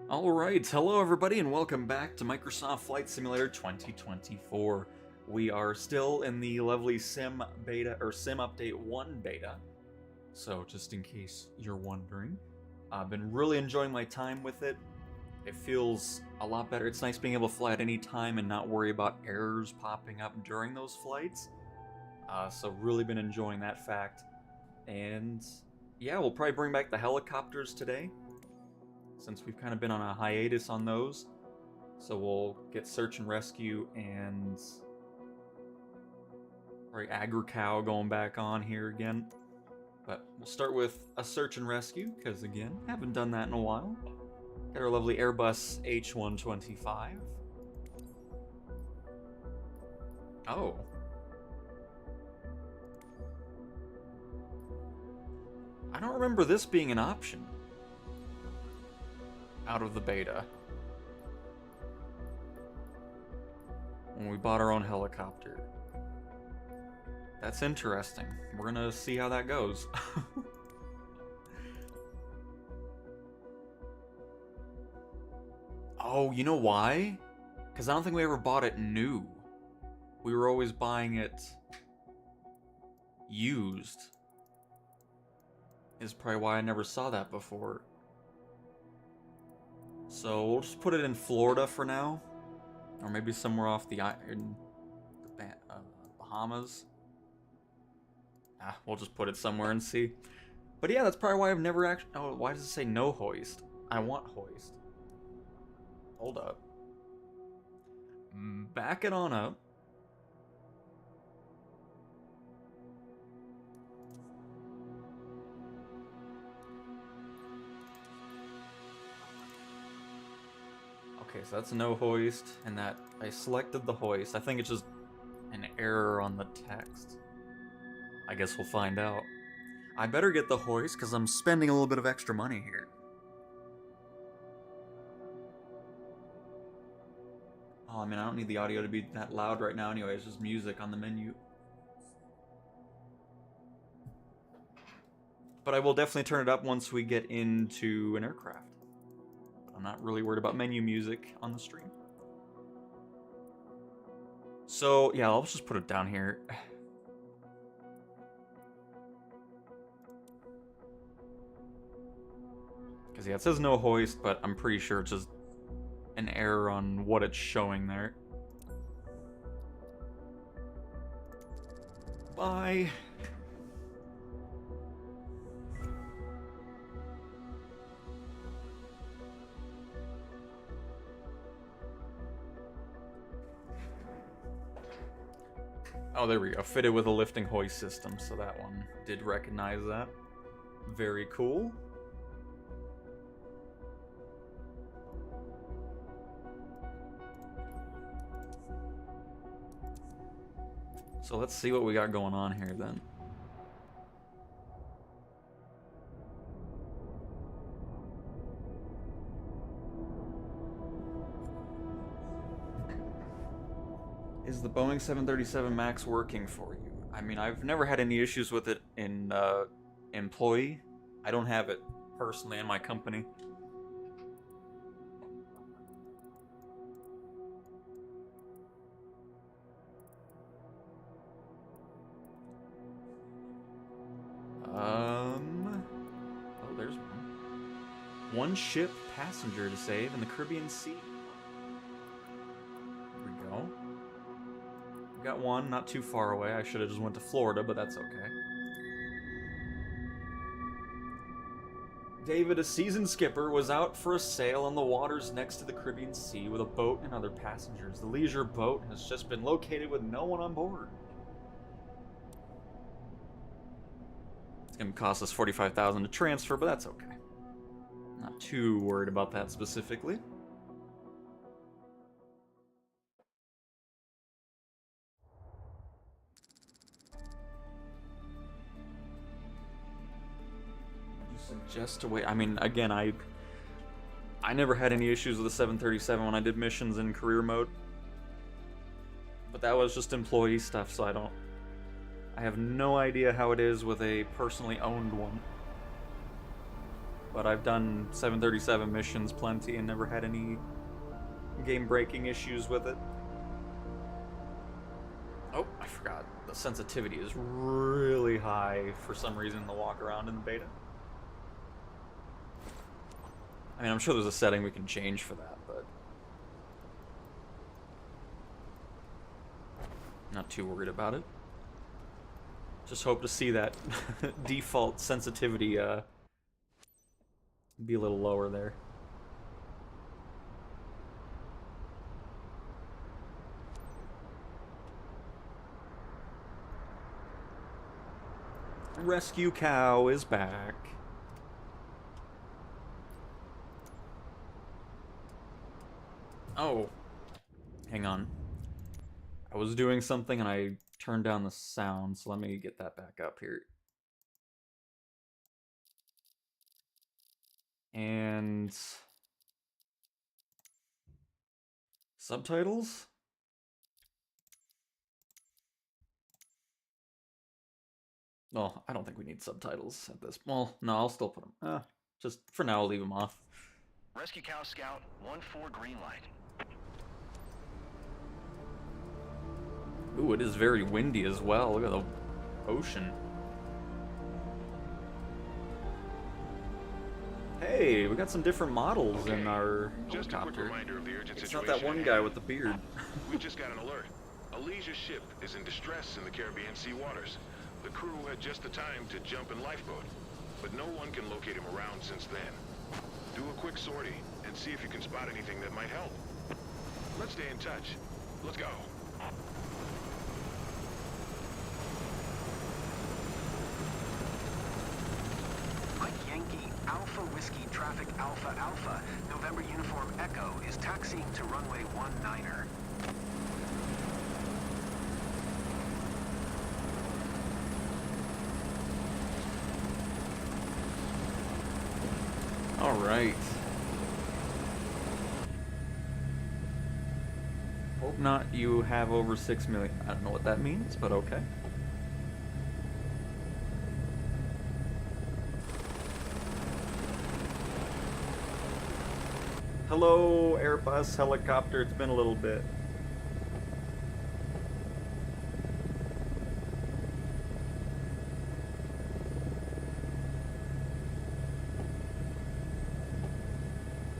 Alright, hello everybody and welcome back to Microsoft Flight Simulator 2024. We are still in the lovely Sim beta, or Sim Update 1 beta. So just in case you're wondering, I've been really enjoying my time with it. It feels a lot better. It's nice being able to fly at any time and not worry about errors popping up during those flights. So really been enjoying that fact. And yeah, we'll probably bring back the helicopters today, since we've kind of been on a hiatus on those. So we'll get search and rescue and agri-cow going back on here again. But we'll start with a search and rescue, because again, haven't done that in a while. Got our lovely Airbus H125. Oh. I don't remember this being an option out of the beta when we bought our own helicopter. That's interesting. We're gonna see how that goes. Oh, you know why? Because I don't think we ever bought it new. We were always buying it used. Is probably why I never saw that before. So we'll just put it in Florida for now, or maybe somewhere off the Bahamas. We'll just put it somewhere and see. But yeah, that's probably why I've never actually. Oh, why does it say no hoist? I want hoist. Hold up. Back it on up. Okay, so that's no hoist, and that I selected the hoist. I think it's just an error on the text. I guess we'll find out. I better get the hoist, because I'm spending a little bit of extra money here. Oh, I mean, I don't need the audio to be that loud right now anyway. It's just music on the menu. But I will definitely turn it up once we get into an aircraft. I'm not really worried about menu music on the stream. So, yeah, I'll just put it down here. Because, yeah, it says no hoist, but I'm pretty sure it's just an error on what it's showing there. Bye. Oh, there we go. Fitted with a lifting hoist system, so that one did recognize that. Very cool. So let's see what we got going on here then. Is the Boeing 737 MAX working for you? I mean, I've never had any issues with it in employee. I don't have it personally in my company. Oh, there's one. One ship passenger to save in the Caribbean Sea. There we go. We got one, not too far away. I should have just went to Florida, but that's okay. David, a seasoned skipper, was out for a sail on the waters next to the Caribbean Sea with a boat and other passengers. The leisure boat has just been located with no one on board. It's going to cost us $45,000 to transfer, but that's okay. Not too worried about that specifically. Suggest to wait. I mean, again, I never had any issues with the 737 when I did missions in career mode. But that was just employee stuff, so I have no idea how it is with a personally owned one. but I've done 737 missions plenty and never had any game-breaking issues with it. Oh, I forgot. The sensitivity is really high for some reason in the walk-around in the beta. I mean, I'm sure there's a setting we can change for that, but not too worried about it. Just hope to see that default sensitivity be a little lower there. Rescue Cow is back. Oh, hang on. I was doing something and I turned down the sound, so let me get that back up here. And subtitles? Well, I don't think we need subtitles at this. Well, no, I'll still put them. Just for now, I'll leave them off. Rescue Cow Scout 1-4 green light. Ooh, it is very windy as well. Look at the ocean. Hey, we got some different models in our Just a quick helicopter. reminder of the urgent It's situation not that one guy with the beard. We just got an alert. A leisure ship is in distress in the Caribbean sea waters. The crew had just the time to jump in lifeboat, but no one can locate him around since then. Do a quick sortie and see if you can spot anything that might help. Let's stay in touch. Let's go. Mike Yankee, Alpha Whiskey Traffic Alpha Alpha, November Uniform Echo is taxiing to runway 19er. All right. Hope not you have over 6 million. I don't know what that means, but okay. Hello, Airbus helicopter. It's been a little bit.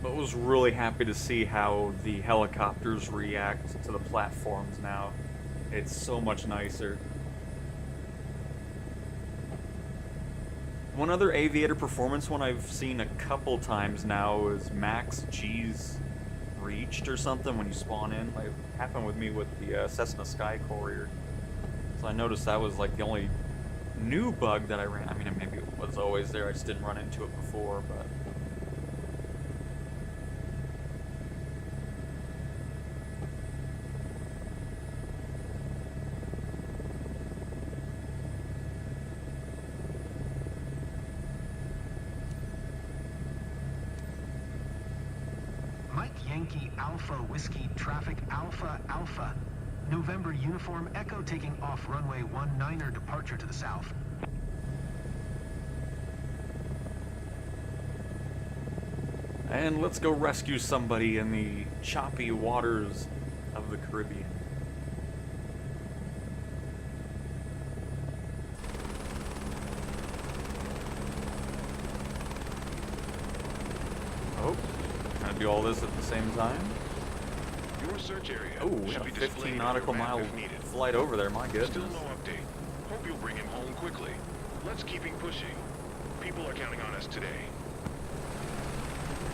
But was really happy to see how the helicopters react to the platforms now. It's so much nicer. One other aviator performance one I've seen a couple times now is max G's reached or something when you spawn in. Like, it happened with me with the Cessna Sky Courier. So I noticed that was like the only new bug that I ran. I mean, maybe it was always there, I just didn't run into it before, but... Mike Yankee, Alpha Whiskey Traffic Alpha Alpha, November Uniform Echo taking off runway 19er departure to the south. And let's go rescue somebody in the choppy waters of the Caribbean. Oh, trying to do all this at the same time. Your search area Oh, we should got a be 15 displayed nautical on your map mile if needed. flight over there, my goodness. Still no update. Hope you'll bring him home quickly. Let's keep him pushing. People are counting on us today.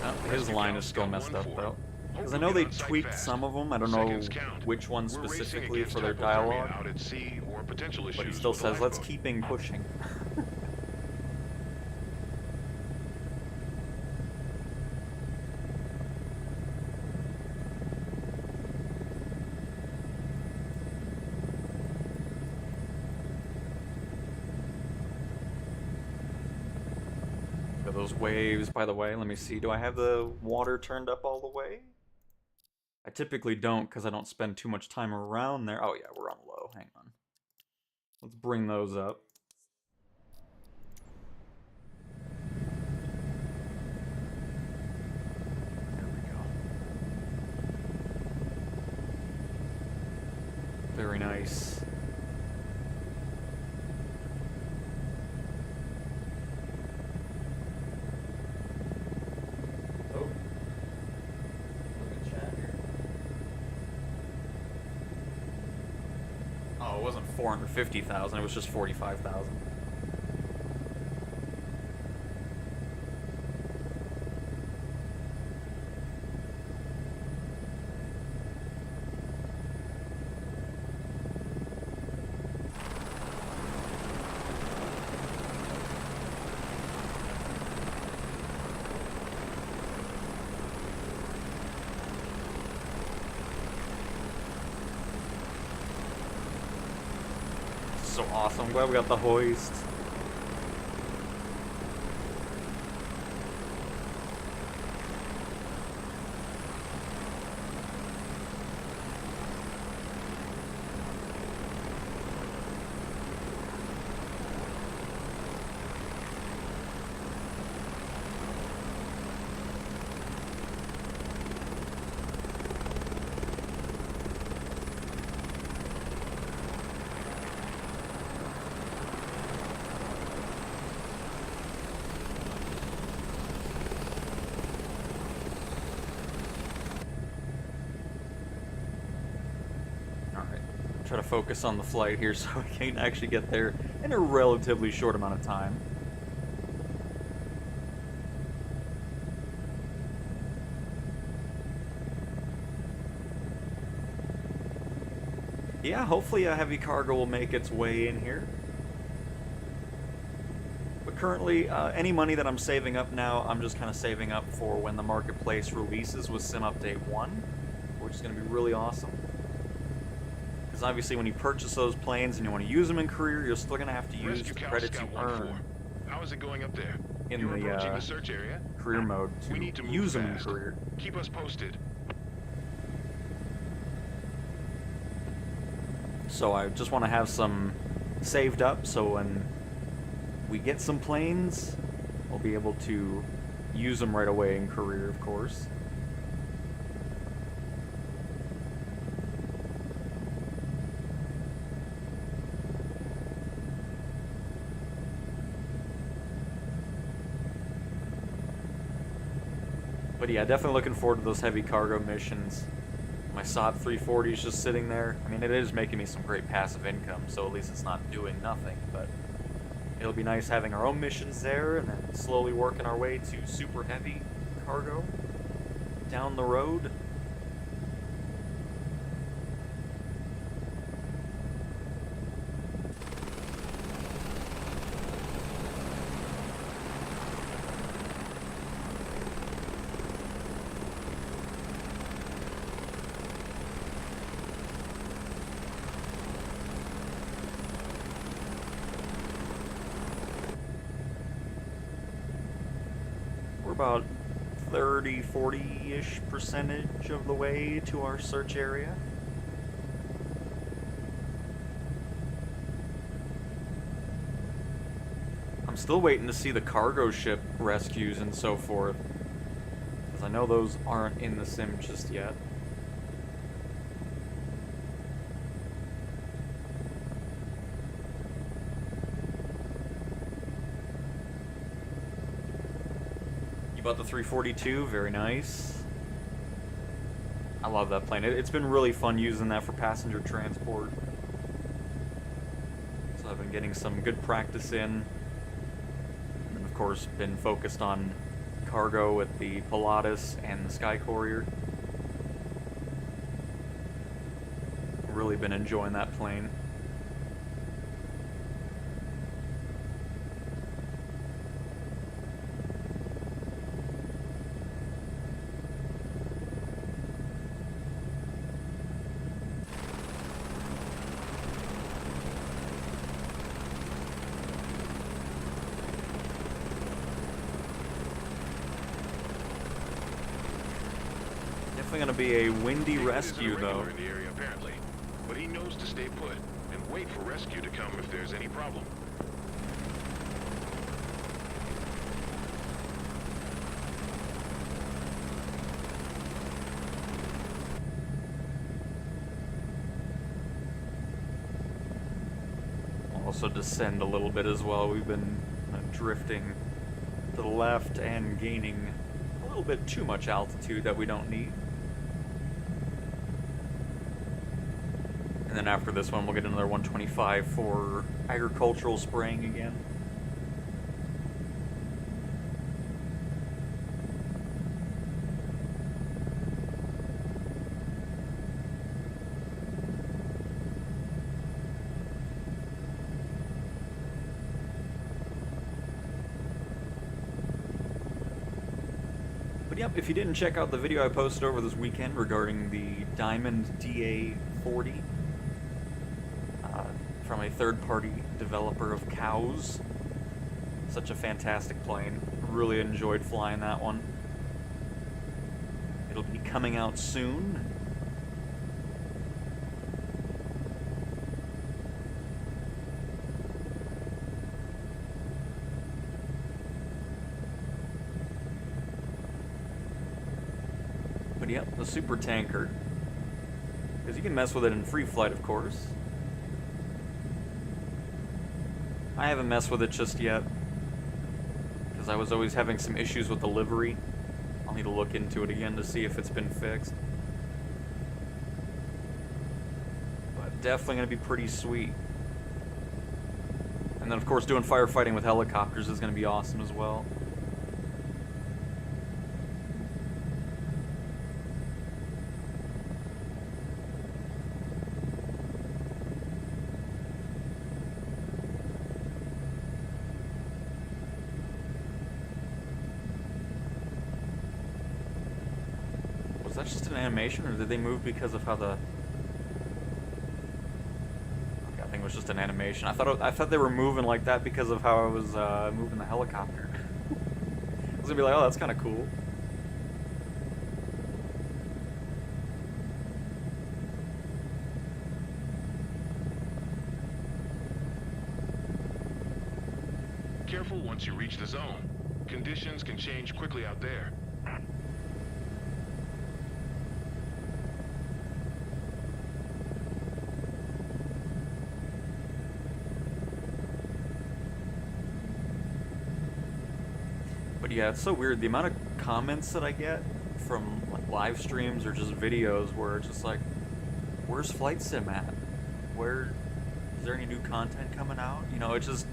Oh, his line is still messed up, though. Because I know they tweaked some of them. I don't know which ones specifically for their dialogue. Out at sea or potential But he issues still with the says, let's lifeboat. keep him pushing. Look at those waves, by the way. Let me see. Do I have the water turned up all the way? I typically don't because I don't spend too much time around there. Oh yeah, we're on low. Hang on. Let's bring those up. nice. Oh. Look at chat here. Oh, it wasn't 450,000, it was just 45,000. So awesome. I'm glad we got the hoist. Try to focus on the flight here so I can actually get there in a relatively short amount of time. Yeah, hopefully a heavy cargo will make its way in here. But currently, any money that I'm saving up now, I'm just kind of saving up for when the marketplace releases with Sim Update 1, which is going to be really awesome. Because obviously when you purchase those planes and you want to use them in career, you're still going to have to use the credits you earn How is it going up there? in You're approaching the the search area? career mode We need to to move use them in fast. career. Keep us posted. So I just want to have some saved up so when we get some planes, we'll be able to use them right away in career, of course. But yeah, definitely looking forward to those heavy cargo missions. My Saab 340 is just sitting there. I mean, it is making me some great passive income, so at least it's not doing nothing. But it'll be nice having our own missions there and then slowly working our way to super heavy cargo down the road. We're about 30-40-ish percentage of the way to our search area. I'm still waiting to see the cargo ship rescues and so forth, because I know those aren't in the sim just yet. You bought the 342, very nice. I love that plane. It's been really fun using that for passenger transport. So I've been getting some good practice in. And of course, been focused on cargo with the Pilatus and the Sky Courier. Really been enjoying that plane. Definitely gonna be a windy David rescue, isn't a though. regular in the area, apparently, but he knows to stay put and wait for rescue to come if there's any problem. also descend a little bit as well. We've been drifting to the left and gaining a little bit too much altitude that we don't need. And then after this one, we'll get another 125 for agricultural spraying again. But yep, if you didn't check out the video I posted over this weekend regarding the Diamond DA-40 from a third-party developer of cows, such a fantastic plane. Really enjoyed flying that one. It'll be coming out soon. But yep, the super tanker. Because you can mess with it in free flight, of course. I haven't messed with it just yet, because I was always having some issues with the livery. I'll need to look into it again to see if it's been fixed. But definitely going to be pretty sweet. And then of course doing firefighting with helicopters is going to be awesome as well. Was that just an animation, or did they move because of how the... Okay, I think it was just an animation. I thought they were moving like that because of how I was moving the helicopter. I was gonna be like, oh, that's kind of cool. Careful once you reach the zone. Conditions can change quickly out there. But yeah, it's so weird, the amount of comments that I get from like live streams or just videos where it's just like, where's Flight Sim at? Is there any new content coming out? You know, it's just,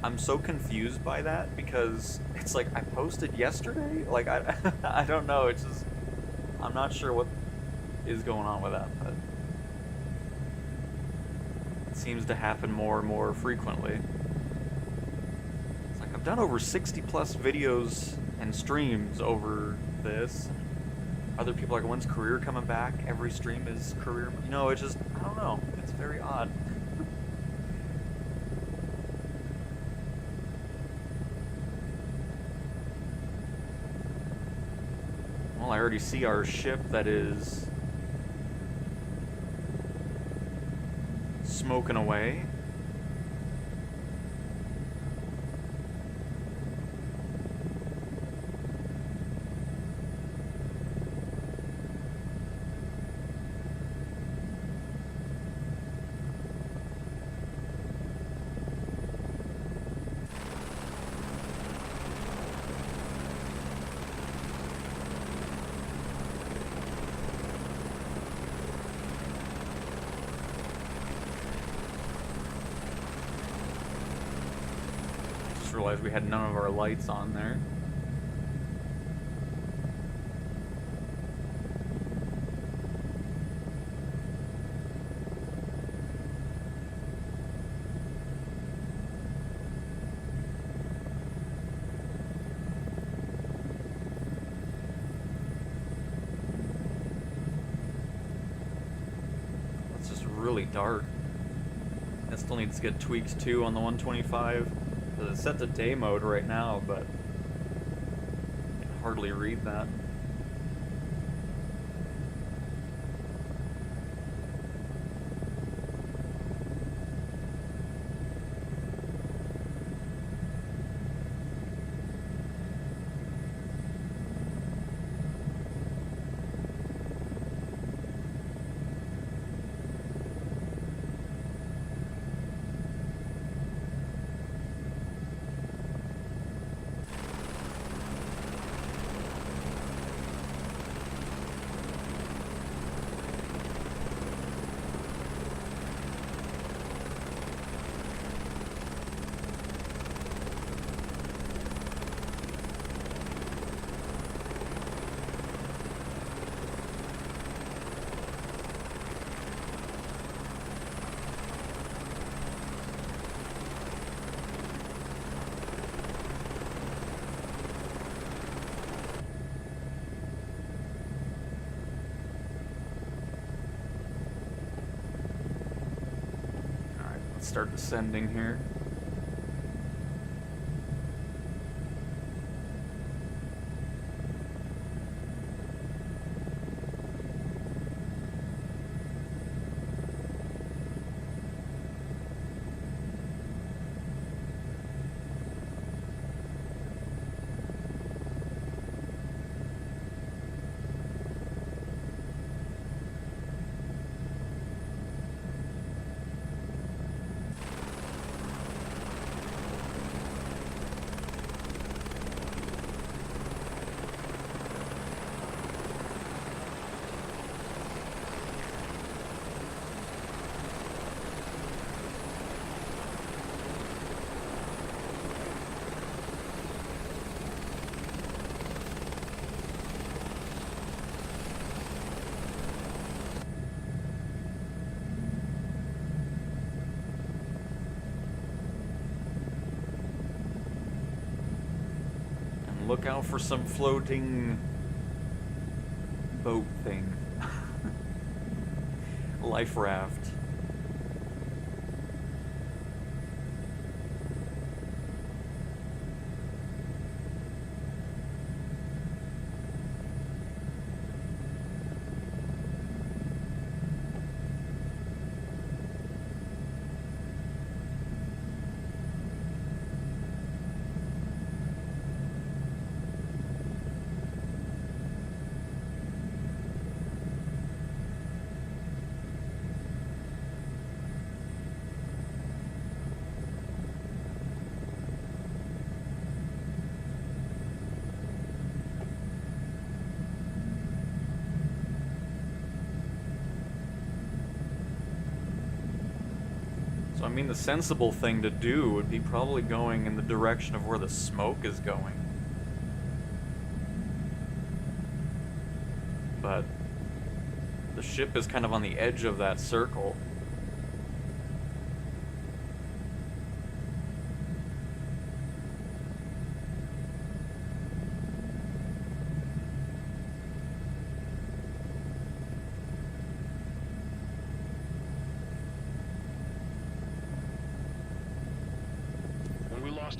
I'm so confused by that, because it's like, I posted yesterday? Like, I don't know, it's just, I'm not sure what is going on with that, but it seems to happen more and more frequently. I've done over 60 plus videos and streams over this. Other people are like, when's career coming back? Every stream is career. You know, it's just, I don't know. It's very odd. Well, I already see our ship that is smoking away. Realized we had none of our lights on there. It's just really dark. It still needs to get tweaked too on the 125. It's set to day mode right now, but I can hardly read that. start descending here. Look out for some floating boat thing. Life raft. So I mean, the sensible thing to do would be probably going in the direction of where the smoke is going. But the ship is kind of on the edge of that circle.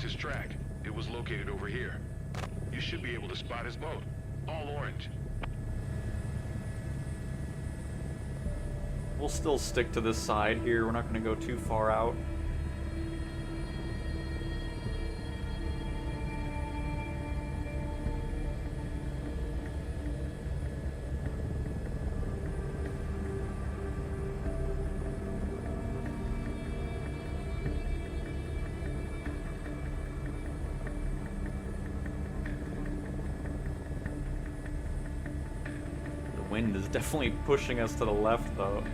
His track. It was located over here. You should be able to spot his boat. All orange. We'll still stick to this side here. We're not going to go too far out. Wind is definitely pushing us to the left, though.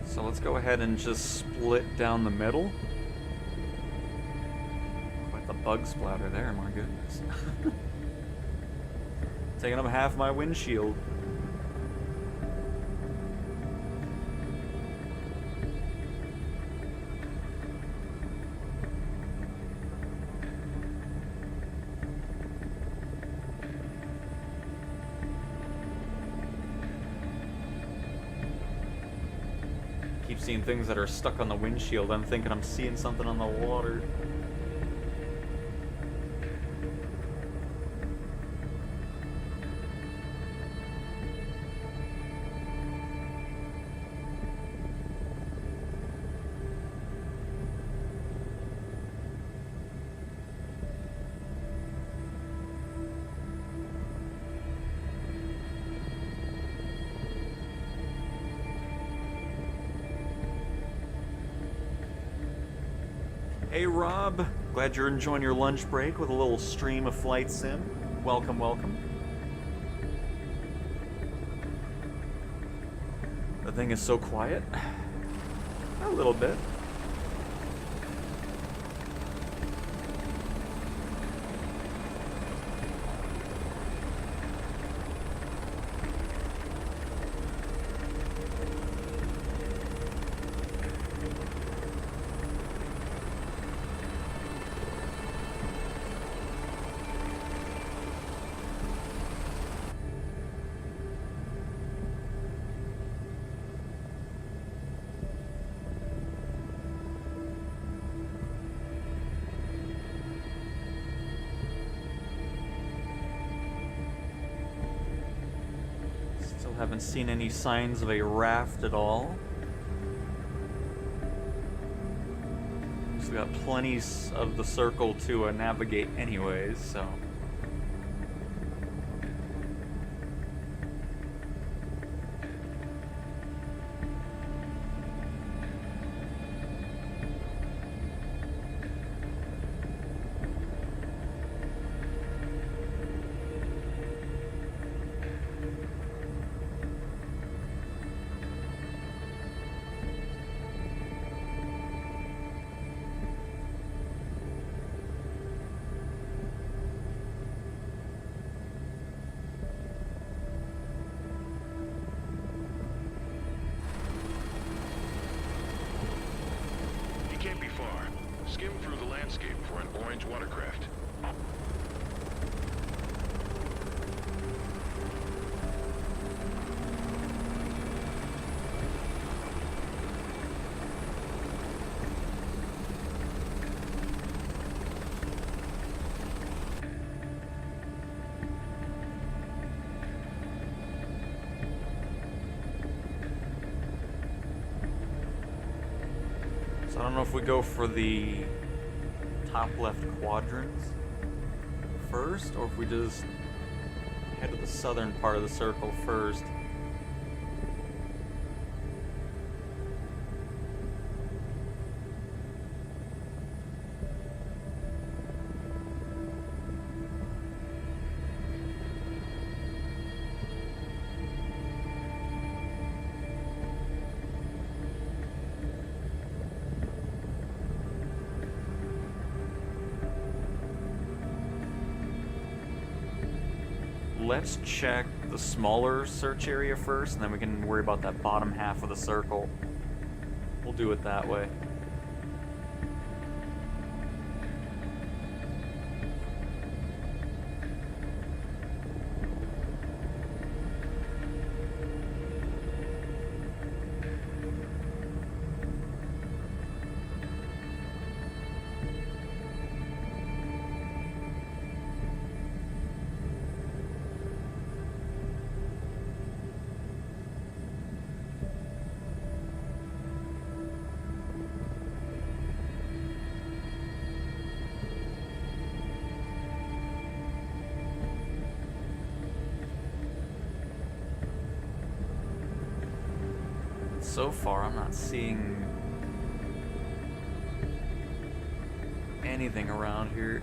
So let's go ahead and just split down the middle. Quite the bug splatter there, my goodness. Taking up half my windshield. Keep seeing things that are stuck on the windshield. I'm thinking I'm seeing something on the water. Hey Rob, glad you're enjoying your lunch break with a little stream of Flight Sim. Welcome, welcome. The thing is so quiet. A little bit. Haven't seen any signs of a raft at all. So we got plenty of the circle to navigate anyways, so... Can't be far. Skim through the landscape for an orange watercraft. So I don't know if we go for the top left quadrants first, or if we just head to the southern part of the circle first. Let's check the smaller search area first, and then we can worry about that bottom half of the circle. We'll do it that way. So far, I'm not seeing anything around here.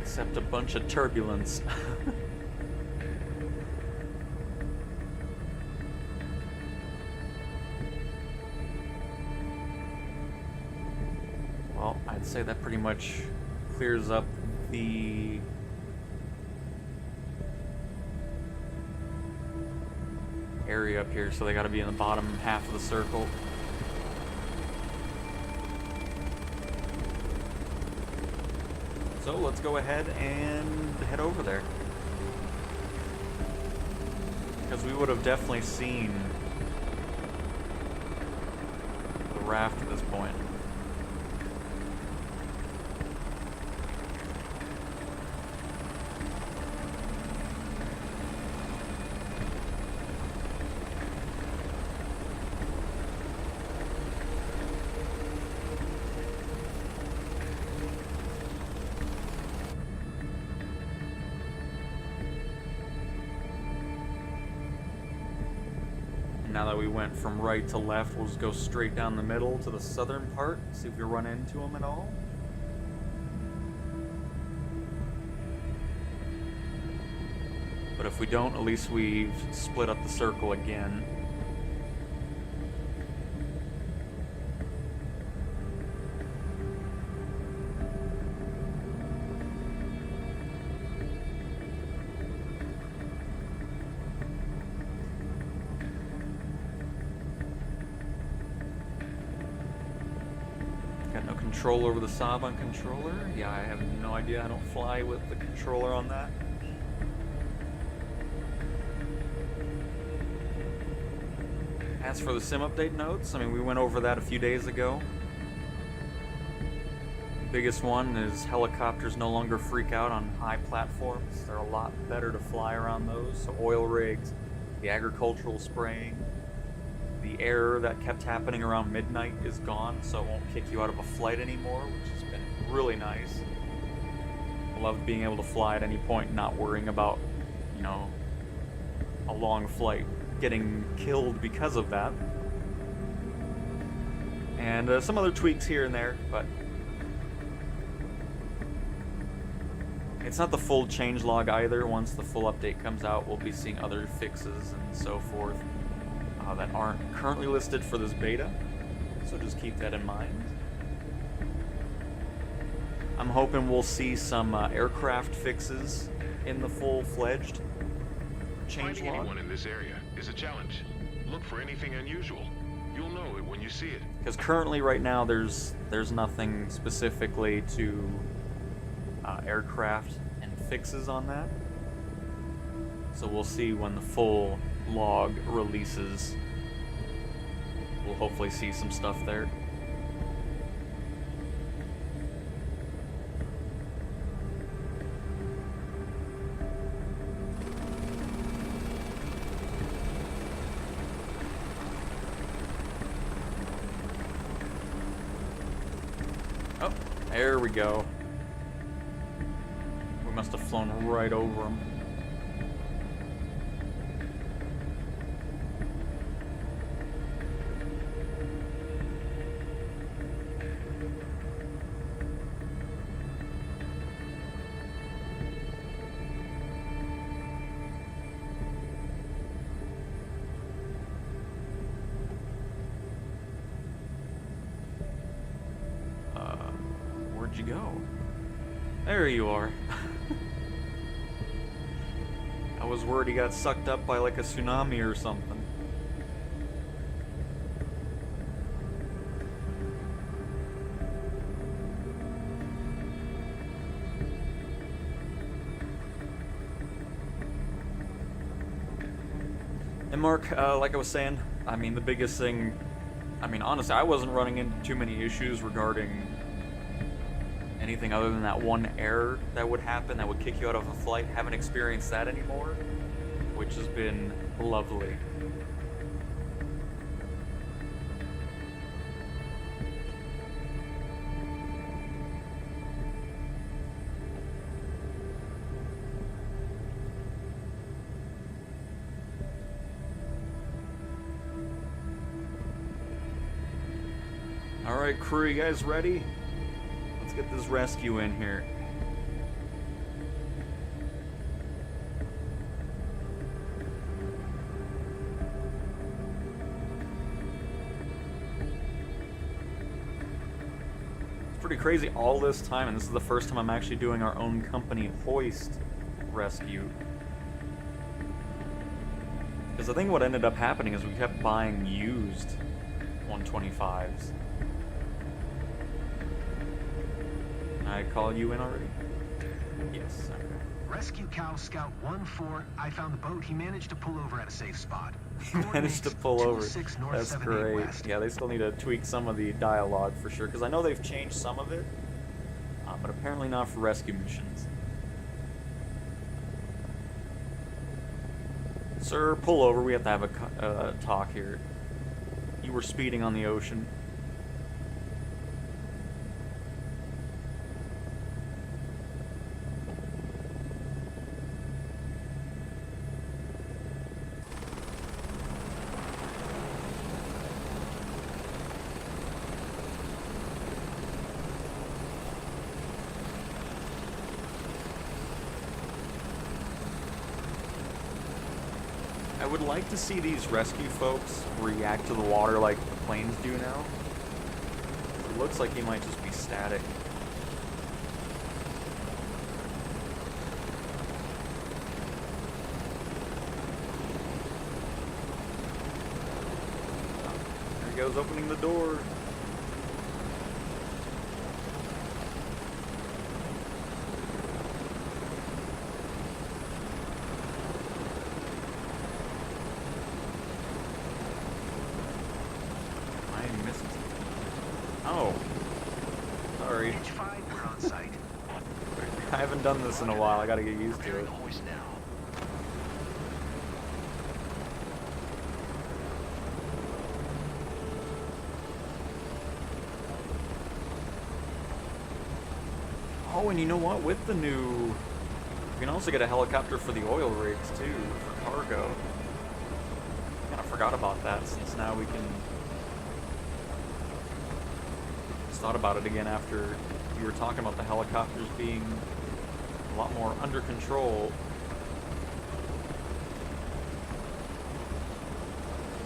Except a bunch of turbulence. Well, I'd say that pretty much clears up the area up here, so they gotta be in the bottom half of the circle. So let's go ahead and head over there, because we would have definitely seen the raft at this point. Now that we went from right to left, we'll just go straight down the middle to the southern part, see if we run into them at all. But if we don't, at least we've split up the circle again. Got no control over the Saban controller. Yeah, I have no idea. I don't fly with the controller on that. As for the sim update notes, I mean, we went over that a few days ago. Biggest one is helicopters no longer freak out on high platforms. They're a lot better to fly around those. So oil rigs, the agricultural spraying, the error that kept happening around midnight is gone, so it won't kick you out of a flight anymore, which has been really nice. Loved being able to fly at any point and not worrying about, you know, a long flight getting killed because of that. And some other tweaks here and there, but it's not the full changelog either. Once the full update comes out, we'll be seeing other fixes and so forth that aren't currently listed for this beta, so just keep that in mind. I'm hoping we'll see some aircraft fixes in the full-fledged Finding changelog. anyone in this area is a challenge. Look for anything unusual. You'll know it when you see it. Because currently, right now, there's nothing specifically to aircraft and fixes on that. So we'll see when the full log releases. We'll hopefully see some stuff there. Oh, there we go. We must have flown right over them. Where'd you go? There you are. I was worried he got sucked up by like a tsunami or something. And Mark, like I was saying, I mean, the biggest thing, I mean, honestly, I wasn't running into too many issues regarding anything other than that one error that would happen that would kick you out of a flight. Haven't experienced that anymore, which has been lovely. Alright, crew, you guys ready? Let's get this rescue in here. It's pretty crazy all this time, and this is the first time I'm actually doing our own company hoist rescue. Because I think what ended up happening is we kept buying used 125s. I call you in already? Yes, okay. Rescue Cow Scout 1-4, I found the boat. He managed to pull over at a safe spot. He managed to pull over. 206 North That's 78 great. West. Yeah, they still need to tweak some of the dialogue for sure, because I know they've changed some of it, but apparently not for rescue missions. Sir, pull over. We have to have a talk here. You were speeding on the ocean. I would like to see these rescue folks react to the water like the planes do now. It looks like he might just be static. There he goes, opening the door. haven't done this in a while. I gotta get used to it. Hoist now. Oh, and you know what? With the new... You can also get a helicopter for the oil rigs, too, for cargo. Kind of forgot about that, since now we can... Just thought about it again after you were talking about the helicopters being a lot more under control.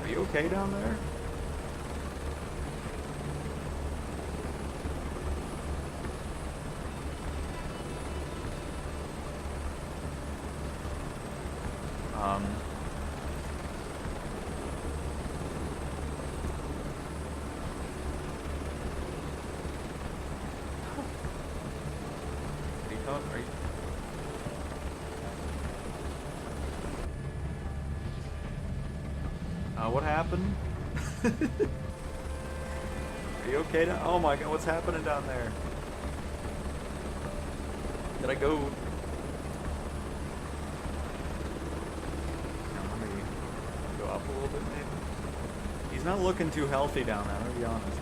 Are you okay down there? Are you... What happened? Are you okay down? Oh my god, what's happening down there? Did I go... Let me go up a little bit, maybe? He's not looking too healthy down there, I'm gonna be honest.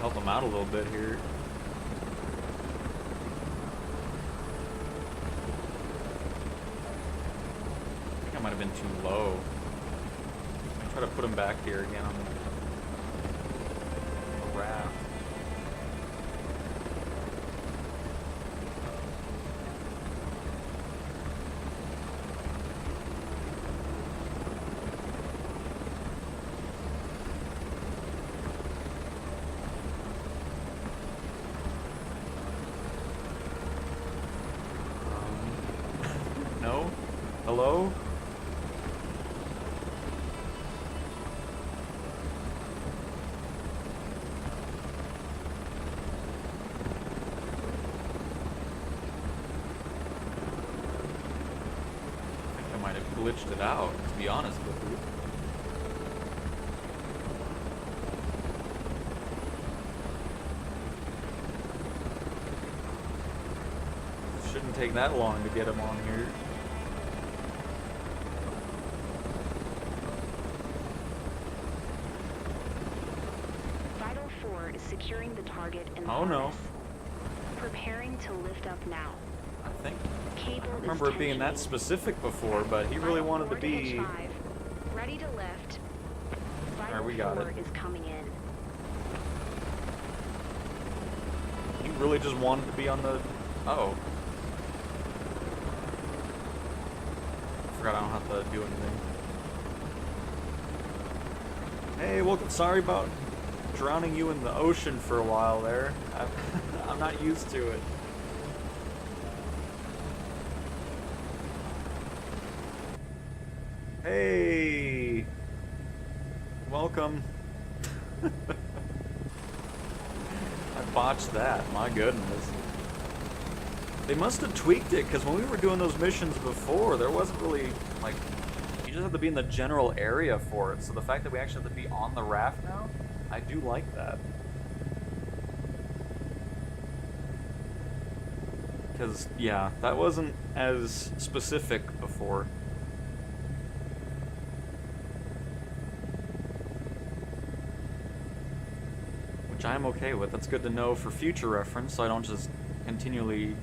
Help him out a little bit here. I think I might have been too low. I'm try to put him back here again on the raft. No? Hello? I think I might have glitched it out, to be honest with you. Shouldn't take that long to get him on here. Securing the target in the Oh no. Preparing to lift up now. I think Cable I remember it being that specific before, but he really wanted to be... Ready to lift. Alright, we got it. Is coming in. He really just wanted to be on the... Oh. I forgot I don't have to do anything. Hey, welcome. Sorry about drowning you in the ocean for a while there. I'm not used to it. Hey! Welcome. I botched that, my goodness. They must have tweaked it, because when we were doing those missions before, there wasn't really, like, you just have to be in the general area for it. So the fact that we actually have to be on the raft now, I do like that. Because, yeah, that wasn't as specific before. Which I'm okay with. That's good to know for future reference, so I don't just continually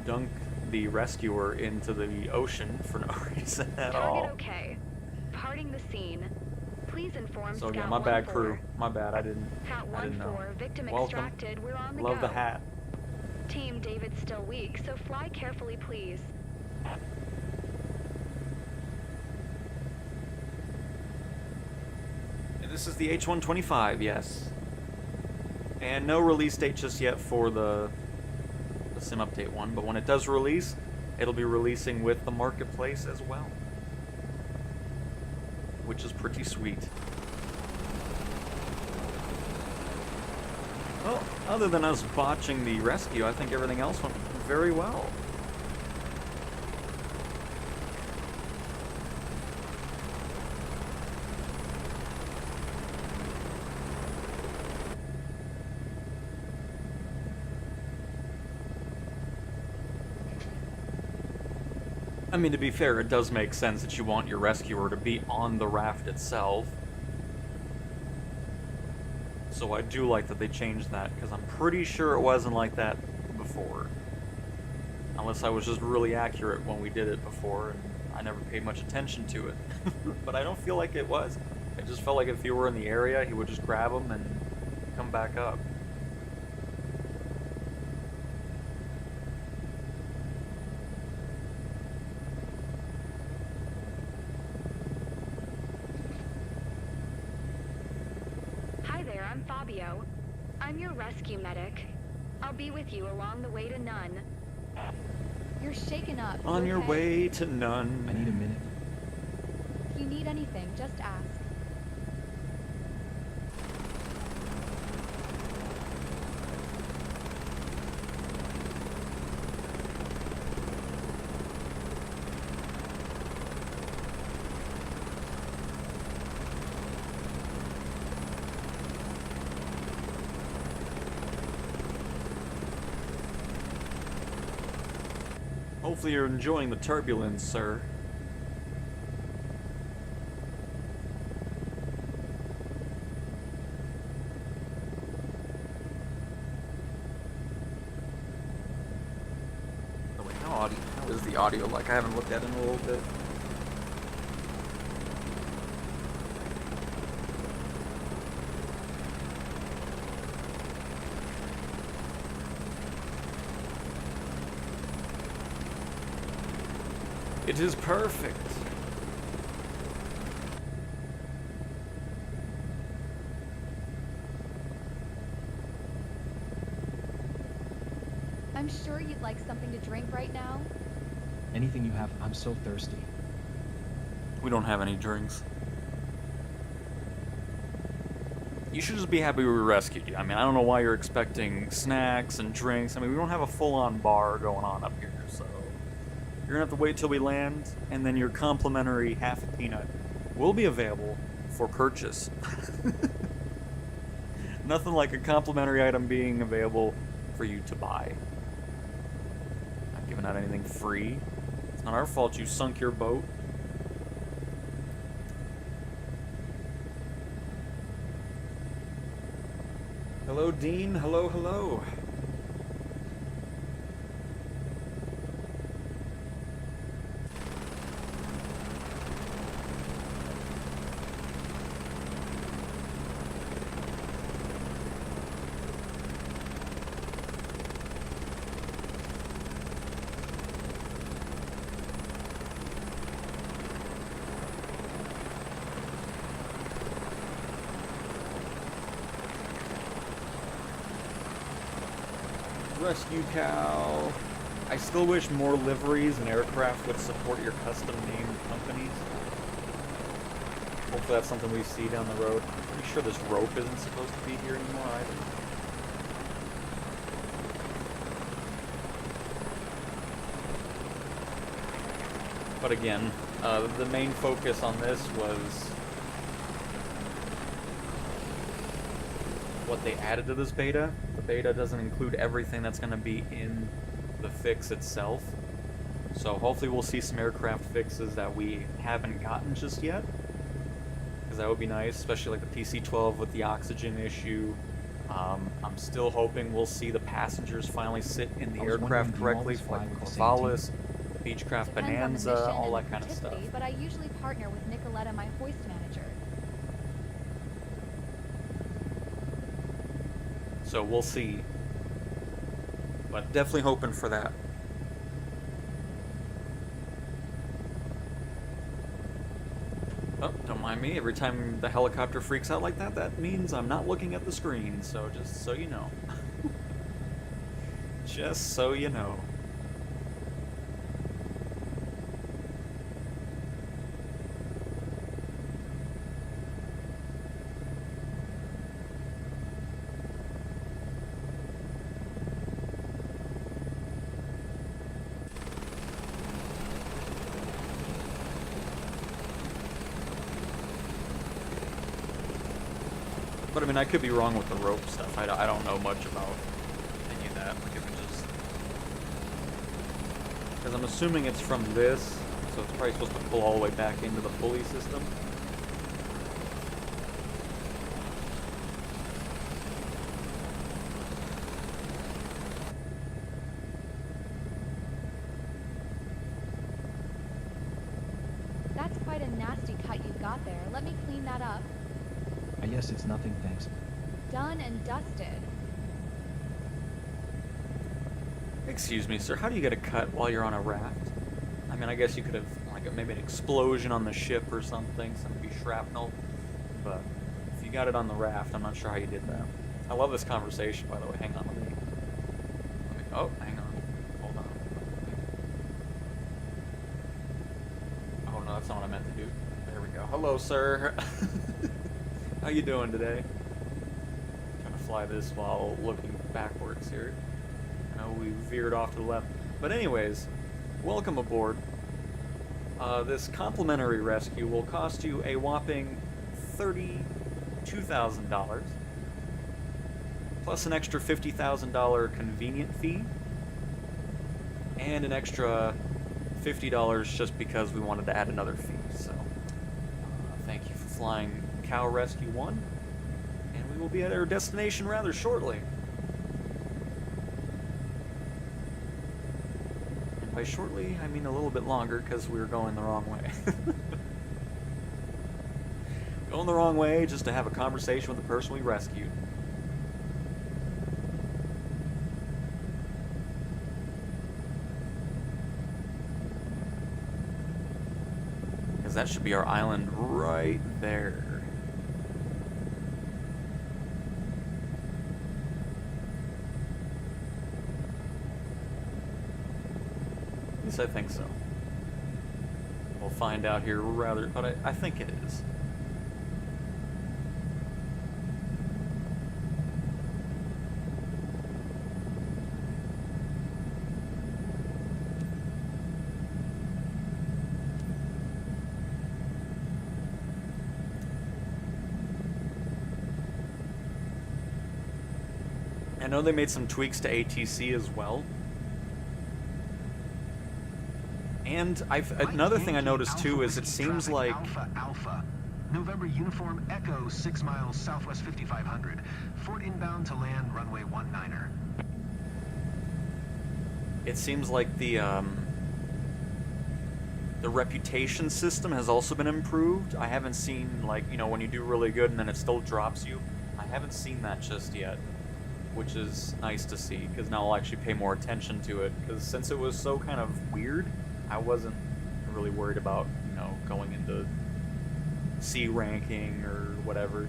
dunk the rescuer into the ocean for no reason at all. Target okay. Parting the scene. Please inform So again, Scout my bad 1-4. crew. My bad, I didn't know. Victim Welcome. extracted. We're on the Love go. the hat. Team David's still weak, so fly carefully, please. And this is the H-125, yes. And no release date just yet for the Sim Update 1, but when it does release, it'll be releasing with the marketplace as well. Which is pretty sweet. Well, other than us botching the rescue, I think everything else went very well. I mean, to be fair, it does make sense that you want your rescuer to be on the raft itself. So I do like that they changed that, because I'm pretty sure it wasn't like that before. Unless I was just really accurate when we did it before, and I never paid much attention to it. But I don't feel like it was. I just felt like if you were in the area, he would just grab him and come back up. I'm Fabio. I'm your rescue medic. I'll be with you along the way to None. You're shaken up. On You your okay? way to None. I need a minute. If you need anything, just ask. Hopefully you're enjoying the turbulence, sir. Oh wait, how is the audio like? I haven't looked at it in a little bit. It is perfect. I'm sure you'd like something to drink right now. Anything you have, I'm so thirsty. We don't have any drinks. You should just be happy we rescued you. I mean, I don't know why you're expecting snacks and drinks. I mean, we don't have a full-on bar going on up here, so... You're gonna have to wait till we land, and then your complimentary half a peanut will be available for purchase. Nothing like a complimentary item being available for you to buy. Not giving out anything free. It's not our fault you sunk your boat. Hello, Dean. Hello, hello. Rescue cow. I still wish more liveries and aircraft would support your custom named companies. Hopefully that's something we see down the road. I'm pretty sure this rope isn't supposed to be here anymore either. But again, the main focus on this was what they added to this beta. The beta doesn't include everything that's going to be in the fix itself. So hopefully we'll see some aircraft fixes that we haven't gotten just yet. Because that would be nice, especially like the PC-12 with the oxygen issue. I'm still hoping we'll see the passengers finally sit in the I was aircraft wondering, do you correctly, always for fly like with the the same Corvallis, the Beechcraft Depends on the Bonanza, mission all and that kind of stuff. activity, but I usually partner with Nicoletta, my hoist manager. So we'll see. But definitely hoping for that. Oh, don't mind me. Every time the helicopter freaks out like that, that means I'm not looking at the screen. So just so you know. Just so you know. But I mean, I could be wrong with the rope stuff. I don't know much about any of that. Like, if it just... Because I'm assuming it's from this, so it's probably supposed to pull all the way back into the pulley system. That's quite a nasty cut you've got there. Let me clean that up. Yes, it's nothing, thanks. Done and dusted. Excuse me, sir, how do you get a cut while you're on a raft? I mean, I guess you could have, like, maybe an explosion on the ship or something, some maybe shrapnel, but if you got it on the raft, I'm not sure how you did that. I love this conversation, by the way. Hang on, let me... Oh, hang on. Hold on. Oh, no, that's not what I meant to do. There we go. Hello, sir. How you doing today? Trying to fly this while looking backwards here. I know we veered off to the left. But anyways, welcome aboard. This complimentary rescue will cost you a whopping $32,000, plus an extra $50,000 convenient fee, and an extra $50 just because we wanted to add another fee. So, thank you for flying Cow Rescue 1, and we will be at our destination rather shortly. And by shortly, I mean a little bit longer, because we were going the wrong way. Going the wrong way just to have a conversation with the person we rescued. Because that should be our island right there. I think so. We'll find out here rather, but I think it is. I know they made some tweaks to ATC as well. And another thing I noticed too is it seems like Alpha. November uniform Echo 6 miles southwest 5500. Fort inbound to land runway 19er. It seems like the reputation system has also been improved. I haven't seen, like, you know, when you do really good and then it still drops you. I haven't seen that just yet, which is nice to see, because now I'll actually pay more attention to it, because since it was so kind of weird, I wasn't really worried about, you know, going into C ranking or whatever.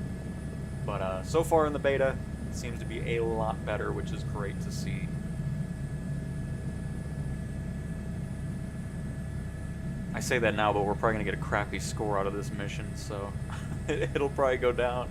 But so far in the beta, it seems to be a lot better, which is great to see. I say that now, but we're probably going to get a crappy score out of this mission, so it'll probably go down.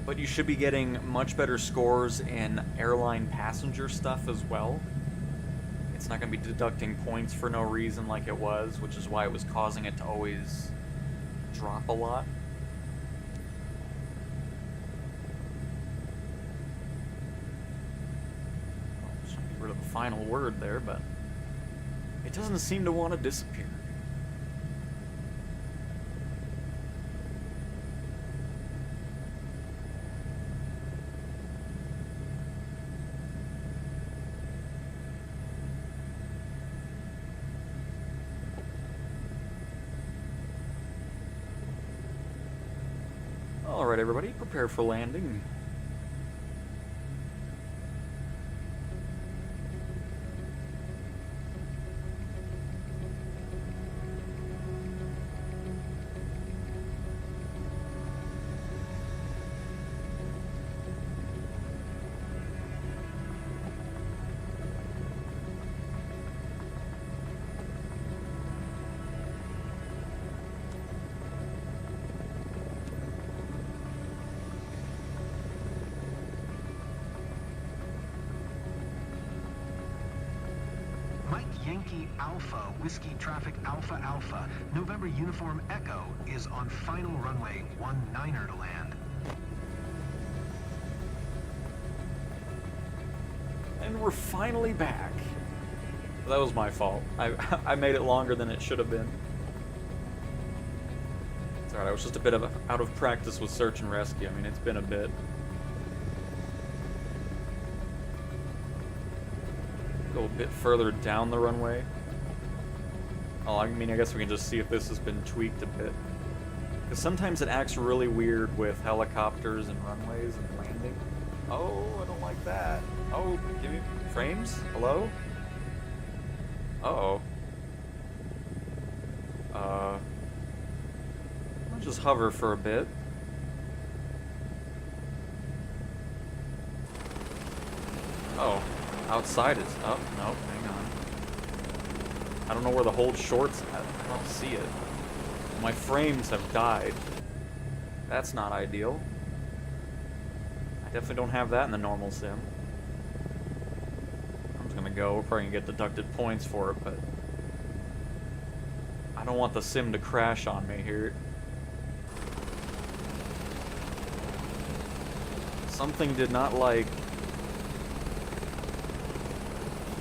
But you should be getting much better scores in airline passenger stuff as well. It's not going to be deducting points for no reason like it was, which is why it was causing it to always drop a lot. I'm just trying to get rid of the final word there, but it doesn't seem to want to disappear. Alright, everybody, prepare for landing. Yankee Alpha Whiskey Traffic Alpha Alpha, November Uniform Echo is on final runway 19er to land. And we're finally back. That was my fault. I made it longer than it should have been. It's alright, I was just a bit out of practice with search and rescue. I mean, it's been a bit. Go a bit further down the runway. Oh, I mean, I guess we can just see if this has been tweaked a bit. Because sometimes it acts really weird with helicopters and runways and landing. Oh, I don't like that. Oh, give me frames? Hello? Uh-oh. I'll just hover for a bit. Oh, outside is up. Oh, nope, hang on. I don't know where the hold short's at. I don't see it. My frames have died. That's not ideal. I definitely don't have that in the normal sim. I'm just gonna go. We're probably gonna get deducted points for it, but I don't want the sim to crash on me here. Something did not like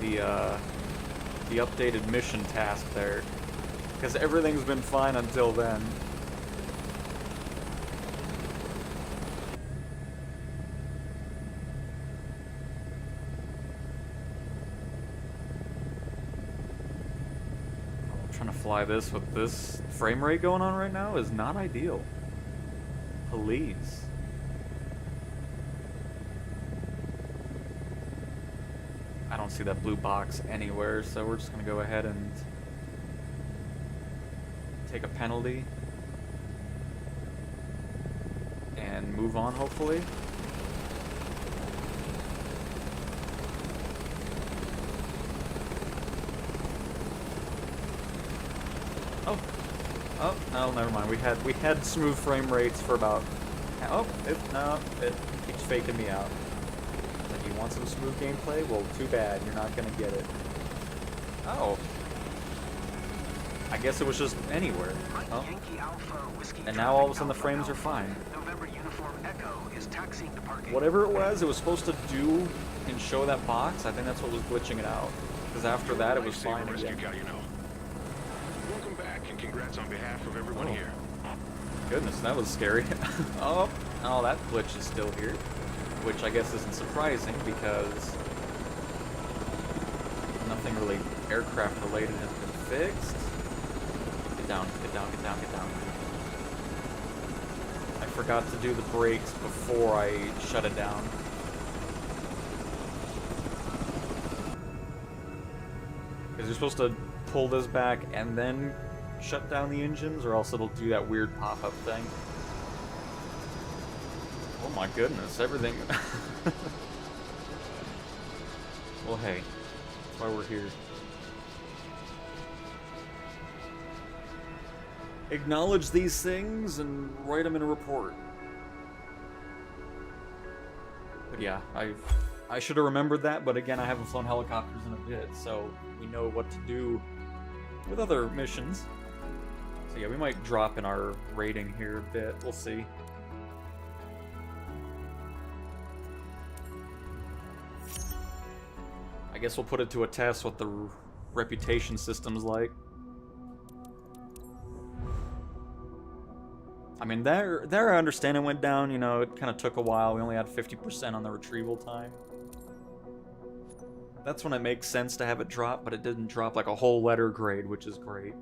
the updated mission task there, because everything's been fine until then. Trying to fly this with this frame rate going on right now is not ideal. Please. I don't see that blue box anywhere, so we're just gonna go ahead and take a penalty and move on, hopefully. Oh, no, never mind. We had smooth frame rates for about. Oh, it keeps faking me out. Like, you want some smooth gameplay? Well, too bad. You're not gonna get it. Oh. I guess it was just anywhere. Oh. And now all of a sudden the frames are fine. Whatever it was supposed to do and show that box. I think that's what was glitching it out. Because after that, it was fine again. Welcome back, and congrats on behalf of everyone here. Goodness, that was scary. Oh, that glitch is still here. Which I guess isn't surprising, because nothing really aircraft related has been fixed. Get down, get down, get down, get down. I forgot to do the brakes before I shut it down. Because you're supposed to pull this back and then shut down the engines, or else it'll do that weird pop-up thing. Oh my goodness, everything. Well, hey, that's why we're here. Acknowledge these things and write them in a report. But yeah, I should have remembered that, but again, I haven't flown helicopters in a bit, so we know what to do with other missions. So yeah, we might drop in our rating here a bit. We'll see. I guess we'll put it to a test what the reputation system's like. I mean, there I understand it went down, you know, it kind of took a while. We only had 50% on the retrieval time. That's when it makes sense to have it drop, but it didn't drop like a whole letter grade, which is great.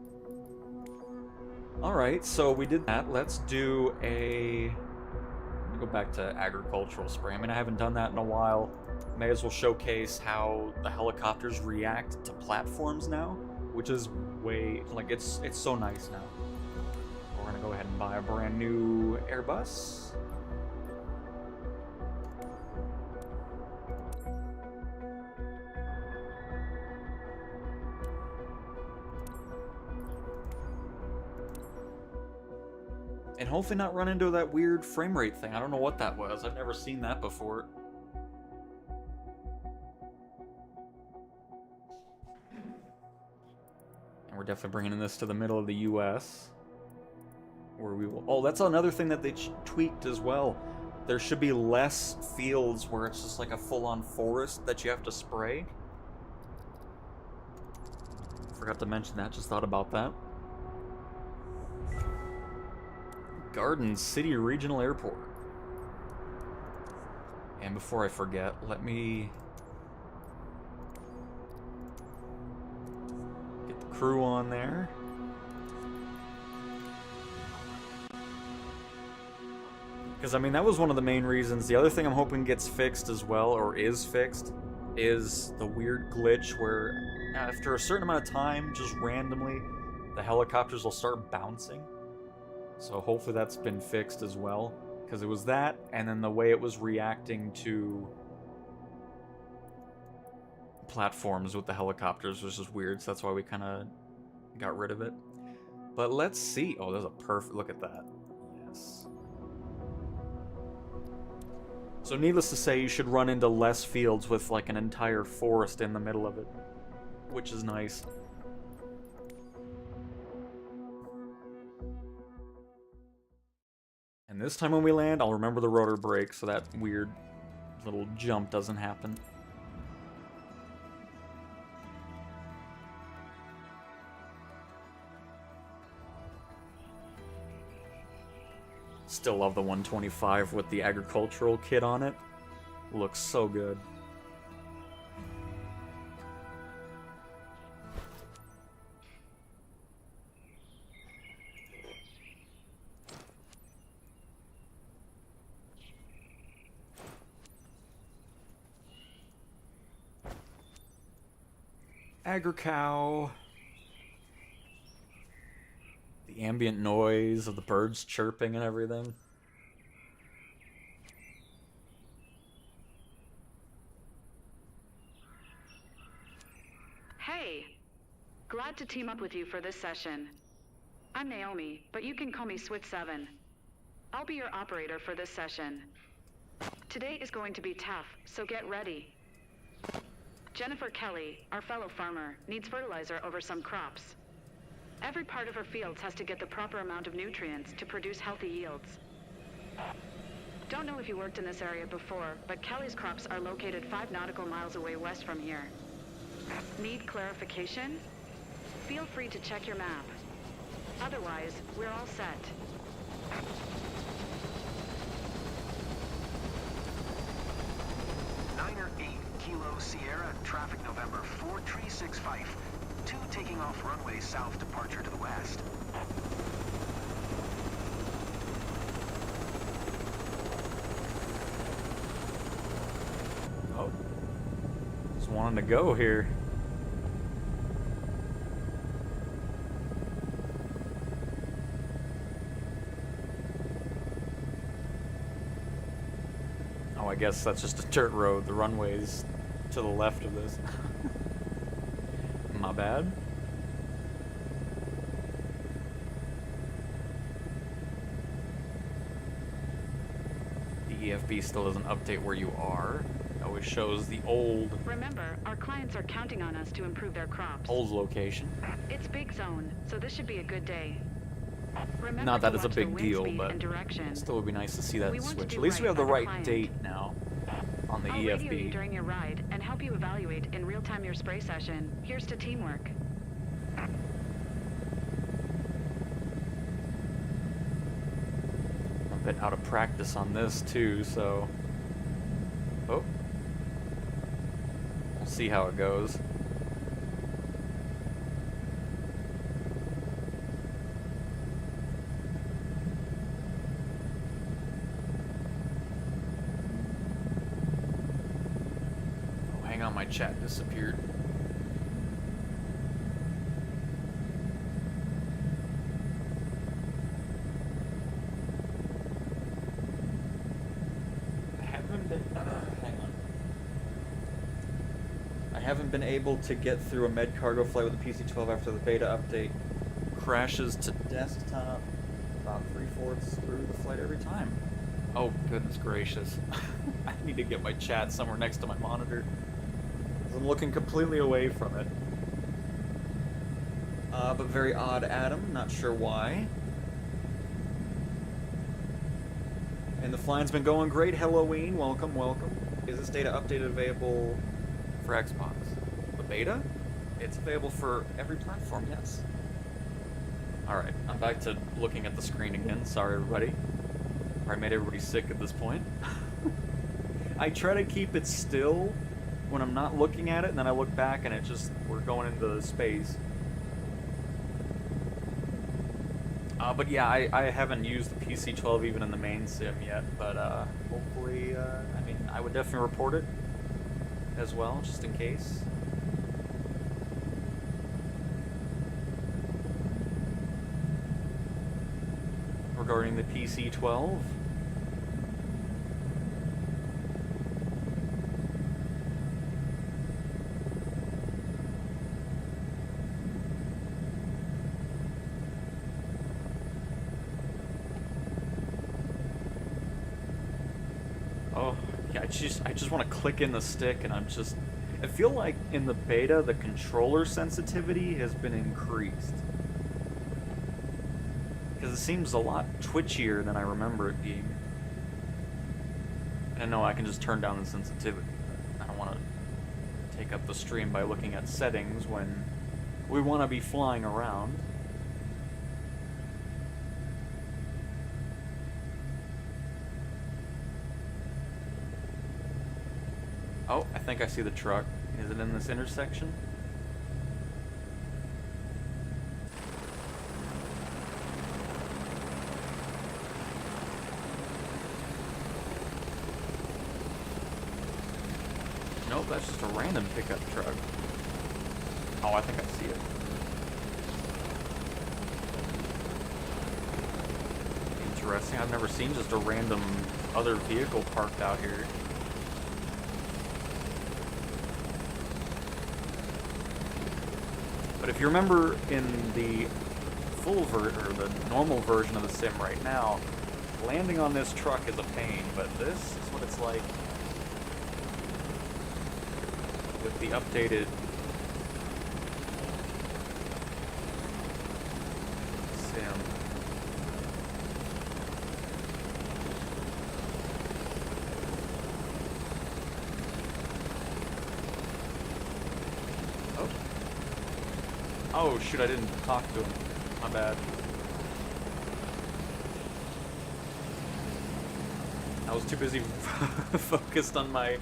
Alright, so we did that. Let's do a... Let me go back to agricultural spray. I mean, I haven't done that in a while. May as well showcase how the helicopters react to platforms now, which is way... like, it's so nice now. We're gonna go ahead and buy a brand new Airbus. And hopefully not run into that weird frame rate thing. I don't know what that was. I've never seen that before. definitely bringing this to the middle of the U.S. where we will... Oh, that's another thing that they tweaked as well. There should be less fields where it's just like a full-on forest that you have to spray. Forgot to mention that, just thought about that. Garden City Regional Airport. And before I forget, let me get the crew on there. Because, I mean, that was one of the main reasons. The other thing I'm hoping gets fixed as well, or is fixed, is the weird glitch where after a certain amount of time, just randomly, the helicopters will start bouncing. So hopefully that's been fixed as well. Because it was that, and then the way it was reacting to platforms with the helicopters was just weird, so that's why we kind of got rid of it. But let's see. Oh, there's a perfect... Look at that. Yes. So needless to say, you should run into less fields with like an entire forest in the middle of it, which is nice. And this time when we land, I'll remember the rotor brake so that weird little jump doesn't happen. Still love the 125 with the agricultural kit on it. Looks so good. Agri-cow. The ambient noise of the birds chirping and everything. Hey! Glad to team up with you for this session. I'm Naomi, but you can call me Switch7. I'll be your operator for this session. Today is going to be tough, so get ready. Jennifer Kelly, our fellow farmer, needs fertilizer over some crops. Every part of her fields has to get the proper amount of nutrients to produce healthy yields. Don't know if you worked in this area before, but Kelly's crops are located 5 nautical miles away west from here. Need clarification? Feel free to check your map. Otherwise, we're all set. Niner 8 Kilo Sierra, traffic November 4365. 2 taking off runway south, departure to the west. Oh. Just wanting to go here. Oh, I guess that's just a dirt road. The runway's to the left of this. My bad. The EFB still doesn't update where you are. It always shows the old... Remember, our clients are counting on us to improve their crops. Old location. It's big zone, so this should be a good day. Remember Not that to it's a watch the big wind deal, speed but and direction. it still would be nice to see that We want to switch. do At least we right have the by the right client. date now on the I'll radio EFB. you during your ride and help you evaluate in real time your spray session. Here's to teamwork. A bit out of practice on this too, so... Oh. We'll see how it goes. Oh, hang on, my chat disappeared. I haven't been able to get through a med cargo flight with the PC-12 after the beta update. Crashes to desktop about 3/4 through the flight every time. Oh, goodness gracious. I need to get my chat somewhere next to my monitor, 'cause I'm looking completely away from it. But very odd Adam, not sure why. And the flying's been going great. Halloween, welcome, welcome. Is this data updated available for Xbox? The beta? It's available for every platform, yes. Alright, I'm back to looking at the screen again. Sorry, everybody. I made everybody sick at this point. I try to keep it still when I'm not looking at it, and then I look back and we're going into space. But yeah, I haven't used the PC-12 even in the main sim yet, but hopefully, I mean, I would definitely report it as well, just in case. Regarding the PC-12. Oh, yeah, I just want to click in the stick, and I feel like in the beta, the controller sensitivity has been increased. Because it seems a lot twitchier than I remember it being. And I know I can just turn down the sensitivity. I don't want to take up the stream by looking at settings when we want to be flying around. Oh, I think I see the truck. Is it in this intersection? Nope, that's just a random pickup truck. Oh, I think I see it. Interesting. I've never seen just a random other vehicle parked out here. But if you remember in the full or the normal version of the sim right now, landing on this truck is a pain, but this is what it's like with the updated sim. Oh shoot, I didn't talk to him. My bad. I was too busy focused on my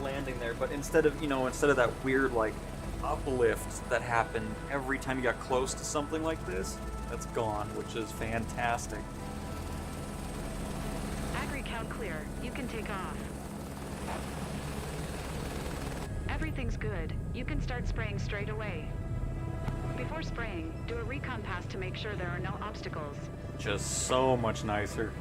landing there, but instead of that weird like uplift that happened every time you got close to something like this, that's gone, which is fantastic. Agri-Cal clear. You can take off. Everything's good. You can start spraying straight away. Before spraying, do a recon pass to make sure there are no obstacles. Just so much nicer.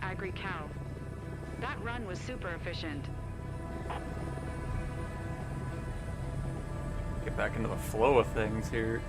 Agri-Cal. That run was super efficient. Get back into the flow of things here.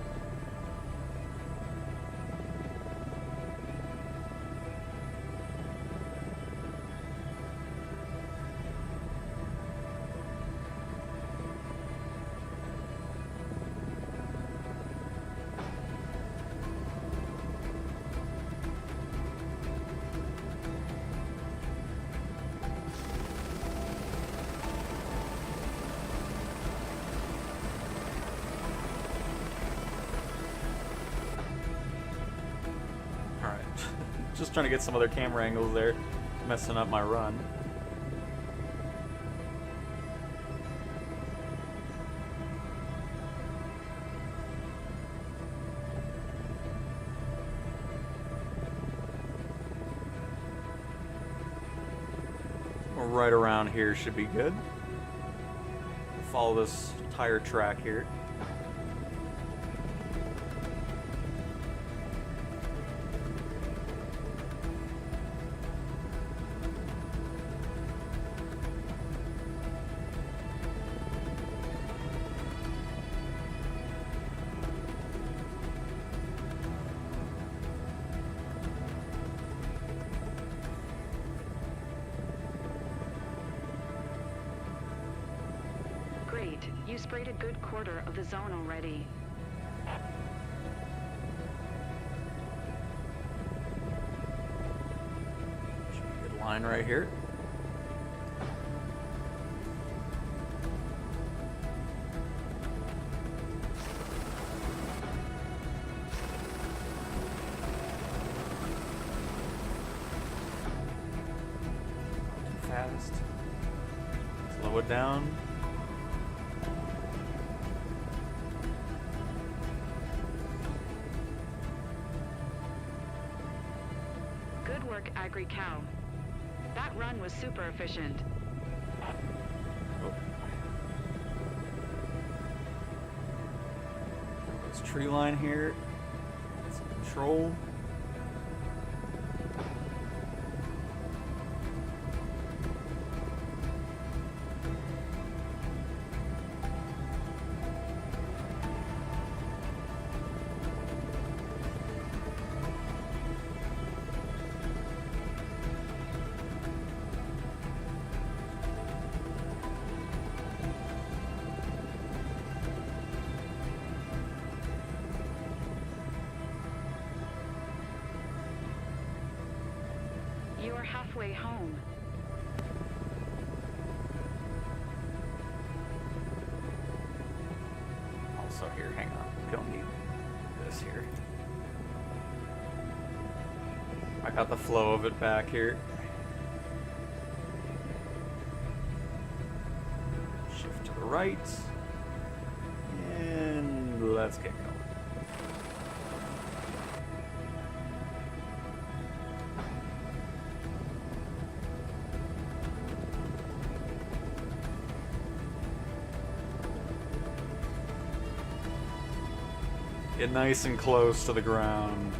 Just trying to get some other camera angles there, messing up my run. right around here should be good. Follow this tire track here. Great. You sprayed a good quarter of the zone already. Good line right here. Too fast. Slow it down. Good work, Agri Cow. That run was super efficient. Oh. This tree line here. Some control. You are halfway home. Also here, hang on. We don't need this here. I got the flow of it back here. Shift to the right. And let's get going. Get nice and close to the ground.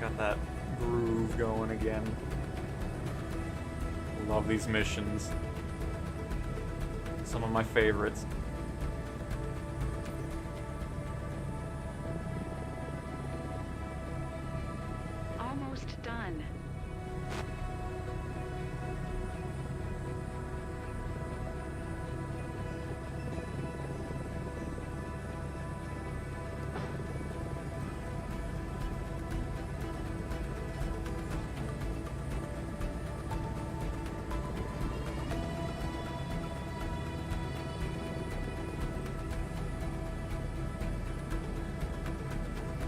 Got that groove going again. Love these missions. Some of my favorites. Almost done.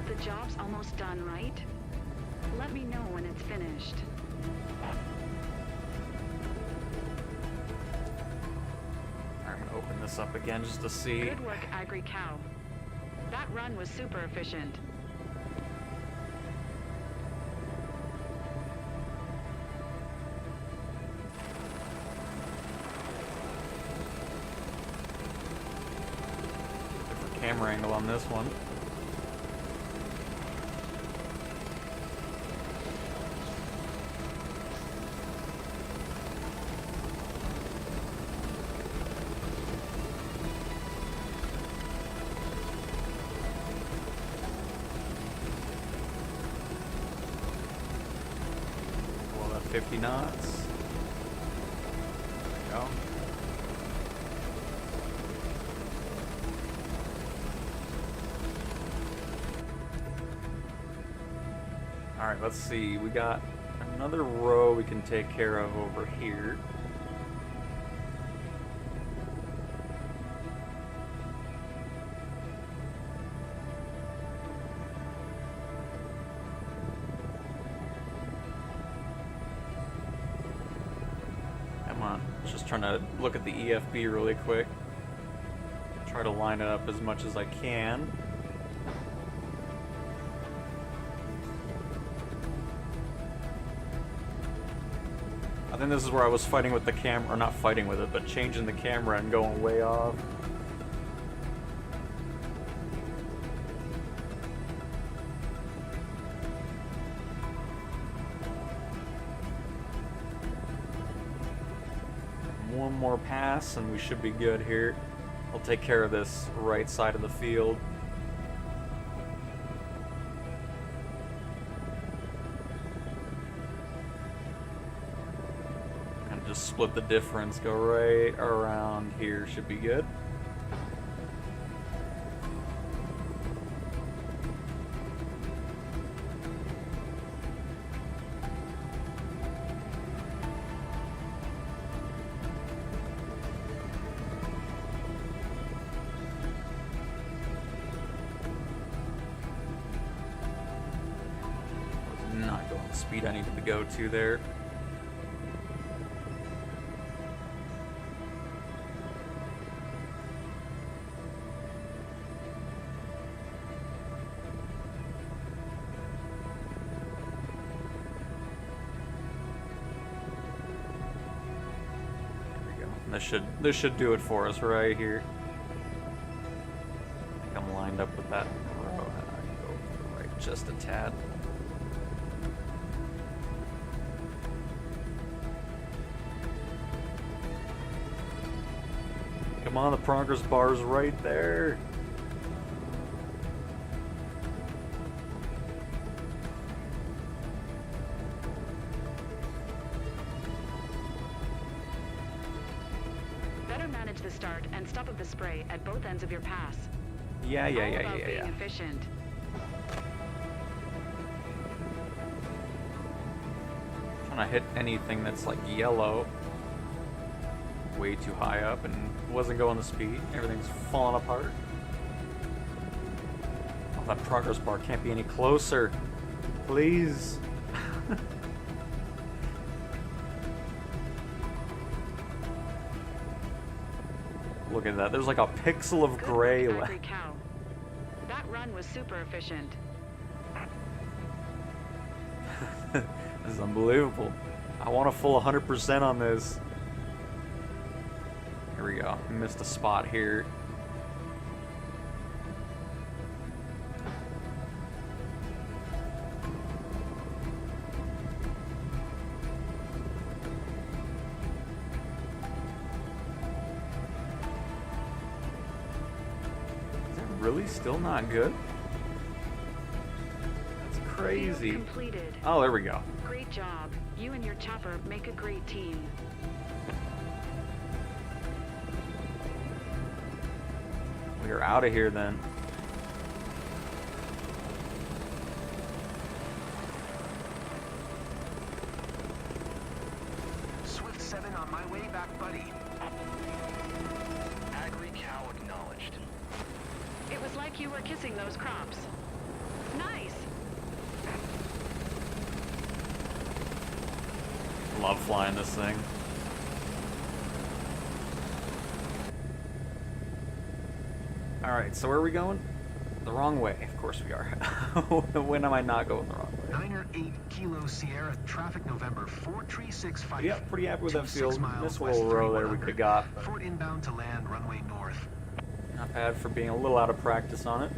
The job's almost done, right? Let me know when it's finished. I'm gonna open this up again just to see. Good work, Agri Cow. That run was super efficient. Different camera angle on this one. Well, at 50 knots. There we go. Alright, let's see. We got another row we can take care of over here. Come on. Just trying to look at the EFB really quick. Try to line it up as much as I can. I think this is where I was fighting with the camera, or not fighting with it, but changing the camera and going way off. One more pass and we should be good here. I'll take care of this right side of the field. And just split the difference, go right around here, should be good. Not going the speed I needed to go to there. There we go. This should do it for us right here. I think I'm lined up with that row. I can go to the right just a tad. Come on, the progress bar's right there. Better manage the start and stop of the spray at both ends of your pass. Yeah. All about being efficient. Trying to hit anything that's like yellow. Way too high up and wasn't going the speed. Everything's falling apart. Oh, that progress bar can't be any closer. Please. Look at that. There's like a pixel of Good gray work, left. Ivory Cow. That run was super efficient. This is unbelievable. I want a full 100% on this. Here we go. Missed a spot here. Is that really still not good? That's crazy. Field completed. Oh, there we go. Great job. You and your chopper make a great team. We are out of here then. Swift 7 on my way back, buddy. Ivory Cow acknowledged. It was like you were kissing those crops. Nice. Love flying this thing. Alright, so where are we going? The wrong way. Of course we are. When am I not going the wrong way? 9 Kilo Sierra, traffic November 4365. Yeah, pretty happy with that 26 field. miles This west little row there we 3100. could have got. Fort inbound to land, runway north. Not bad for being a little out of practice on it.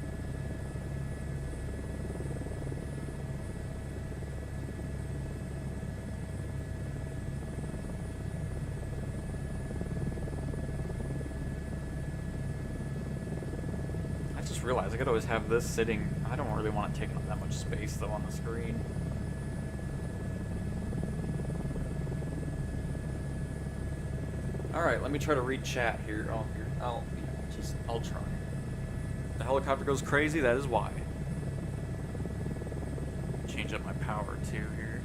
I just realized I could always have this sitting. I don't really want to take up that much space though on the screen. Alright, let me try to read chat here. I'll try. The helicopter goes crazy, that is why. Change up my power too here.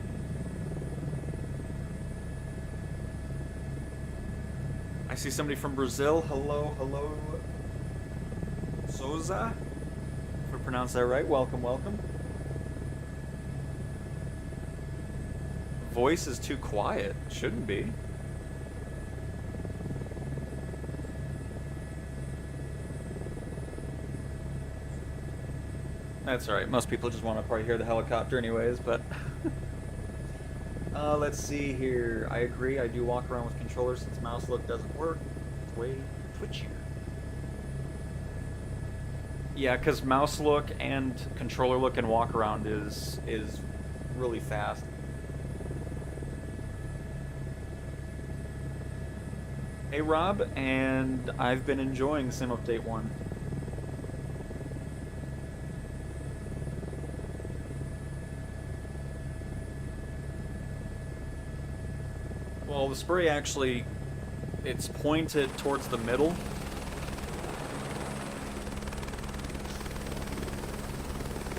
I see somebody from Brazil. Hello. Souza? If I pronounce that right, welcome. Voice is too quiet. Shouldn't be. That's alright. Most people just want to probably hear the helicopter anyways, but... Let's see here. I agree. I do walk around with controller since mouse look doesn't work. It's way twitchier. Yeah, because mouse look and controller look and walk around is really fast. Hey Rob, and I've been enjoying Sim Update 1. Well, the spray actually, it's pointed towards the middle.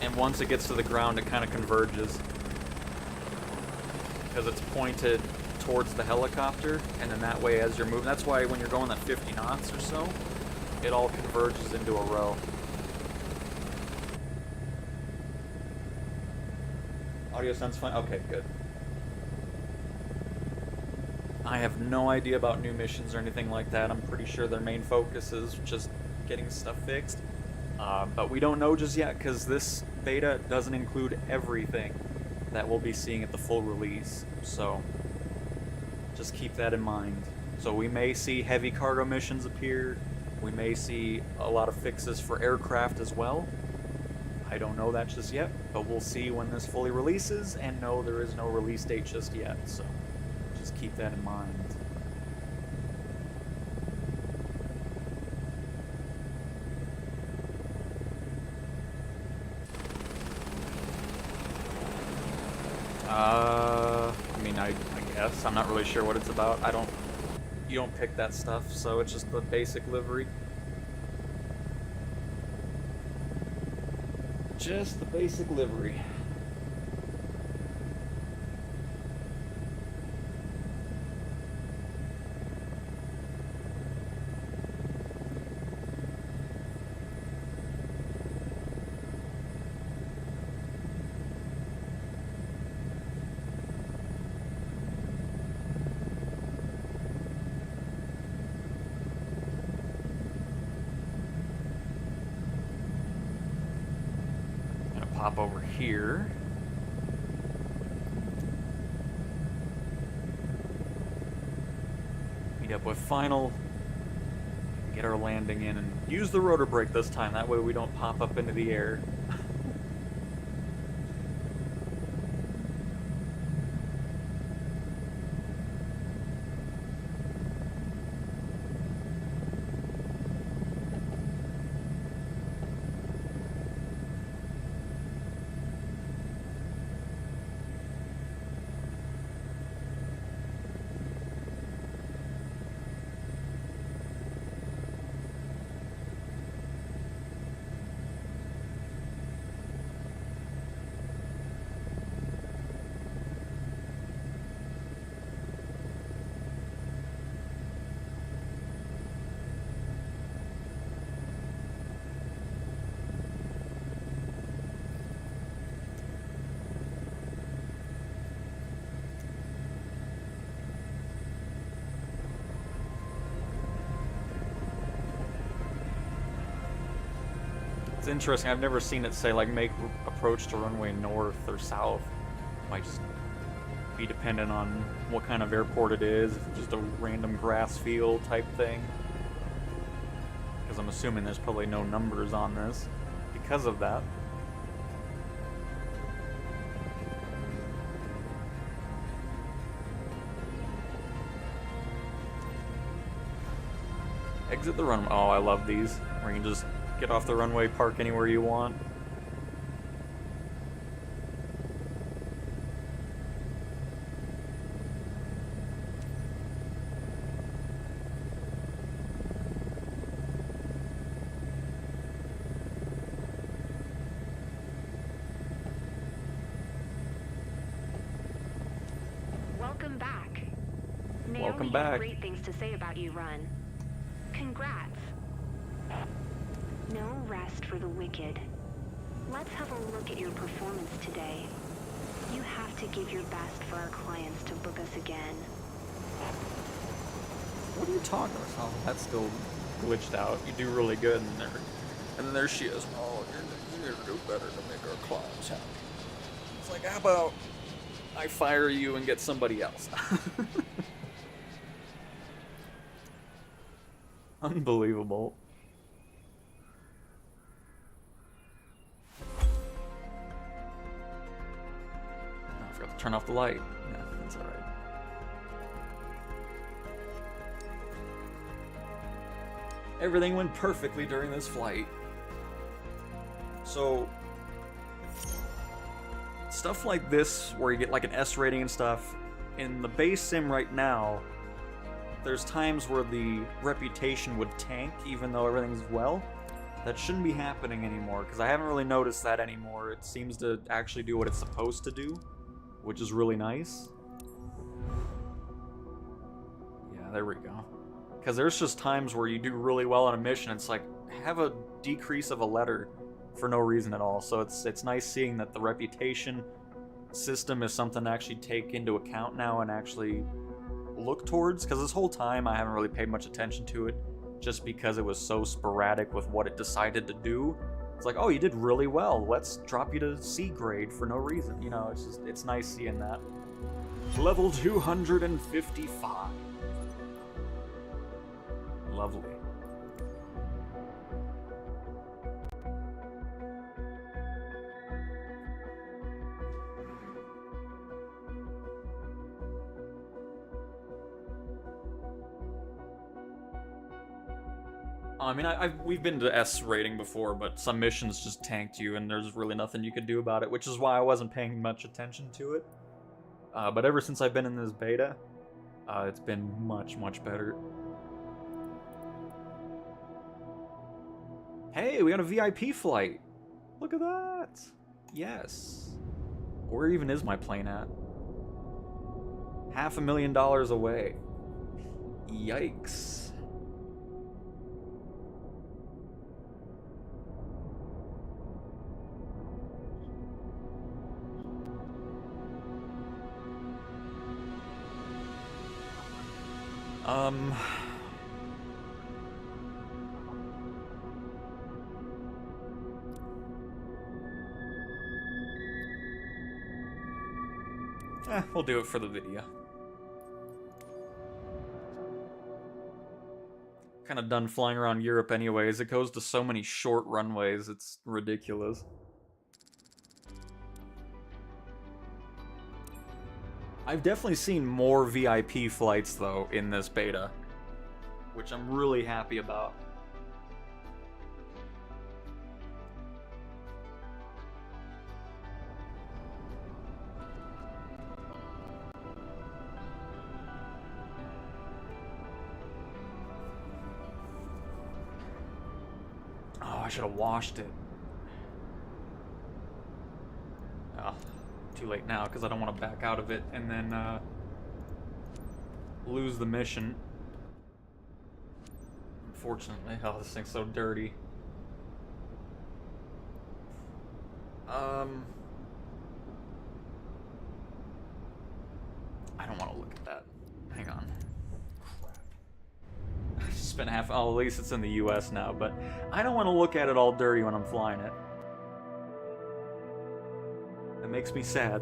And once it gets to the ground, it kind of converges. Because it's pointed towards the helicopter, and then that way as you're moving, that's why when you're going at 50 knots or so, it all converges into a row. Audio sounds fine? Okay, good. I have no idea about new missions or anything like that. I'm pretty sure their main focus is just getting stuff fixed. But we don't know just yet, because this beta doesn't include everything that we'll be seeing at the full release. So just keep that in mind. So we may see heavy cargo missions appear. We may see a lot of fixes for aircraft as well. I don't know that just yet, but we'll see when this fully releases, and no, there is no release date just yet. So just keep that in mind. I mean, I guess. I'm not really sure what it's about. You don't pick that stuff, so it's just the basic livery. Just the basic livery. Pop over here. Meet up with Final. Get our landing in and use the rotor brake this time. That way we don't pop up into the air. It's interesting, I've never seen it say like make approach to runway north or south. Might just be dependent on what kind of airport it is, if it's just a random grass field type thing. Because I'm assuming there's probably no numbers on this because of that. Exit the runway. Oh, I love these. Where you can just get off the runway, park anywhere you want. Welcome back. Welcome Naomi back. had great things to say about you, Run. Congrats. No rest for the wicked. Let's have a look at your performance today. You have to give your best for our clients to book us again. What are you talking about? Oh, that's still glitched out. You do really good in there. And then there she is. Oh, you need to do better to make our clients happy. It's like, how about I fire you and get somebody else. Unbelievable. Oh, I forgot to turn off the light. Yeah, that's alright. Everything went perfectly during this flight. So, stuff like this, where you get like an S rating and stuff, in the base sim right now, there's times where the reputation would tank even though everything's well. That shouldn't be happening anymore, because I haven't really noticed that anymore. It seems to actually do what it's supposed to do, which is really nice. Yeah, there we go. Because there's just times where you do really well on a mission, it's like, have a decrease of a letter for no reason at all. So it's nice seeing that the reputation system is something to actually take into account now and actually look towards, because this whole time I haven't really paid much attention to it just because it was so sporadic with what it decided to do. It's like, oh, you did really well, let's drop you to C grade for no reason. You know, it's nice seeing that. Level 255. Lovely. I mean, we've been to S rating before, but some missions just tanked you, and there's really nothing you could do about it, which is why I wasn't paying much attention to it. But ever since I've been in this beta, it's been much, much better. Hey, we got a VIP flight! Look at that! Yes. Where even is my plane at? $500,000 away. Yikes. We'll do it for the video. Kind of done flying around Europe anyways. It goes to so many short runways, it's ridiculous. I've definitely seen more VIP flights, though, in this beta, which I'm really happy about. Oh, I should have washed it. Oh. Too late now, because I don't want to back out of it and then lose the mission. Unfortunately. Oh, this thing's so dirty. I don't want to look at that. Hang on. I just spent half... Oh, at least it's in the US now, but I don't want to look at it all dirty when I'm flying it. It makes me sad.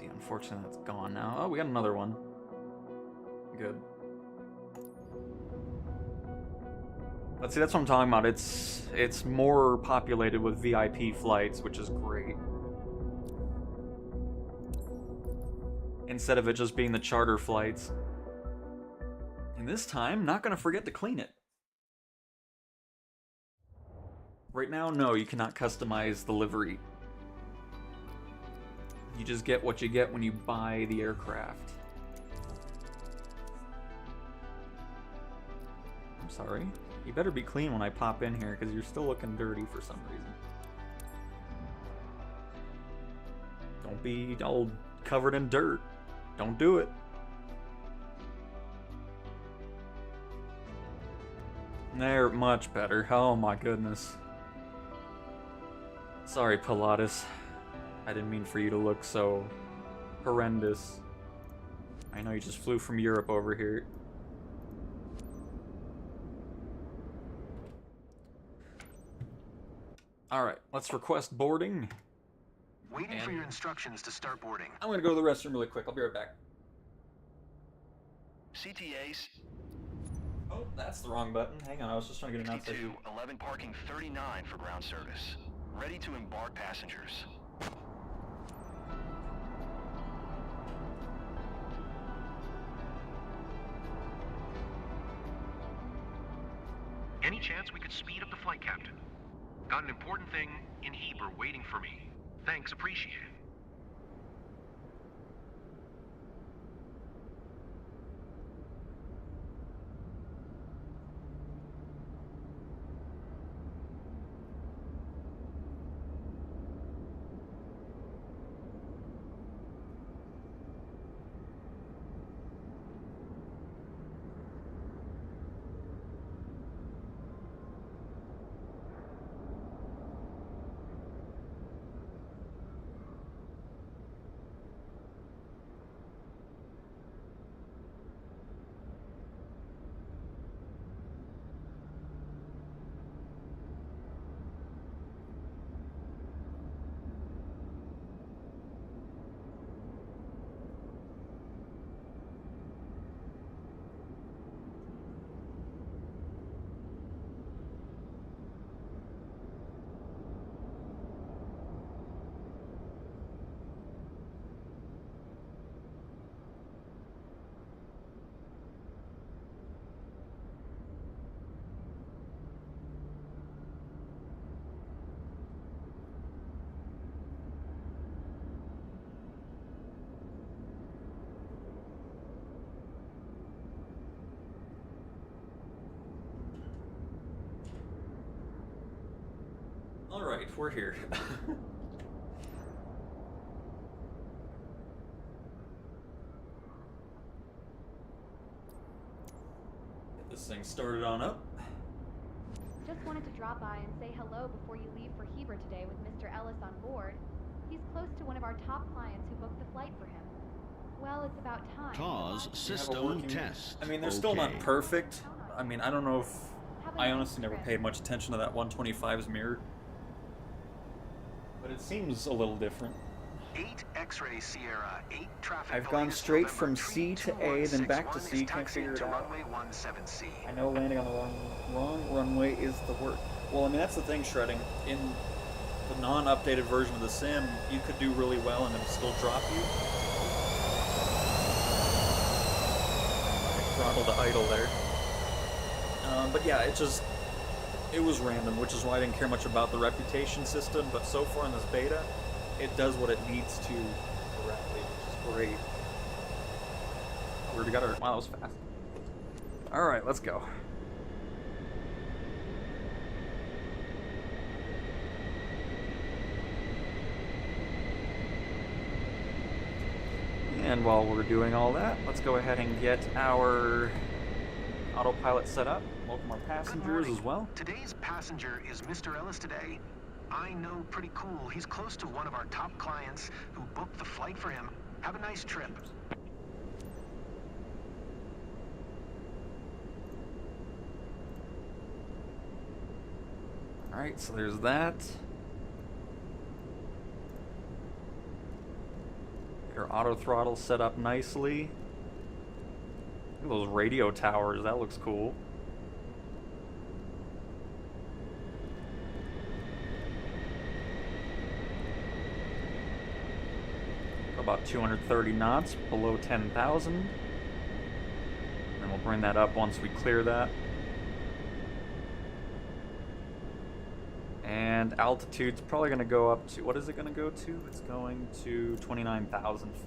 Yeah, unfortunately, that's gone now. Oh, we got another one. Good. But see, that's what I'm talking about. It's more populated with VIP flights, which is great. Instead of it just being the charter flights. And this time, not gonna forget to clean it. Right now, no, you cannot customize the livery. You just get what you get when you buy the aircraft. I'm sorry. You better be clean when I pop in here, because you're still looking dirty for some reason. Don't be all covered in dirt. Don't do it. They're much better. Oh my goodness. Sorry, Pilatus. I didn't mean for you to look so horrendous. I know you just flew from Europe over here. Alright, let's request boarding. Waiting for your instructions to start boarding. I'm gonna go to the restroom really quick. I'll be right back. CTAs Oh, that's the wrong button. Hang on, I was just trying to get an outside 62, view. 11 parking 39 for ground service. Ready to embark passengers. Any chance we could speed up the flight, Captain? Got an important thing in Heber waiting for me. Thanks, appreciate it. Alright, we're here. Get this thing started on up. Just wanted to drop by and say hello before you leave for Heber today with Mr. Ellis on board. He's close to one of our top clients who booked the flight for him. Well, it's about time. Pause You have a system working- test. I mean, they're still not Okay. perfect. I mean, I don't know if... Have a I nice honestly never trip. paid much attention to that 125's mirror. But it seems a little different. 8 X-ray Sierra, 8 traffic. I've gone police, straight November from C to A, then back to C, is can't taxiing figure it to out. runway 17C. I know landing on the wrong runway is the worst. Well, I mean, that's the thing, Shredding. In the non-updated version of the sim, you could do really well and it would still drop you. Throttle to idle there. But yeah, it was random, which is why I didn't care much about the reputation system, but so far in this beta, it does what it needs to correctly, which is great. We already got our... Wow, that was fast. Alright, let's go. And while we're doing all that, let's go ahead and get our autopilot set up. Welcome our passengers as well. Today's passenger is Mr. Ellis today. I know, pretty cool. He's close to one of our top clients who booked the flight for him. Have a nice trip. Alright, so there's that. Your auto throttle set up nicely. Look at those radio towers, that looks cool. About 230 knots, below 10,000. And we'll bring that up once we clear that. And altitude's probably going to go up to, what is it going to go to? It's going to 29,000 feet.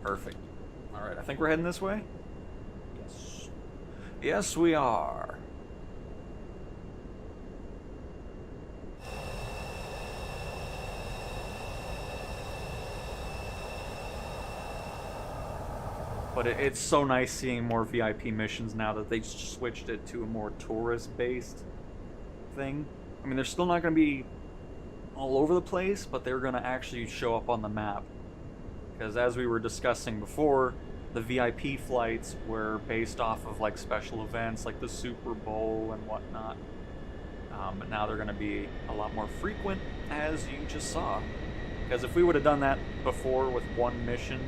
Perfect. Alright, I think we're heading this way? Yes. Yes, we are. But it's so nice seeing more VIP missions now that they switched it to a more tourist-based thing. I mean, they're still not going to be all over the place, but they're going to actually show up on the map. Because as we were discussing before, the VIP flights were based off of like special events like the Super Bowl and whatnot. But now they're going to be a lot more frequent, as you just saw. Because if we would have done that before with one mission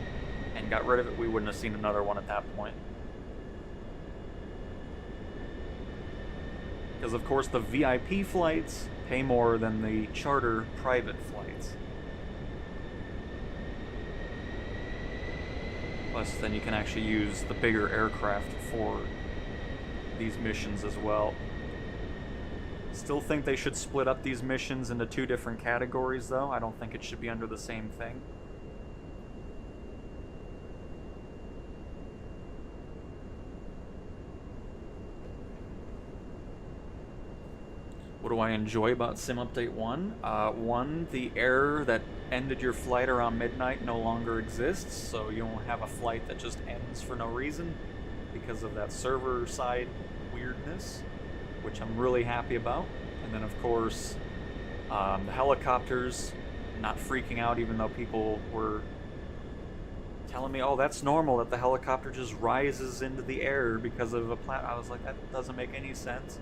and got rid of it, we wouldn't have seen another one at that point. Because of course the VIP flights pay more than the charter private flights. Plus then you can actually use the bigger aircraft for these missions as well. Still think they should split up these missions into two different categories though. I don't think it should be under the same thing. What do I enjoy about Sim Update 1? One, the error that ended your flight around midnight no longer exists, so you don't have a flight that just ends for no reason because of that server side weirdness, which I'm really happy about. And then of course, the helicopters not freaking out, even though people were telling me, oh, that's normal that the helicopter just rises into the air because of a I was like, that doesn't make any sense.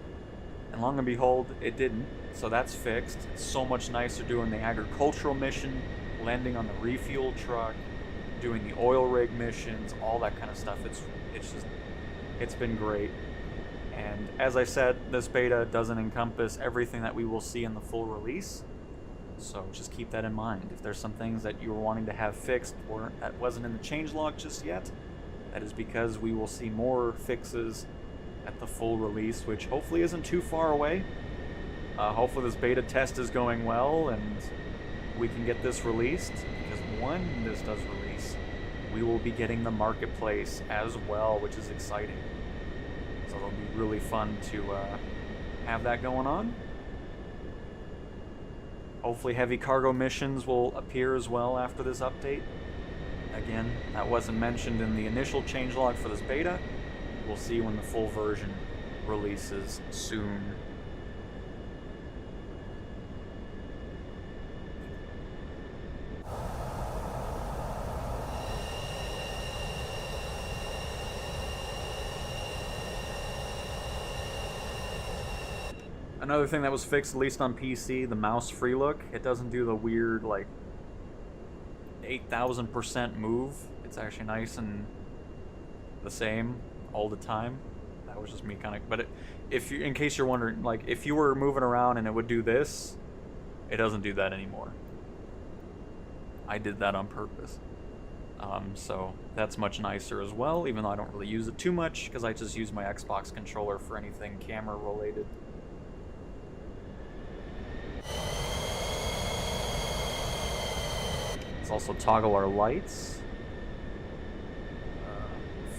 And long and behold, it didn't. So that's fixed. It's so much nicer doing the agricultural mission, landing on the refuel truck, doing the oil rig missions, all that kind of stuff. It's been great. And as I said, this beta doesn't encompass everything that we will see in the full release. So just keep that in mind. If there's some things that you were wanting to have fixed or that wasn't in the changelog just yet, that is because we will see more fixes at the full release, which hopefully isn't too far away. Hopefully this beta test is going well and we can get this released, because when this does release, we will be getting the marketplace as well, which is exciting. So it'll be really fun to have that going on. Hopefully heavy cargo missions will appear as well after this update. Again, that wasn't mentioned in the initial changelog for this beta. We'll see when the full version releases soon. Another thing that was fixed, at least on PC, the mouse free look. It doesn't do the weird, like, 8,000% move. It's actually nice and the same all the time. That was just me kind of, but if you, in case you're wondering, like, if you were moving around and it would do this, it doesn't do that anymore. I did that on purpose. So that's much nicer as well, even though I don't really use it too much, because I just use my Xbox controller for anything camera related. Let's also toggle our lights.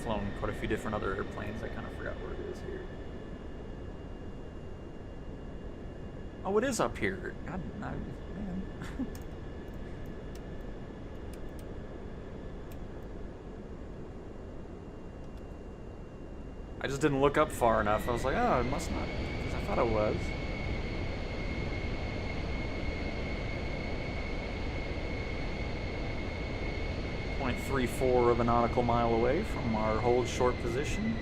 Flown quite a few different other airplanes. I kind of forgot where it is here. Oh, it is up here. God, man. I just didn't look up far enough. I was like, oh, it must not, because I thought it was. .34 of a nautical mile away from our hold short position.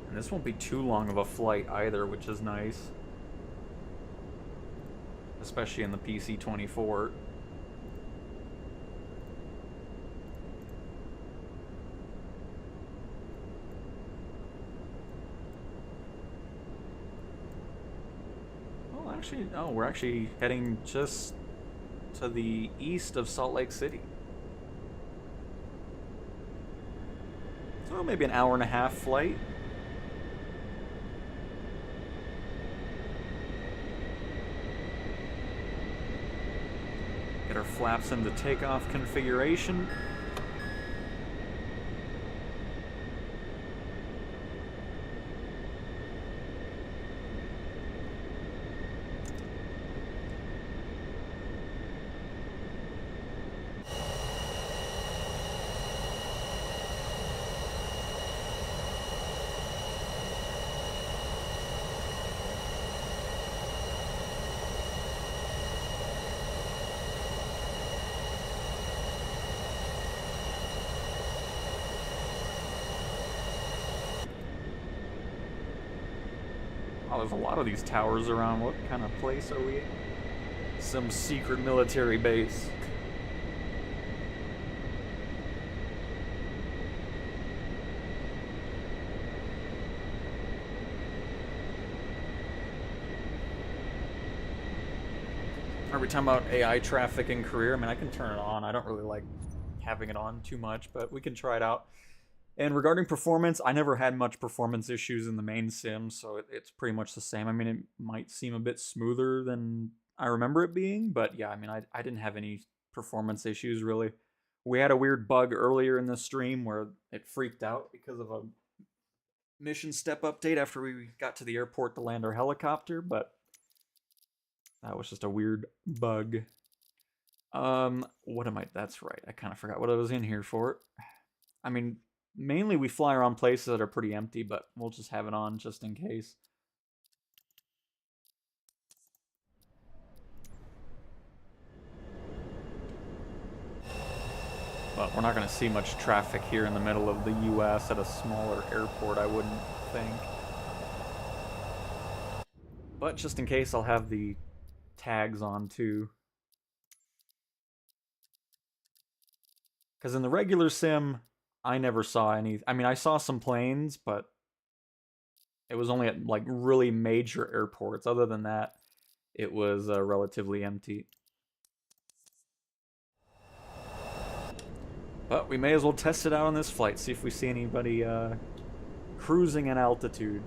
And this won't be too long of a flight either, which is nice. Especially in the PC-24. Oh, we're actually heading just to the east of Salt Lake City. So maybe an hour and a half flight. Get our flaps into takeoff configuration. Wow, there's a lot of these towers around. What kind of place are we in? Some secret military base. Are we talking about AI traffic in career? I mean, I can turn it on. I don't really like having it on too much, but we can try it out. And regarding performance, I never had much performance issues in the main sim, so it's pretty much the same. I mean, it might seem a bit smoother than I remember it being, but yeah, I mean, I didn't have any performance issues, really. We had a weird bug earlier in the stream where it freaked out because of a mission step update after we got to the airport to land our helicopter, but that was just a weird bug. What am I? That's right. I kind of forgot what I was in here for. I mean, mainly we fly around places that are pretty empty, but we'll just have it on just in case. But we're not going to see much traffic here in the middle of the US at a smaller airport, I wouldn't think. But just in case, I'll have the tags on too. Because in the regular sim, I never saw any. I mean, I saw some planes, but it was only at like really major airports. Other than that, it was relatively empty. But we may as well test it out on this flight, see if we see anybody cruising at altitude.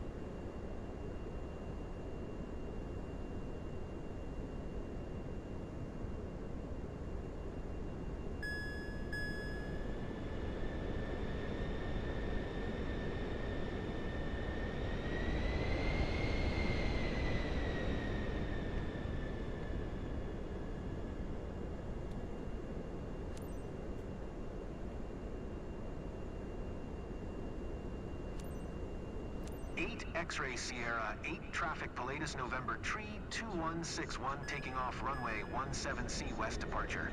X-ray Sierra 8 traffic Pilatus November tree 2161 taking off runway 17C west departure.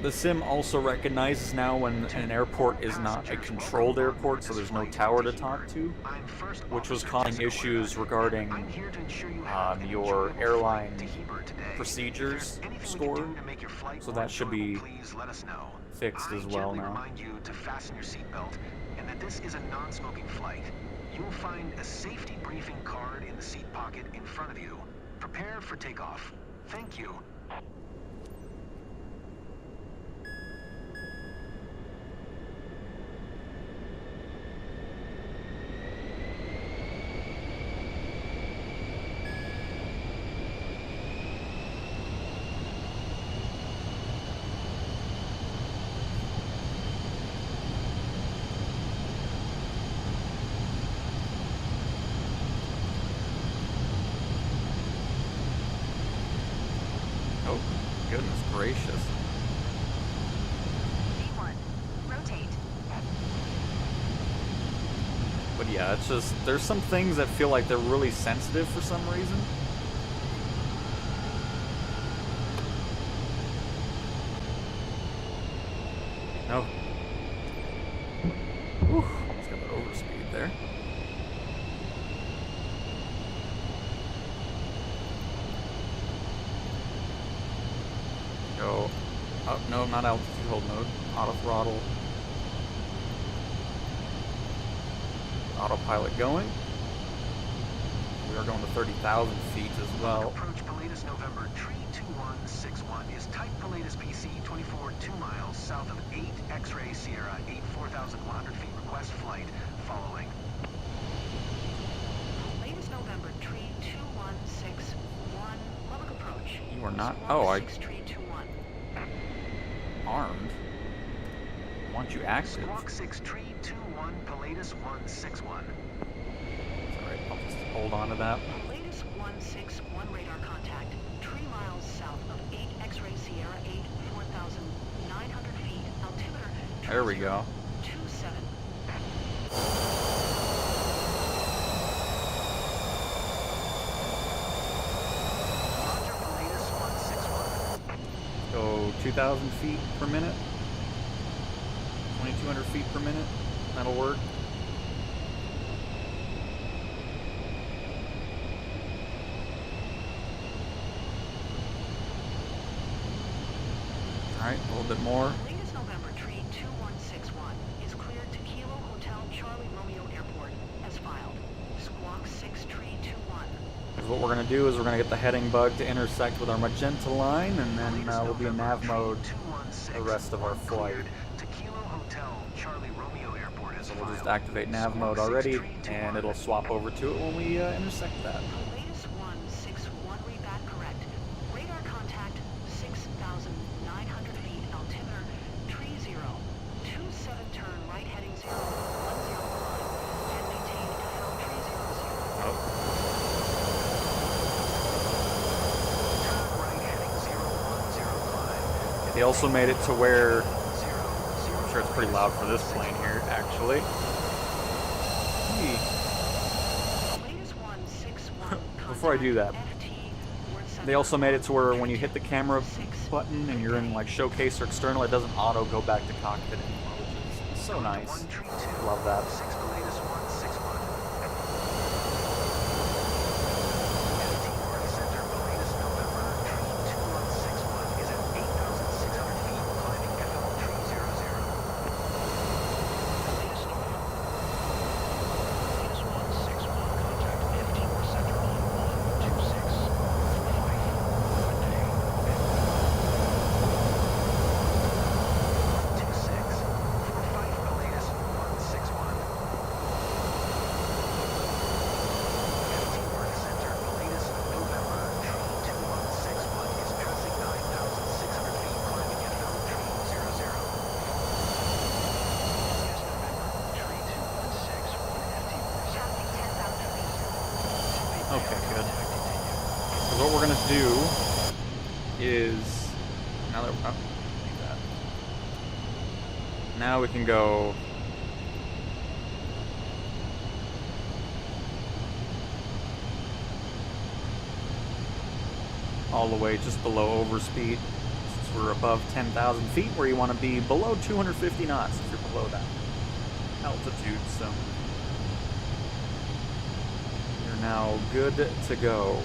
The sim also recognizes now when an airport is not a controlled airport, so there's no tower to talk to, which was causing issues regarding your airline procedures score, so that should be fixed as well now. Remind you to fasten your seatbelt and that this is a non-smoking flight. You'll find a safety briefing card in the seat pocket in front of you. Prepare for takeoff. Thank you. Goodness gracious. V1, rotate. But yeah, it's just, there's some things that feel like they're really sensitive for some reason. No. Whew, almost got that overspeed there. Go. Oh, no, not altitude hold mode. Auto throttle. Autopilot going. We are going to 30,000 feet as well. Approach Pilatus November tree 2161 is type Pilatus PC 24 2 miles south of 8 X-ray Sierra 8 4,100 feet request flight following. Pilatus November tree 2161, public approach. You are not. Oh, I. Tree 21. Armed. I want you active. Squawk 6 tree 21 Pilatus 161. Alright, I'll just hold on to that. Pilatus 161 radar contact, 3 miles south of 8 X-ray Sierra 8 4,900 feet, altimeter. There we go. 27. Roger Pilatus 161. Go 2,000 feet per minute. 2,200 feet per minute. That'll work. bit more. Latest November tree 2161 is cleared to Kilo Hotel Charlie Romeo Airport as filed. Squawk 6 tree 21. Because what we're going to do is we're going to get the heading bug to intersect with our magenta line, and then we'll be in nav mode the rest of our flight. To Kilo Hotel Charlie Romeo Airport as So we'll just filed. activate nav mode already, and it'll swap over to it when we intersect that. Latest 161 read that correct. Radar contact 6,900 feet altimeter tree 0. 27 turn right heading 010 climb and maintain FL tree 00. Oh. Turn right heading 010 climb. They also made it to where, I'm sure it's pretty loud for this plane here, actually. Hey. Latest 161 Before I do that, they also made it to where when you hit the camera button and you're in like showcase or external, it doesn't auto go back to cockpit anymore, which is so nice. Love that. 6 the latest 161. Mark Center, the latest November tree 2161 is at 8,600 feet, climbing FL tree 00. Latest November. Latest 161, contact FT Center on 126. Flight. Good day. 26. For Fife, the latest 161. FT Mark Center, the latest November tree 2161 is passing 9,600 feet, climbing FL tree 00. Latest November, tree 2161, FT Passing 10,000 feet. Okay, good. So what we're gonna do is now that leave that. Now we can go all the way just below overspeed. Since we're above 10,000 feet, where you want to be below 250 knots if you're below that altitude. So you're now good to go.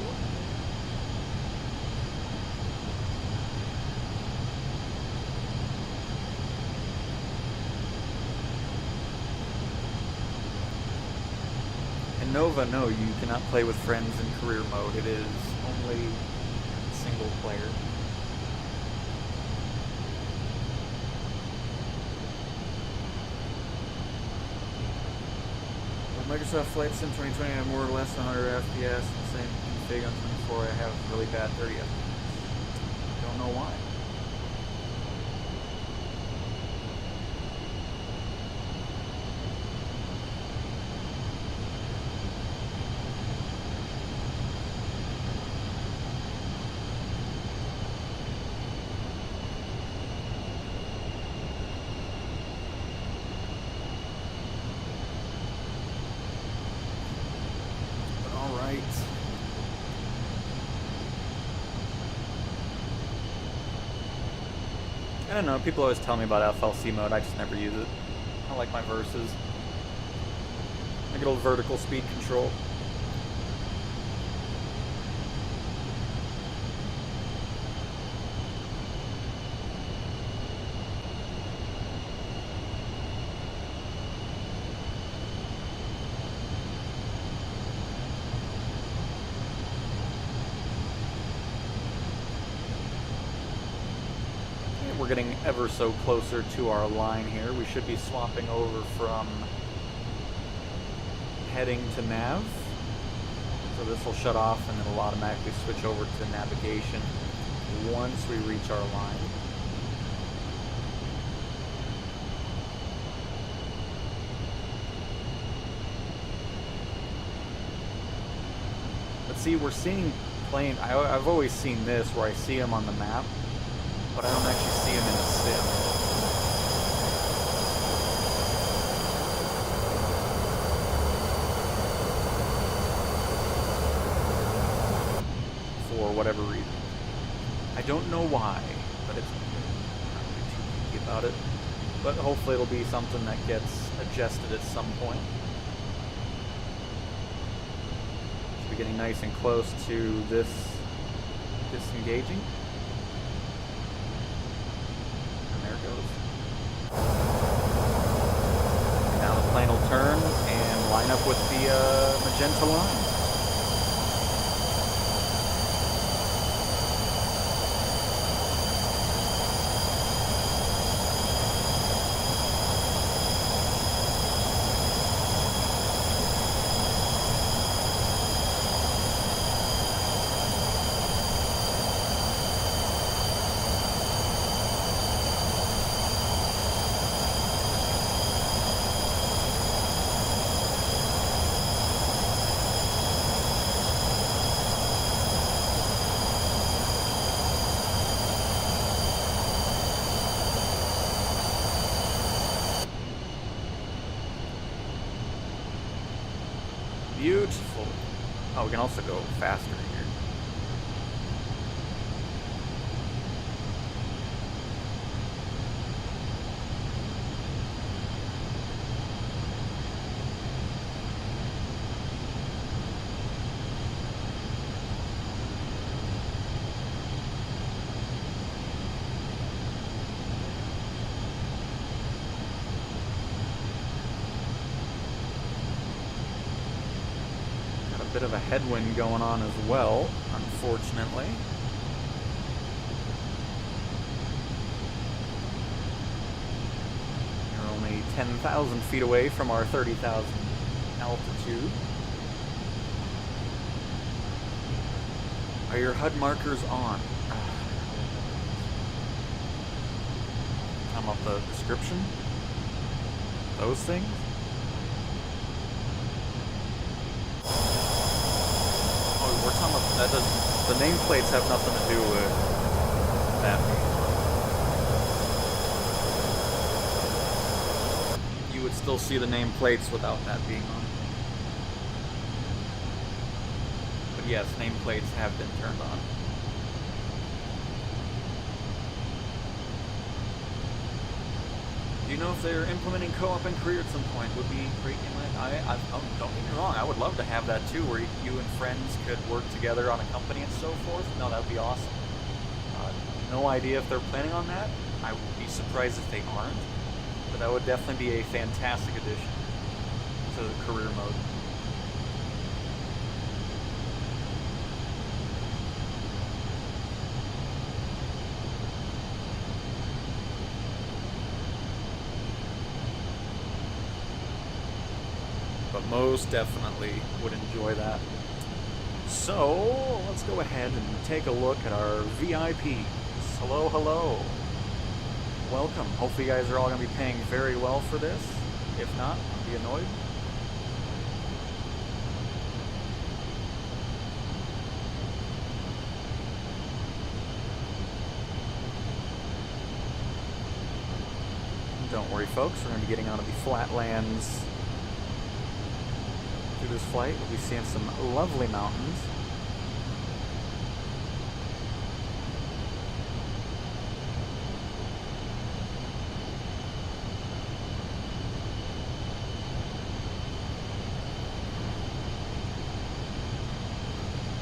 In Nova, no, you cannot play with friends in career mode. It is only single player. Microsoft Flight Sim 2020 I have more or less 100 FPS, the same config on 24. I have really bad 30 FPS. Don't know why. Alright. I don't know, people always tell me about FLC mode, I just never use it. I like my verses. I get old vertical speed control. We're getting ever so closer to our line here. We should be swapping over from heading to nav. So this will shut off and it'll automatically switch over to navigation once we reach our line. But see, we're seeing plane. I've always seen this where I see them on the map, but I don't actually see them in the sim. For whatever reason. I don't know why, but it's I'm not really too picky about it. But hopefully it'll be something that gets adjusted at some point. Should be getting nice and close to this disengaging. there it goes. Now the plane will turn and line up with the magenta line. Beautiful. Oh, we can also go faster here. Bit of a headwind going on as well, unfortunately. We're only 10,000 feet away from our 30,000 altitude. Are your HUD markers on? Talking about the description? Those things? We're talking about, that doesn't, the nameplates have nothing to do with that. You would still see the nameplates without that being on. But yes, nameplates have been turned on. Do you know if they're implementing co-op and career at some point? Would be great. Don't get me wrong, I would love to have that too, where you and friends could work together on a company and so forth. No, that would be awesome. No idea if they're planning on that. I would be surprised if they aren't. But that would definitely be a fantastic addition to the career mode. But most definitely would enjoy that. So, let's go ahead and take a look at our VIPs. Hello, hello. Welcome. Hopefully you guys are all going to be paying very well for this. If not, I'll be annoyed. Don't worry, folks. We're going to be getting onto the flatlands through this flight. We'll be seeing some lovely mountains.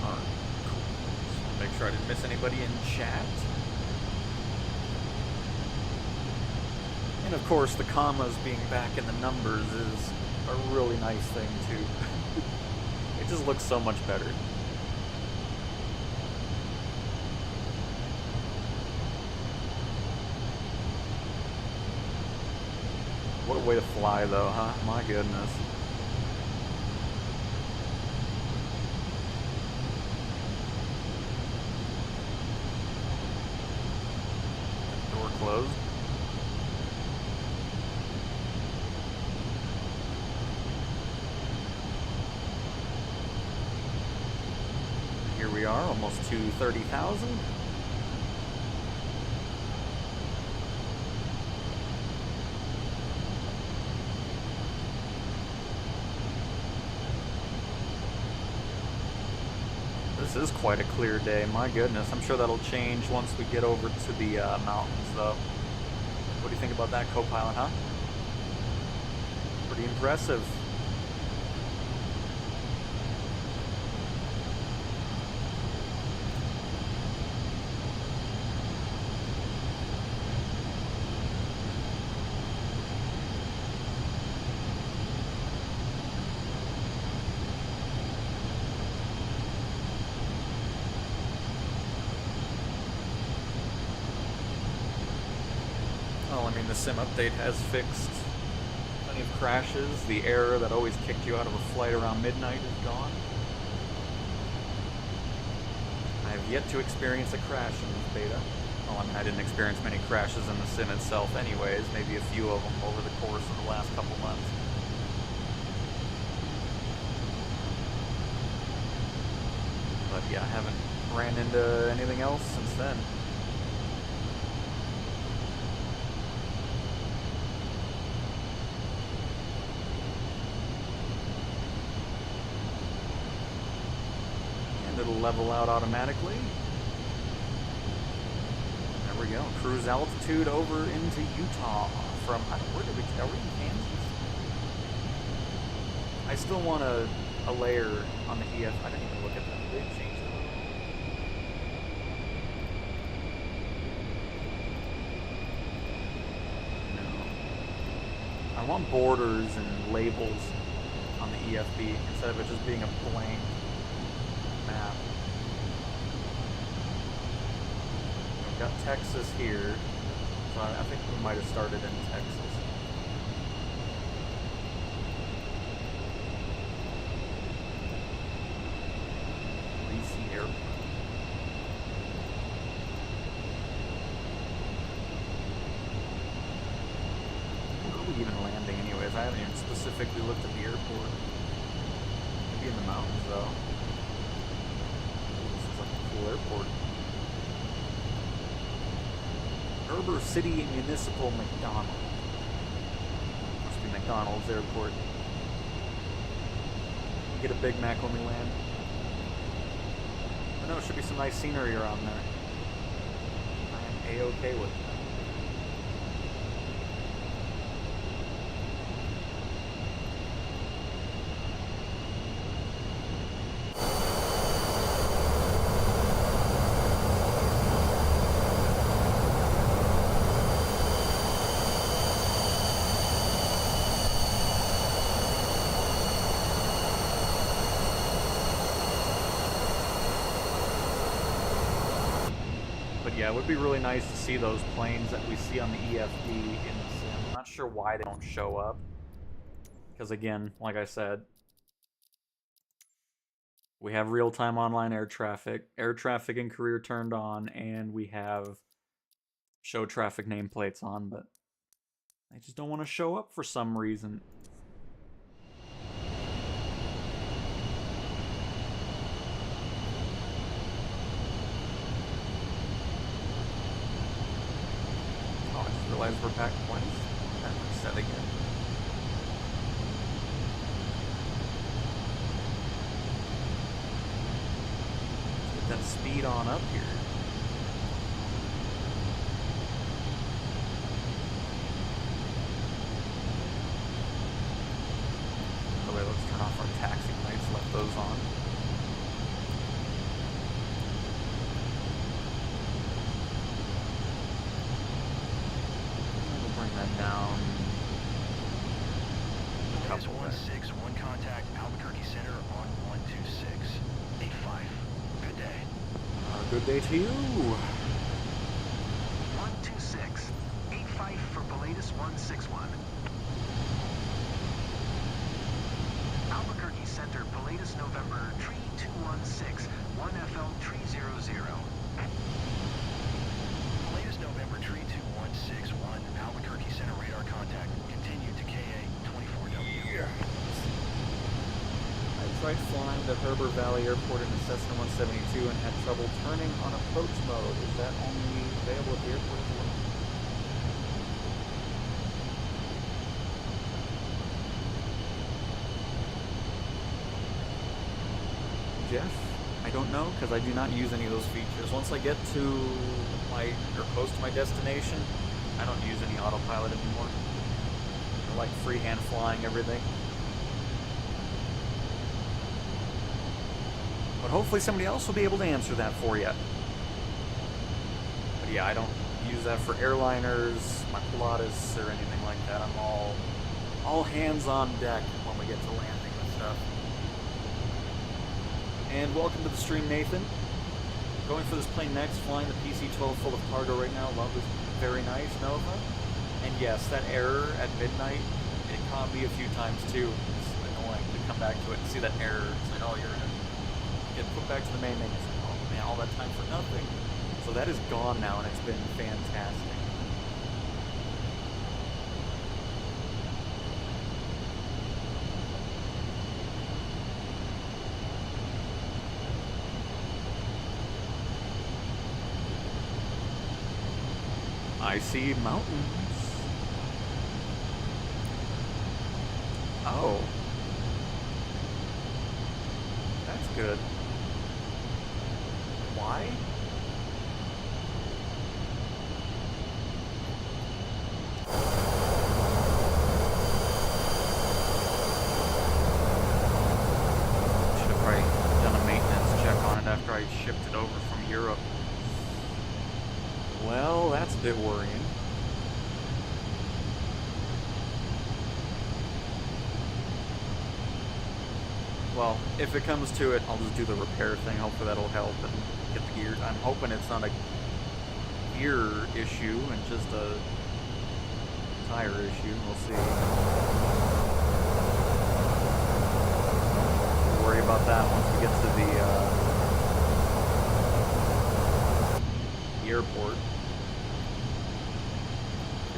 Alright, cool. Just make sure I didn't miss anybody in chat. And of course, the commas being back in the numbers is a really nice thing too. It just looks so much better. What a way to fly though, huh? My goodness. Door closed. Here we are, almost to 30,000. This is quite a clear day, my goodness. I'm sure that'll change once we get over to the mountains, though. What do you think about that, co-pilot, huh? Pretty impressive. the sim update has fixed plenty of crashes. The error that always kicked you out of a flight around midnight is gone. I have yet to experience a crash in this beta. Well, I mean, I didn't experience many crashes in the sim itself anyways, maybe a few of them over the course of the last couple months. But yeah, I haven't ran into anything else since then. And it'll level out automatically. There we go. Cruise altitude over into Utah from, where did we, are we in Kansas? I still want a layer on the EF. I didn't even look at that. Did they change that? No. I want borders and labels on the EFB instead of it just being a blank map. We've got Texas here, so I think we might have started in Texas. Airport. Where are we even landing anyways? I haven't even specifically looked at the airport. Maybe in the mountains though. This is like a cool airport. Heber City Municipal McDonald. Must be McDonald's airport. Get a Big Mac when we land. I know, it should be some nice scenery around there. I am A-okay with that. Yeah, it would be really nice to see those planes that we see on the EFD in the sim. I'm not sure why they don't show up. Because again, like I said, we have real-time online air traffic in career turned on, and we have show traffic nameplates on, but they just don't want to show up for some reason. Realize we're back twice. That reset again. Let's get that speed on up here. By the way, let's turn off our taxi lights, left those on. Down. Latest 161 contact Albuquerque Center on 12685. Good day. Good day to you. 12685 for Pilatus 161. Albuquerque Center, Pilatus November 3216 1FL 300. Latest November 32161 Albuquerque Center radar contact. Continue to KA 24W. Yeah. I tried flying to Heber Valley Airport in the Cessna 172 and had trouble turning on approach mode. Is that only available at the airport as well? Jeff? I don't know, because I do not use any of those features. Once I get to or close to my destination, I don't use any autopilot anymore. I like freehand flying everything. But hopefully somebody else will be able to answer that for you. But yeah, I don't use that for airliners, my Pilatus, or anything like that. I'm all hands on deck when we get to landing and stuff. And welcome to the stream, Nathan. Going for this plane next, flying the PC-12 full of cargo right now. Love this. Very nice, Nova. And yes, that error at midnight, it caught me a few times too. It's annoying to come back to it and see that error. It's like, oh, you're gonna get put back to the main menu. It's like, oh man, all that time for nothing. So that is gone now, and it's been fantastic. I see mountains. Oh. That's good. Why? Should have probably done a maintenance check on it after I shipped it over from Europe. Well, that's a bit worrying. Well, if it comes to it, I'll just do the repair thing. Hopefully that'll help and get the gears. I'm hoping it's not a gear issue and just a tire issue. We'll see. We'll worry about that once we get to the airport.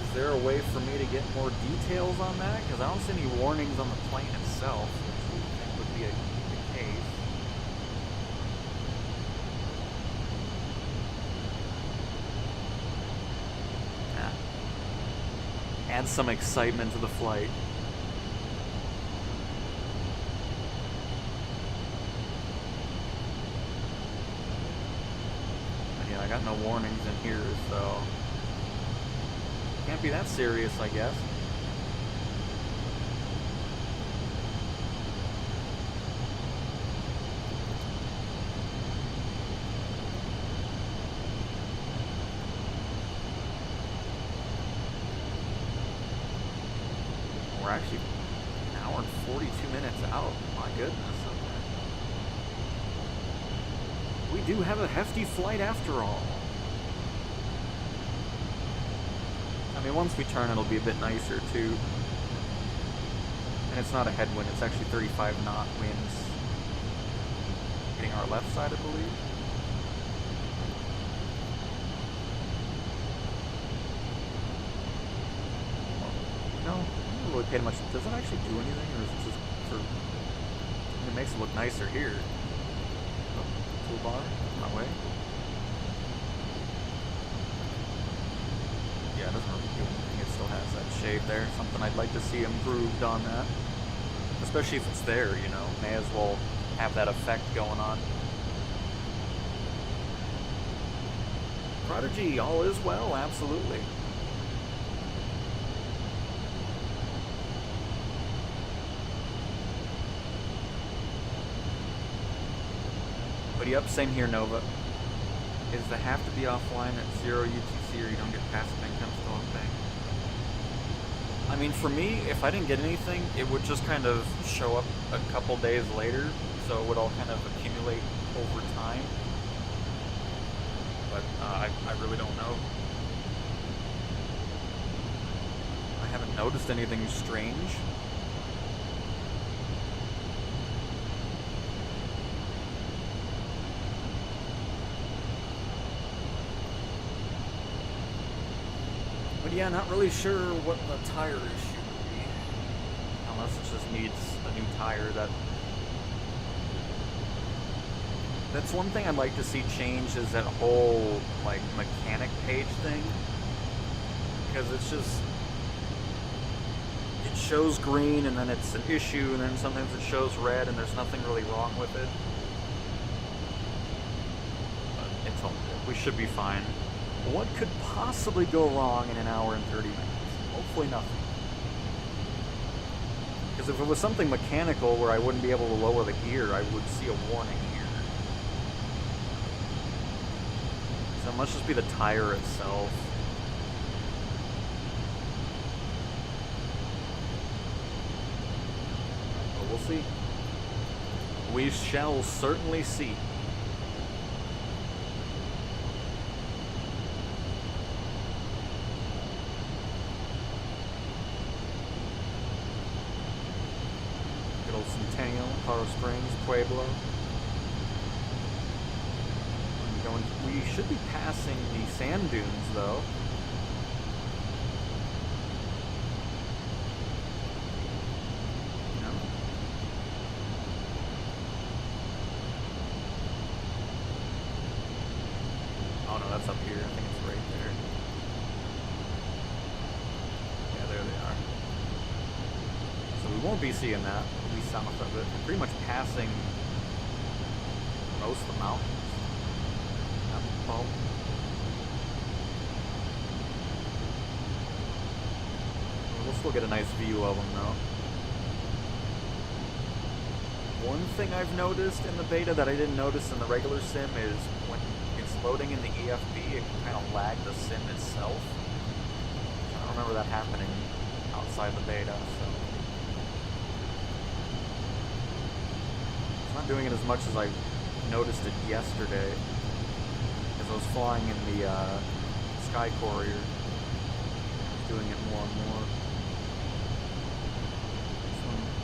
Is there a way for me to get more details on that? Because I don't see any warnings on the plane itself, which I think would be the case. Yeah. Add some excitement to the flight. Again, I got no warnings in here, so can't be that serious, I guess. We're actually an hour and 42 minutes out. My goodness. Okay. We do have a hefty flight after all. I mean, once we turn, it'll be a bit nicer too. And it's not a headwind, it's actually 35 knot winds. Hitting our left side, I believe. No, I don't really pay much. Does it actually do anything, or is it just for... It makes it look nicer here. Oh, toolbar, my way. Yeah, it doesn't really do anything. It still has that shade there. Something I'd like to see improved on that. Especially if it's there, you know. May as well have that effect going on. Prodigy, all is well, absolutely. But yep, same here, Nova. Is the have to be offline at 0 UTC or you don't get passive income still thing? I mean, for me, if I didn't get anything, it would just kind of show up a couple days later, so it would all kind of accumulate over time. But I really don't know. I haven't noticed anything strange. But yeah, not really sure what the tire issue would be. Unless it just needs a new tire. That's one thing I'd like to see change, is that whole, like, mechanic page thing. Because it's just... It shows green and then it's an issue, and then sometimes it shows red and there's nothing really wrong with it. But it's all good. We should be fine. What could possibly go wrong in an hour and 30 minutes? Hopefully nothing. Because if it was something mechanical where I wouldn't be able to lower the gear, I would see a warning here. So it must just be the tire itself. But we'll see. We shall certainly see. Centennial, Colorado Springs, Pueblo. We should be passing the sand dunes, though. No. Oh no, that's up here. I think it's right there. Yeah, there they are. So we won't be seeing that. We'll be south of it. We're pretty much passing most of the mountains. We'll still get a nice view of them though. One thing I've noticed in the beta that I didn't notice in the regular sim is when it's loading in the EFB, it can kind of lag the sim itself. I don't remember that happening outside the beta, so it's not doing it as much as I noticed it yesterday. I was flying in the Sky Courier. I was doing it more and more.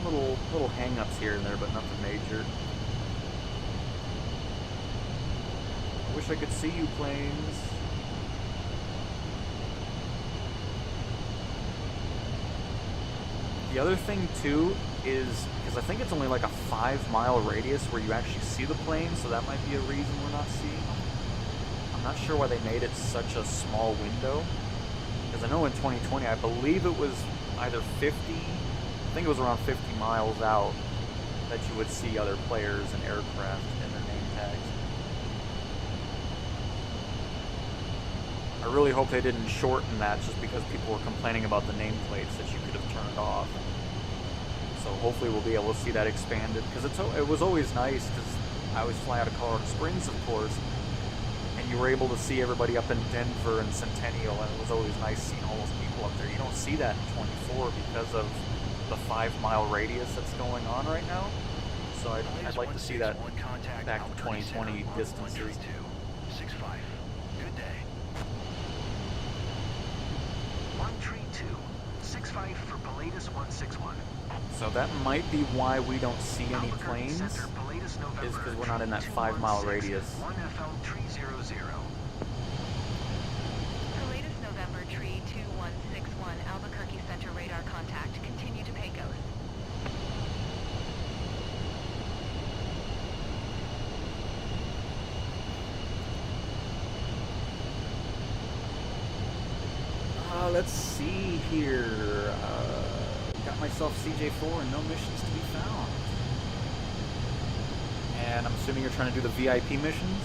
Some little hang-ups here and there, but nothing major. I wish I could see you, planes. The other thing too is, because I think it's only like a 5-mile radius where you actually see the planes, so that might be a reason we're not seeing them. I'm not sure why they made it such a small window, because I know in 2020, I believe it was either 50, I think it was around 50 miles out that you would see other players and aircraft in their name tags. I really hope they didn't shorten that just because people were complaining about the nameplates that you could have turned off. So hopefully we'll be able to see that expanded, because it was always nice, because I always fly out of Colorado Springs, of course, and you were able to see everybody up in Denver and Centennial, and it was always nice seeing all those people up there. You don't see that in 24 because of the 5-mile radius that's going on right now. So I'd like to see that back to 2020 distances. 65. Good day. 132, 65 for Pilatus 161. So that might be why we don't see any planes, is because we're not in that 5-mile radius. 1FL 300. Pilatus November Tree 2161, Albuquerque Center radar contact. Continue to Pecos. Let's see here. Got myself CJ4 and no missions to be found. And I'm assuming you're trying to do the VIP missions?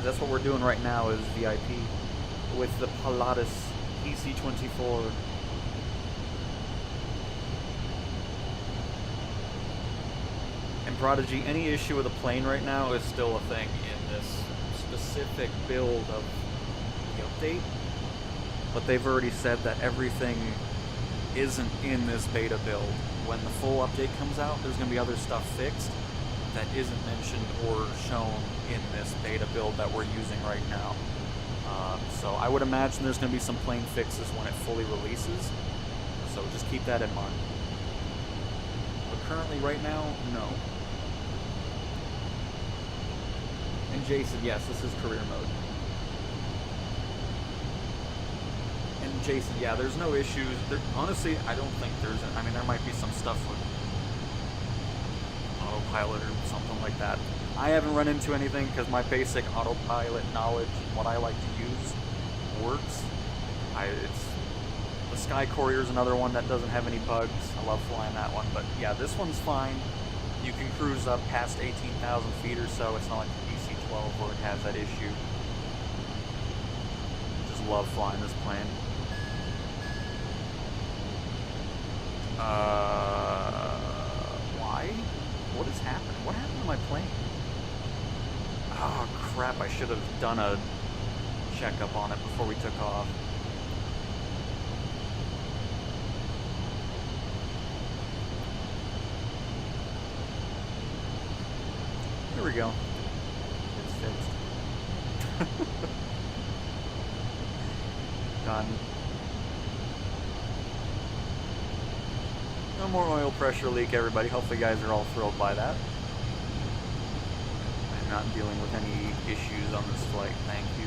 That's what we're doing right now, is VIP with the Pilatus PC-24. And Prodigy, any issue with a plane right now is still a thing in this specific build of the update. But they've already said that everything isn't in this beta build. When the full update comes out, there's going to be other stuff fixed that isn't mentioned or shown in this beta build that we're using right now. So I would imagine there's going to be some plane fixes when it fully releases. So just keep that in mind. But currently, right now, no. And Jason, yes, this is career mode. And Jason, yeah, there's no issues. Honestly, I don't think there's... I mean, there might be some stuff with autopilot or something like that. I haven't run into anything because my basic autopilot knowledge and what I like to use works. The Sky Courier is another one that doesn't have any bugs. I love flying that one. But yeah, this one's fine. You can cruise up past 18,000 feet or so. It's not like the DC-12 where it has that issue. Just love flying this plane. Why? What is happening? What happened to my plane? Oh crap, I should have done a checkup on it before we took off. Here we go. It's fixed. Done. No more oil pressure leak, everybody. Hopefully you guys are all thrilled by that. I'm not dealing with any issues on this flight, thank you.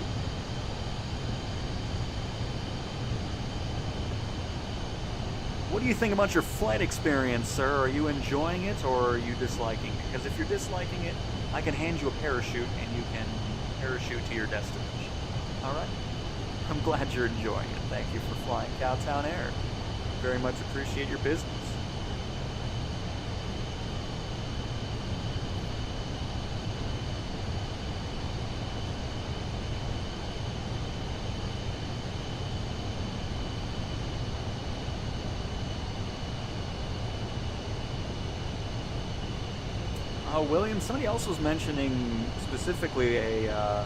What do you think about your flight experience, sir? Are you enjoying it, or are you disliking it? Because if you're disliking it, I can hand you a parachute, and you can parachute to your destination. Alright? I'm glad you're enjoying it. Thank you for flying Cowtown Air. Very much appreciate your business. William, somebody else was mentioning specifically a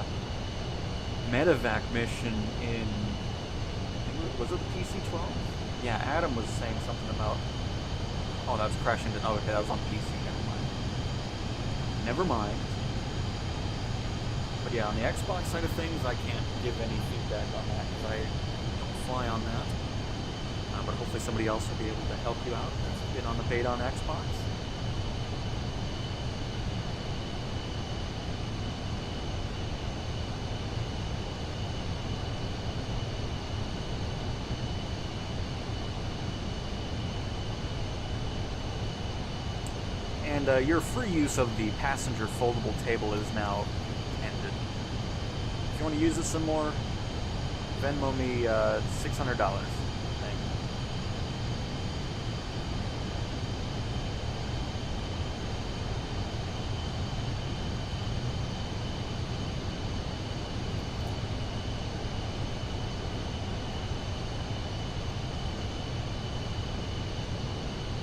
medevac mission in, was it the PC-12? Yeah, Adam was saying something about, oh, that's crashing, oh, okay, that was on PC, never mind. But yeah, on the Xbox side of things, I can't give any feedback on that, because I don't fly on that. But hopefully somebody else will be able to help you out that's been on the beta on Xbox. And your free use of the passenger foldable table is now ended. If you want to use it some more, Venmo me $600. Thank you.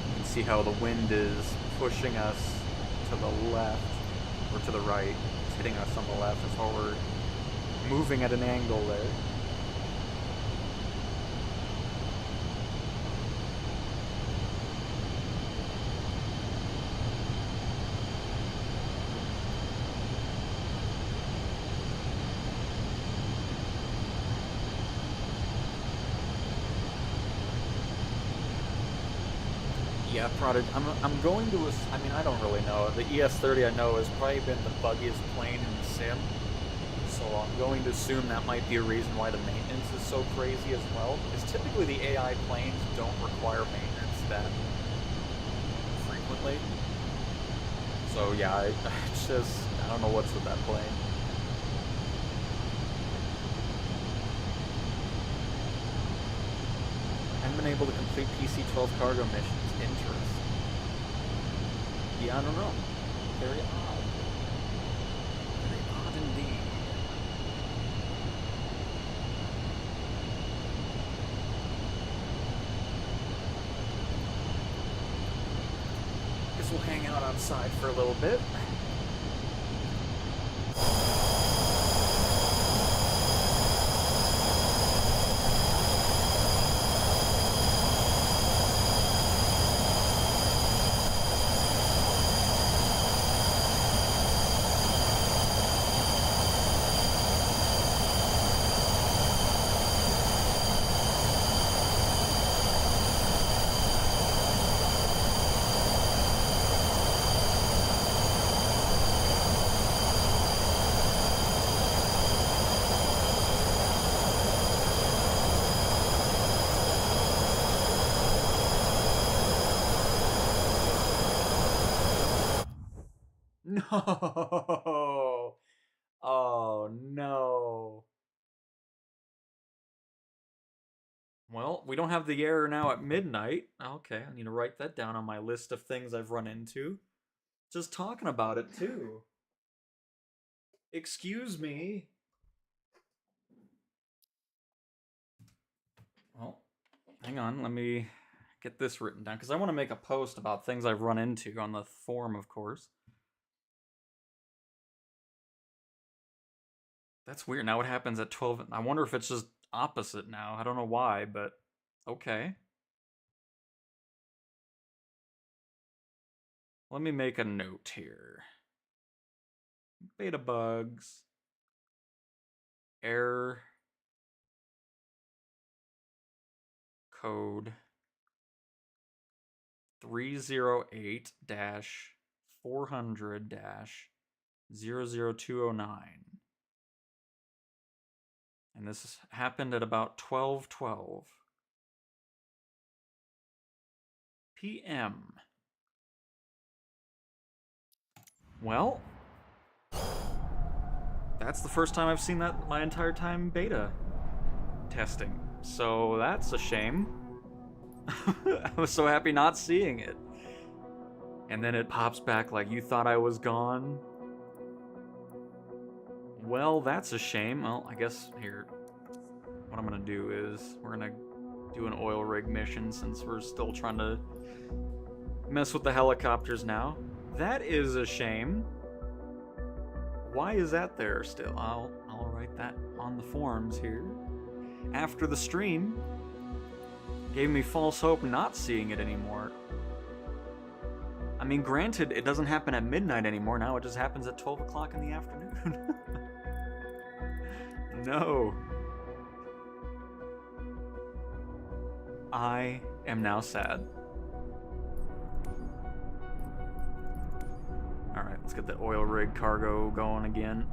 You can see how the wind is pushing us to the left, or to the right. It's hitting us on the left, that's why we're moving at an angle there. Yeah, Prodigy, I'm going to, I mean, I don't really know. The ES-30 I know has probably been the buggiest plane in the sim, so I'm going to assume that might be a reason why the maintenance is so crazy as well, because typically the AI planes don't require maintenance that frequently. So yeah, I don't know what's with that plane. I haven't been able to complete PC-12 cargo missions. Interesting. Yeah, I don't know. Very odd. Very odd indeed. Guess we'll hang out outside for a little bit. No! Oh, no. Well, we don't have the error now at midnight. Okay, I need to write that down on my list of things I've run into. Just talking about it, too. Excuse me. Well, hang on, let me get this written down, because I want to make a post about things I've run into on the forum, of course. That's weird. Now what happens at 12? I wonder if it's just opposite now. I don't know why, but okay. Let me make a note here. Beta bugs. Error. Code. 308-400-00209. And this happened at about 12:12 p.m. Well, that's the first time I've seen that my entire time beta testing. So that's a shame. I was so happy not seeing it. And then it pops back like, you thought I was gone? Well, that's a shame. Well, I guess here, what I'm gonna do is we're gonna do an oil rig mission since we're still trying to mess with the helicopters now. That is a shame. Why is that there still? I'll write that on the forums here. After the stream, gave me false hope not seeing it anymore. I mean, granted, it doesn't happen at midnight anymore. Now it just happens at 12 o'clock in the afternoon. No. I am now sad. Alright, let's get the oil rig cargo going again.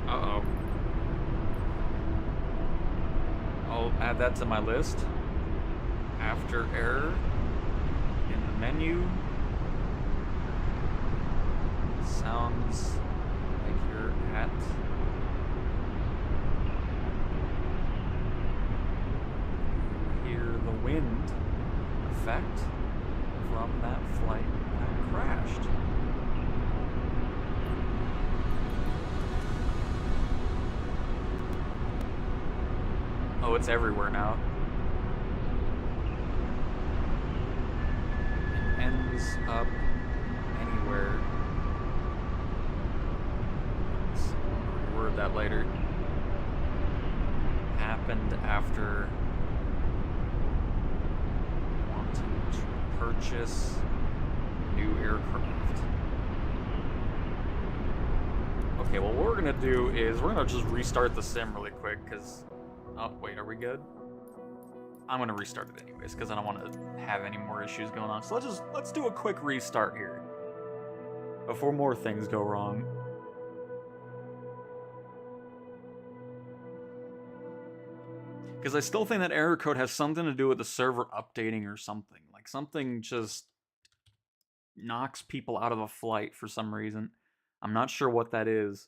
Uh-oh. I'll add that to my list. After error in the menu. Sounds like you're at hear the wind effect from that flight that crashed. Oh, it's everywhere now. It ends up anywhere. I'll reword that later. Happened after wanting to purchase new aircraft. Okay, well, what we're gonna do is we're gonna just restart the sim really quick, because... Oh, wait, are we good? I'm gonna restart it anyways, because I don't want to have any more issues going on. So let's do a quick restart here before more things go wrong. Because I still think that error code has something to do with the server updating or something. Like, something just knocks people out of a flight for some reason. I'm not sure what that is.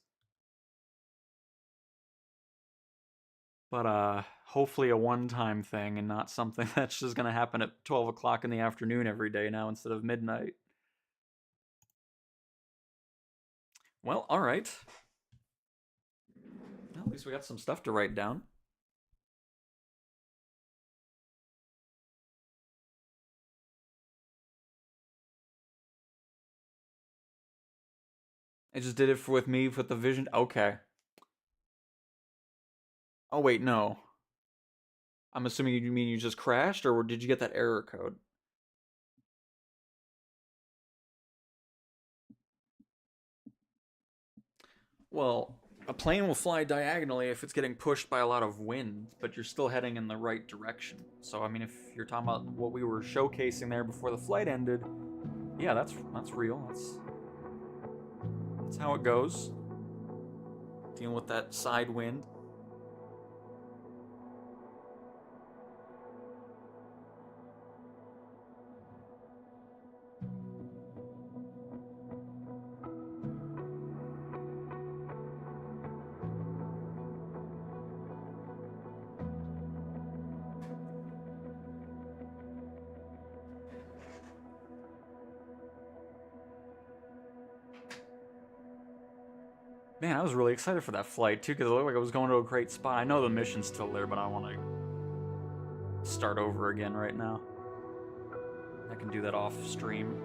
But, hopefully a one-time thing and not something that's just gonna happen at 12 o'clock in the afternoon every day now instead of midnight. Well, alright. Well, at least we got some stuff to write down. I just did it with me with the vision. Okay. Oh, wait, no. I'm assuming you mean you just crashed, or did you get that error code? Well, a plane will fly diagonally if it's getting pushed by a lot of wind, but you're still heading in the right direction. So, I mean, if you're talking about what we were showcasing there before the flight ended, yeah, that's real. That's how it goes. Dealing with that side wind. Man, I was really excited for that flight, too, because it looked like I was going to a great spot. I know the mission's still there, but I want to start over again right now. I can do that off stream.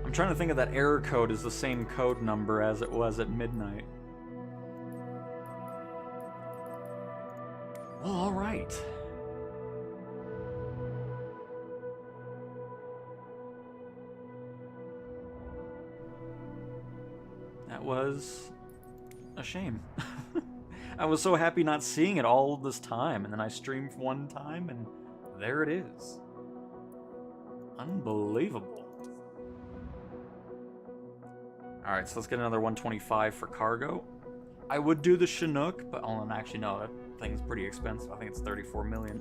I'm trying to think if that error code is the same code number as it was at midnight. Well, alright. was a shame. I was so happy not seeing it all this time, and then I streamed one time, and there it is. Unbelievable. Alright, so let's get another 125 for cargo. I would do the Chinook, but actually no, that thing's pretty expensive. I think it's 34 million.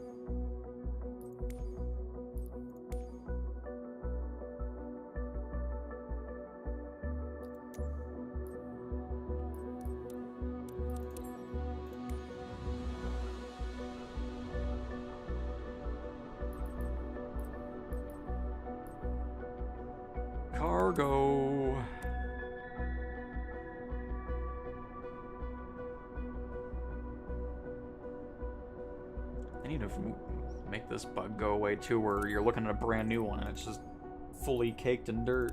Cargo. I need to make this bug go away too, where you're looking at a brand new one and it's just fully caked in dirt.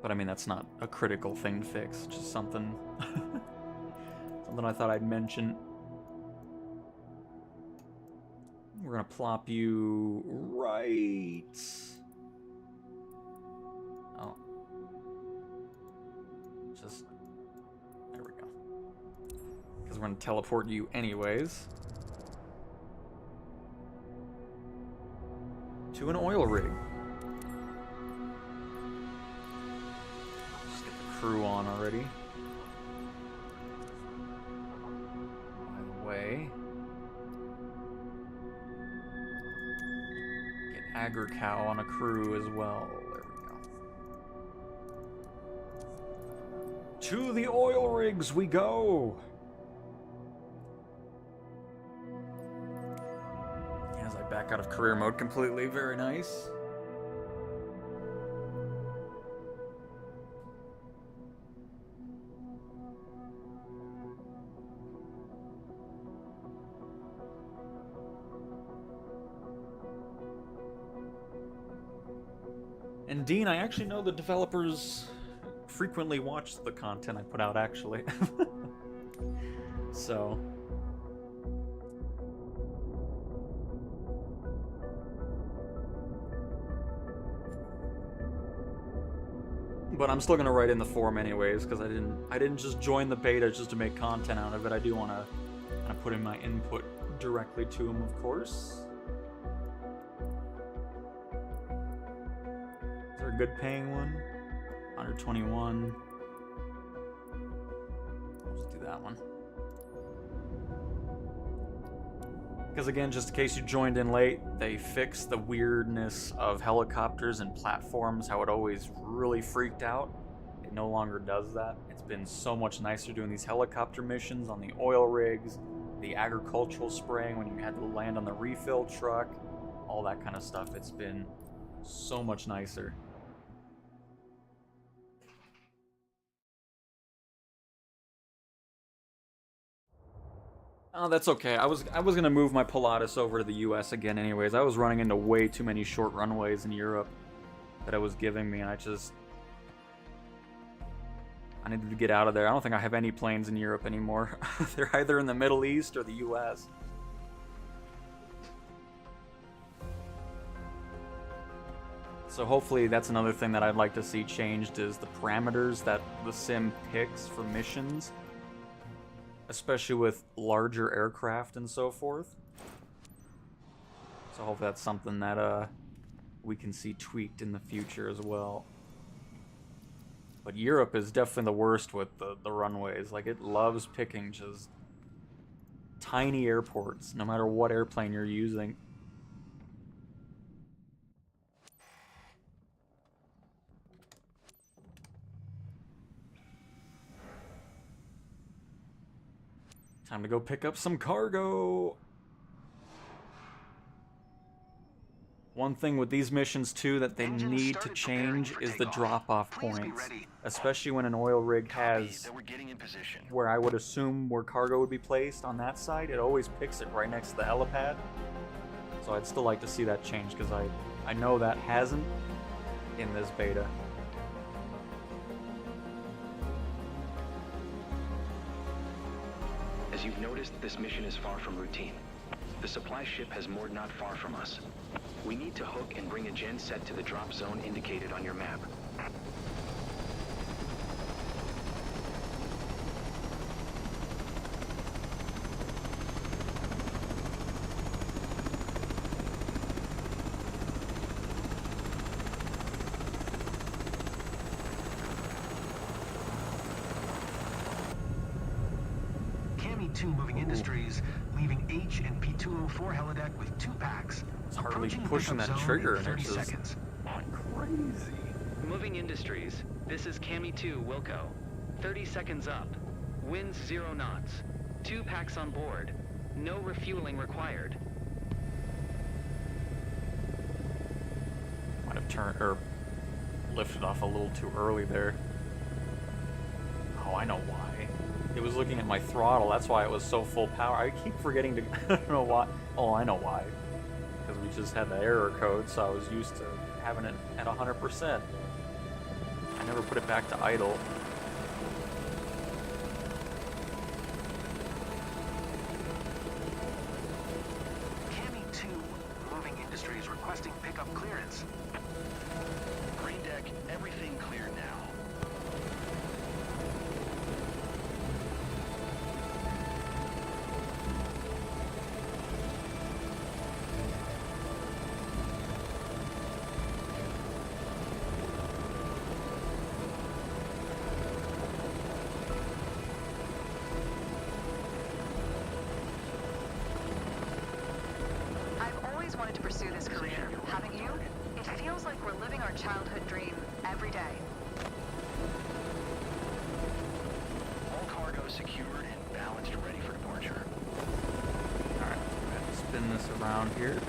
But I mean, that's not a critical thing to fix, just something something I thought I'd mention. We're gonna plop you right. Oh. Just there we go. Because we're gonna teleport you anyways. To an oil rig. Just get the crew on already. By the way. Agri-cow on a crew as well. There we go. To the oil rigs we go! As I back out of career mode completely, very nice. And Dean, I actually know the developers frequently watch the content I put out, actually. So. But I'm still gonna write in the forum anyways, because I didn't just join the beta just to make content out of it. I do want to kind of put in my input directly to them, of course. A good paying one. 121. I'll just do that one. Because again, just in case you joined in late, they fixed the weirdness of helicopters and platforms, how it always really freaked out. It no longer does that. It's been so much nicer doing these helicopter missions on the oil rigs, the agricultural spraying when you had to land on the refill truck, all that kind of stuff. It's been so much nicer. Oh, that's okay. I was gonna move my Pilatus over to the US again anyways. I was running into way too many short runways in Europe that it was giving me, and I needed to get out of there. I don't think I have any planes in Europe anymore. They're either in the Middle East or the US. So hopefully that's another thing that I'd like to see changed, is the parameters that the sim picks for missions. Especially with larger aircraft and so forth. So hopefully that's something that we can see tweaked in the future as well. But Europe is definitely the worst with the runways. Like, it loves picking just tiny airports, no matter what airplane you're using. Time to go pick up some cargo. One thing with these missions too that they need to change is the drop-off points. Especially when an oil rig has where I would assume where cargo would be placed on that side, it always picks it right next to the helipad. So I'd still like to see that change, because I know that hasn't in this beta. As you've noticed, this mission is far from routine. The supply ship has moored not far from us. We need to hook and bring a gen set to the drop zone indicated on your map. Cami 2 moving industries, leaving H and P204 helideck with 2 packs. It's hardly Approaching pushing pickup that zone trigger, in and 30 it's just seconds. crazy. Moving Industries, this is Cami 2 Wilco. 30 seconds up. Winds 0 knots. 2 packs on board. No refueling required. Might have turned or lifted off a little too early there. Oh, I know why. It was looking at my throttle. That's why it was so full power. I keep forgetting to. I don't know why. Oh, I know why. Because we just had the error code, so I was used to having it at 100%. I never put it back to idle. Cami 2 moving industries requesting pickup clearance. Green deck, everything clear now. I've always wanted to pursue this career, haven't you? It feels like we're living our childhood dream every day. All cargo secured and balanced, ready for departure. Alright, I have to spin this around here.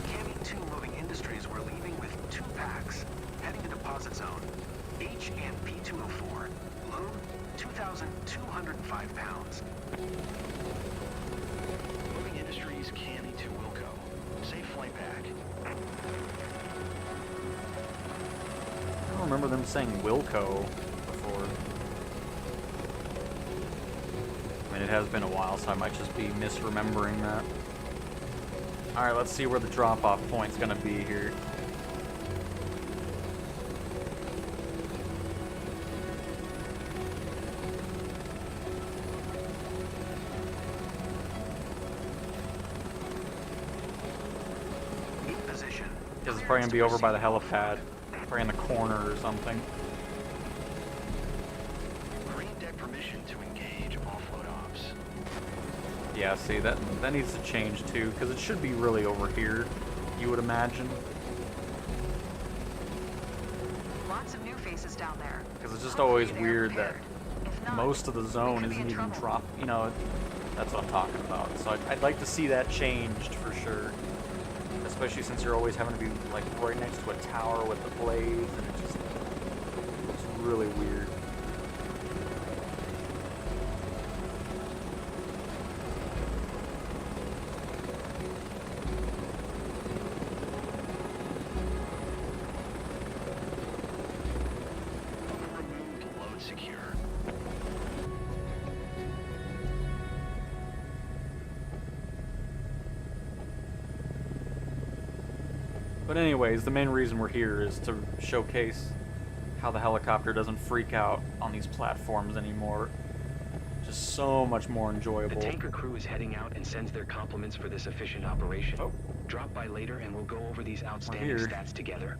Cami 2 moving industries were leaving with 2 packs, heading to deposit zone. H and P204. Load 2,205 pounds. Moving Industries, Cami to Wilco. Safe flight back. I don't remember them saying Wilco before. I mean, it has been a while, so I might just be misremembering that. Alright, let's see where the drop-off point's gonna be here. In position. Because it's probably gonna be over by the helipad. Probably in the corner or something. Green deck permission to engage offload ops. Yeah, see, that needs to change too, because it should be really over here, you would imagine. Lots of new faces down there. Because it's just Hopefully always they are weird that prepared. If not, most of the zone could be isn't in even trouble. drop. You know, that's what I'm talking about. So I'd like to see that changed for sure. Especially since you're always having to be like right next to a tower with the blades, and it just looks really weird. Removed, load secure. But anyways, the main reason we're here is to showcase how the helicopter doesn't freak out on these platforms anymore. Just so much more The enjoyable. tanker crew is heading out and sends their compliments for this efficient operation. Oh. Drop by later and we'll go over these outstanding here. stats together.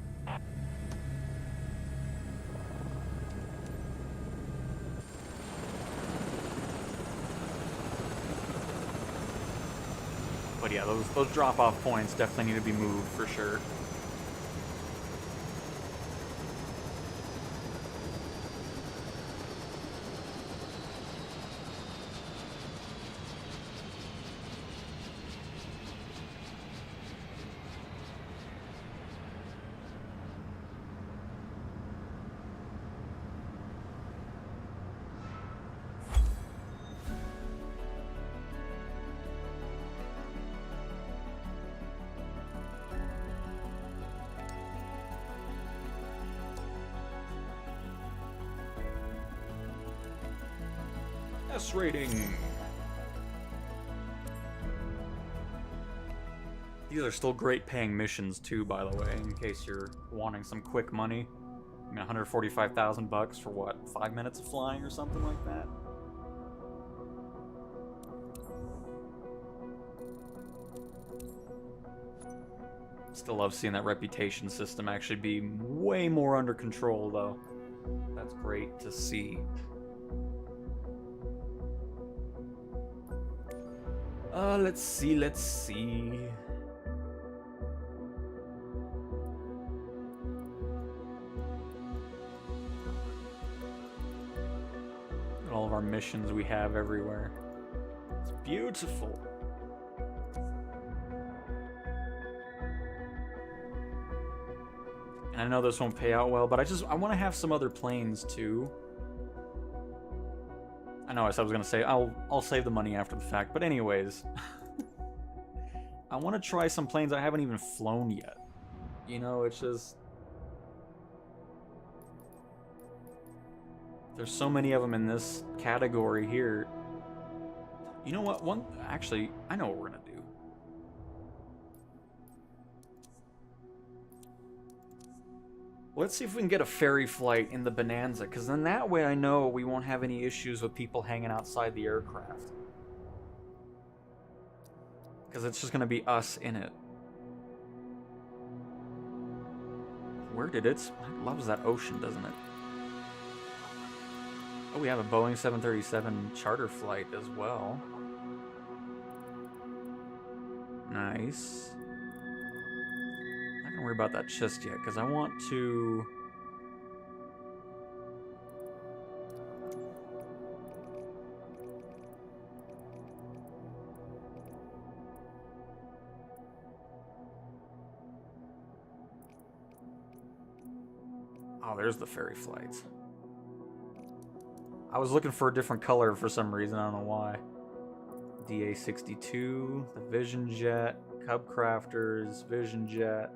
But yeah, those drop-off points definitely need to be moved for sure. success rating. These are still great paying missions too, by the way, in case you're wanting some quick money. I mean, 145,000 bucks for what, 5 minutes of flying or something like that? Still love seeing that reputation system actually be way more under control, though. That's great to see. Let's see. All of our missions we have everywhere. It's beautiful. And I know this won't pay out well, but I want to have some other planes too. I know I said I was gonna say I'll save the money after the fact, but anyways, I want to try some planes I haven't even flown yet. You know, it's just there's so many of them in this category here. You know what? Actually, I know what we're gonna do. Let's see if we can get a ferry flight in the Bonanza, because then that way I know we won't have any issues with people hanging outside the aircraft. Because it's just going to be us in it. Where did it loves that ocean, doesn't it? Oh, we have a Boeing 737 charter flight as well. Nice. Not gonna worry about that just yet, because I want to... Oh, there's the ferry flights. I was looking for a different color for some reason, I don't know why. DA-62, the Vision Jet, Cub Crafters, Vision Jet.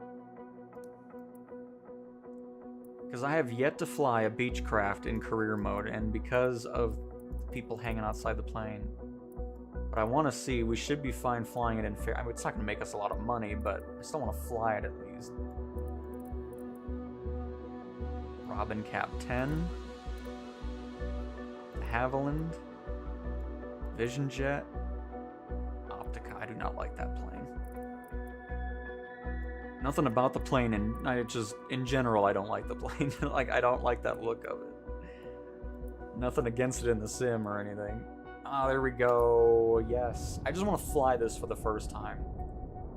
Because I have yet to fly a Beechcraft in career mode, and because of people hanging outside the plane. But I want to see, we should be fine flying it in fair. I mean, it's not going to make us a lot of money, but I still want to fly it at least. Robin Cap 10. Haviland. Vision Jet. Optica. I do not like that plane. Nothing about the plane, and I just, in general, I don't like the plane. Like, I don't like that look of it. Nothing against it in the sim or anything. Ah, there we go. Yes. I just want to fly this for the first time.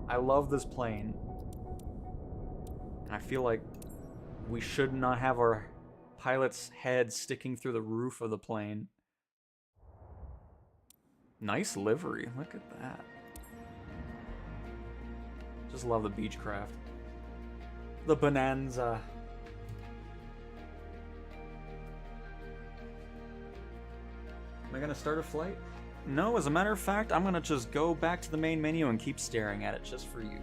I love this plane. And I feel like we should not have our pilot's head sticking through the roof of the plane. Nice livery. Look at that. Just love the Beechcraft. The Bonanza. Am I gonna start a flight? No, as a matter of fact, I'm gonna just go back to the main menu and keep staring at it just for you.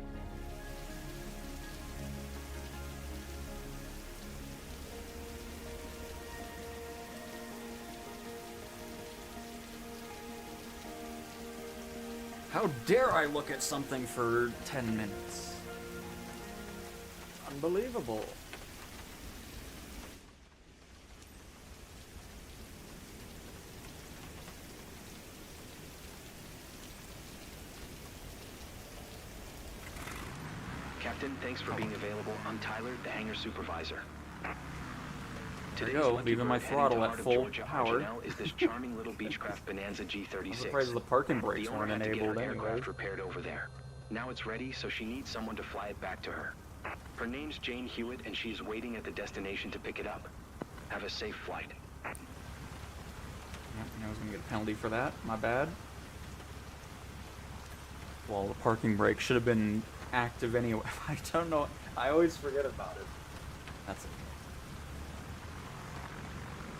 How dare I look at something for 10 minutes? Unbelievable. Captain, thanks for being available. I'm Tyler, the hangar supervisor. There you go, leaving my throttle at full power. Is this charming little Beechcraft Bonanza G36. I'm surprised the parking brakes weren't enabled anyway. Aircraft repaired over there. Now it's ready, so she needs someone to fly it back to her. Her name's Jane Hewitt, and she's waiting at the destination to pick it up. Have a safe flight. Yep, I was gonna get a penalty for that. My bad. Well, the parking brake should have been active anyway. I don't know. I always forget about it. That's it.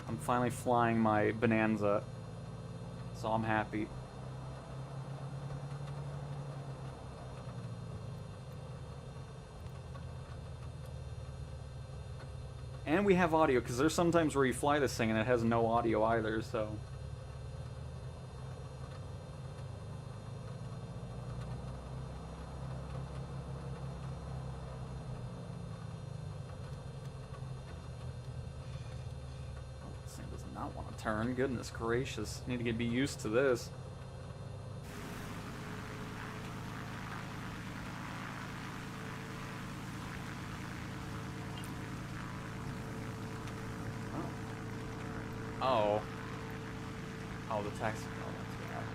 I'm finally flying my Bonanza, so I'm happy. And we have audio, because there's sometimes where you fly this thing and it has no audio either, so... not want to turn. Goodness gracious. Need to be used to this. Oh. Oh, the taxi. Oh, that's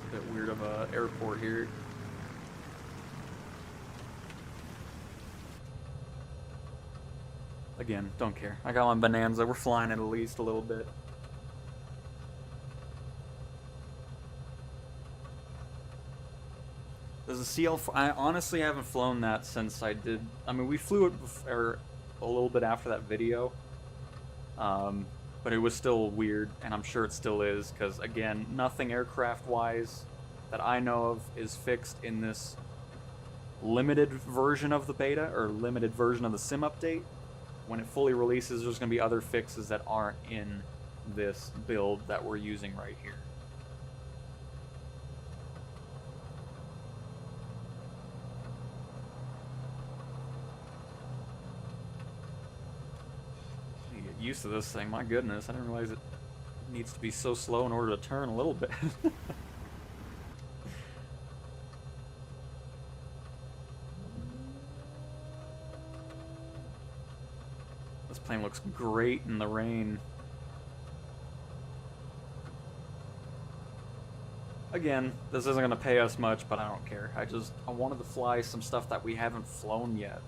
a bit weird of a airport here. Again, don't care. I got my Bonanza. We're flying it at least a little bit. There's a CL. I honestly haven't flown that since I did. I mean, we flew it before, a little bit after that video. But it was still weird, and I'm sure it still is, because, again, nothing aircraft-wise that I know of is fixed in this limited version of the beta, or limited version of the sim update. When it fully releases, there's going to be other fixes that aren't in this build that we're using right here. Used to this thing, my goodness, I didn't realize it needs to be so slow in order to turn a little bit. This plane looks great in the rain. Again, this isn't going to pay us much, but I don't care. I wanted to fly some stuff that we haven't flown yet.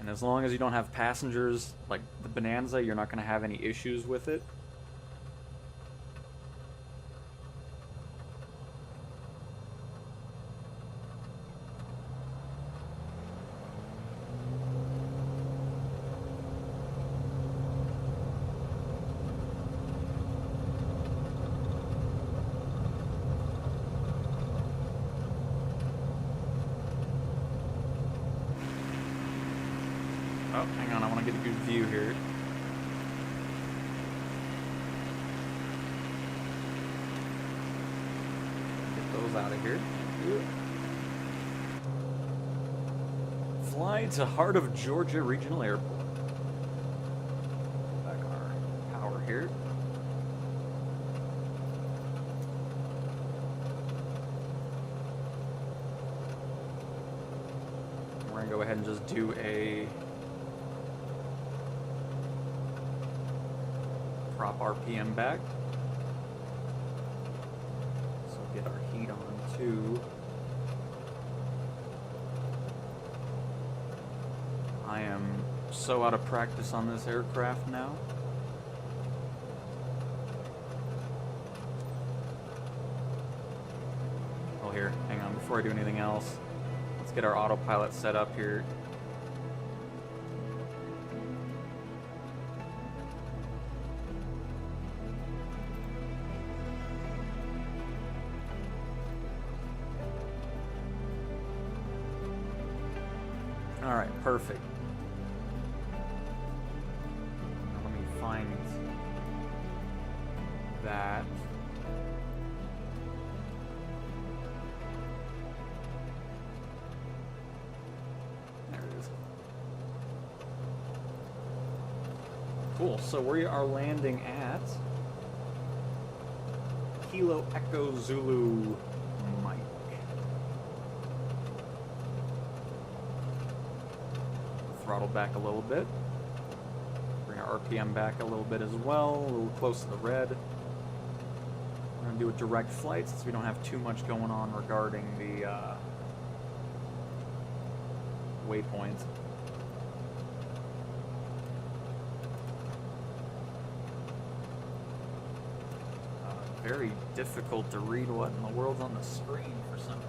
And as long as you don't have passengers, like the Bonanza, you're not going to have any issues with it. Oh, hang on, I want to get a good view here. Get those out of here. Fly to Heart of Georgia Regional Airport. Back our power here. We're going to go ahead and just do a prop RPM back. So get our heat on too. I am so out of practice on this aircraft now. Oh, here, hang on, before I do anything else, let's get our autopilot set up here. Alright, perfect. Now let me find that. There it is. Cool, so we are landing at Kilo Echo Zulu Mike. Throttle back a little bit. Bring our RPM back a little bit as well, a little close to the red. We're going to do a direct flight since we don't have too much going on regarding the waypoints. Very difficult to read what in the world's on the screen for some reason.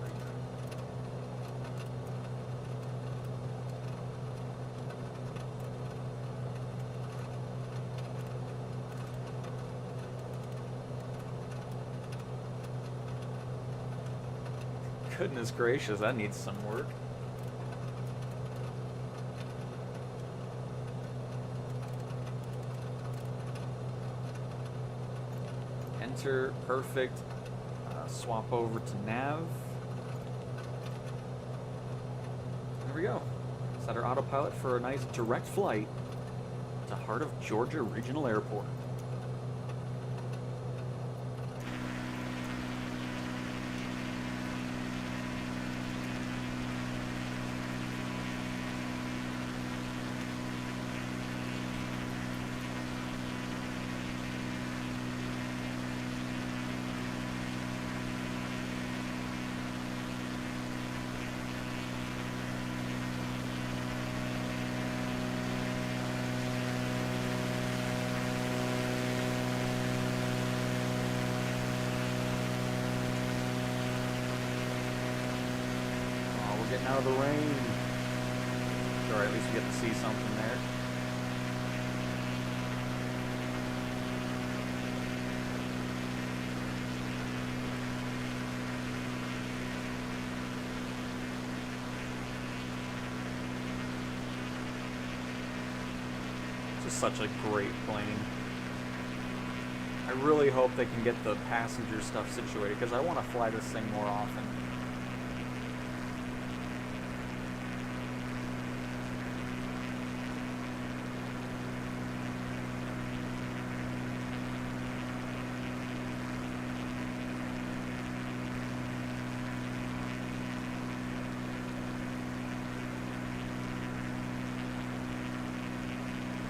Goodness gracious, that needs some work. Enter, perfect. Swap over to nav. There we go. Set our autopilot for a nice direct flight to Heart of Georgia Regional Airport. Getting out of the rain. Or at least we get to see something there. This is such a great plane. I really hope they can get the passenger stuff situated because I want to fly this thing more often.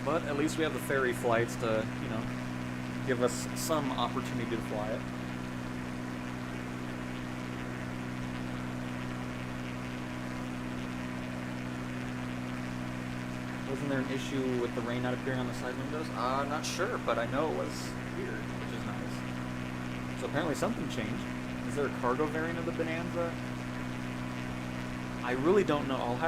But at least we have the ferry flights to, you know, give us some opportunity to fly it. Wasn't there an issue with the rain not appearing on the side windows? Not sure, but I know it was here, which is nice. So apparently something changed. Is there a cargo variant of the Bonanza? I really don't know.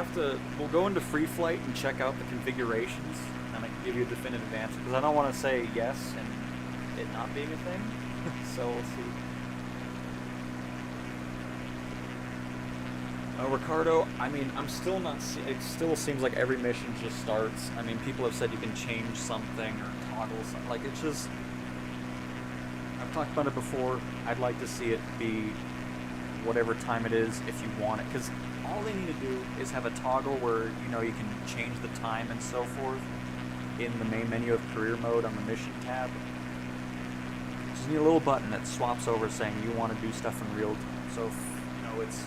We'll go into free flight and check out the configurations, and I can give you a definitive answer, because I don't want to say yes and it not being a thing. So we'll see. Ricardo, I mean, I'm still not, it still seems like every mission just starts. I mean, people have said you can change something or toggle something. Like, it's just, I've talked about it before. I'd like to see it be whatever time it is if you want it, because all they need to do is have a toggle where, you know, you can change the time and so forth in the main menu of career mode on the mission tab. Just need a little button that swaps over saying you want to do stuff in real time. So if, you know, it's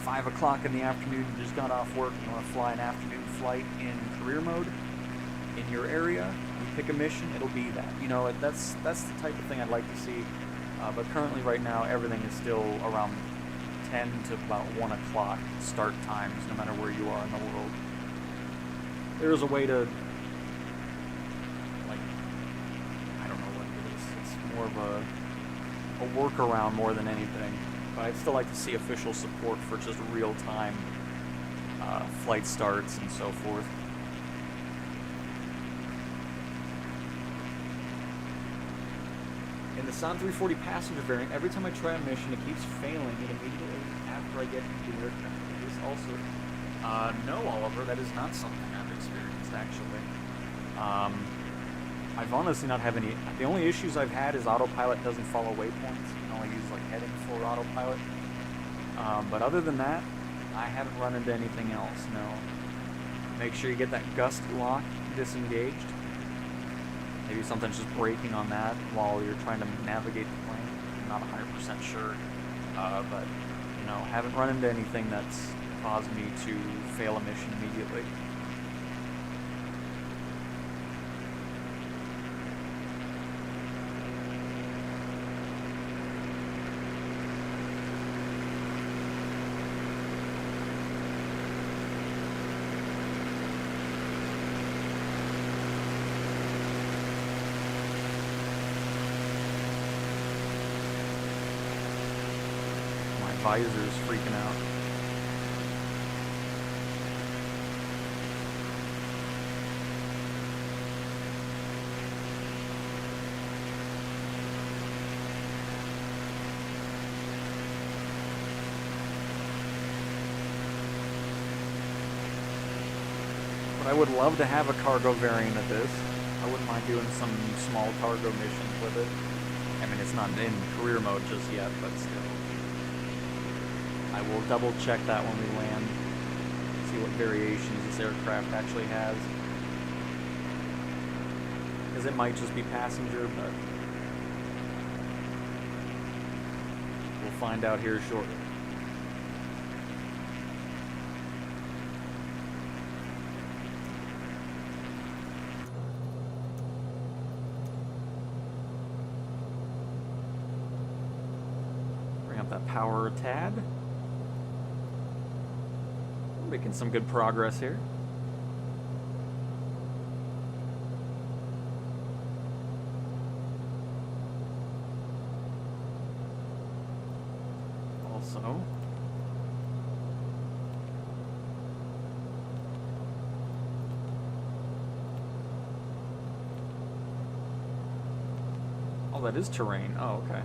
5 o'clock in the afternoon, you just got off work, you want to fly an afternoon flight in career mode in your area, you pick a mission, it'll be that. You know, that's the type of thing I'd like to see. But currently right now, everything is still around 10 to about 1 o'clock start times, no matter where you are in the world. There is a way to, like, I don't know what it is. It's more of a workaround more than anything. But I'd still like to see official support for just real-time flight starts and so forth. In the San 340 passenger variant, every time I try a mission, it keeps failing it immediately after I get into the aircraft. This also, no, Oliver, that is not something I've experienced, actually. I've honestly not have any. The only issues I've had is autopilot doesn't follow waypoints. You can only use like heading for autopilot. But other than that, I haven't run into anything else. No. Make sure you get that gust lock disengaged. Maybe something's just braking on that while you're trying to navigate the plane. I'm not 100% sure. But, you know, haven't run into anything that's caused me to fail a mission immediately. Visor is freaking out. But I would love to have a cargo variant of this. I wouldn't mind doing some small cargo missions with it. I mean, it's not in career mode just yet, but still. I will double check that when we land. See what variations this aircraft actually has. Because it might just be passenger, but we'll find out here shortly. Bring up that power a tad. We're making some good progress here. Also, oh, that is terrain. Oh, okay.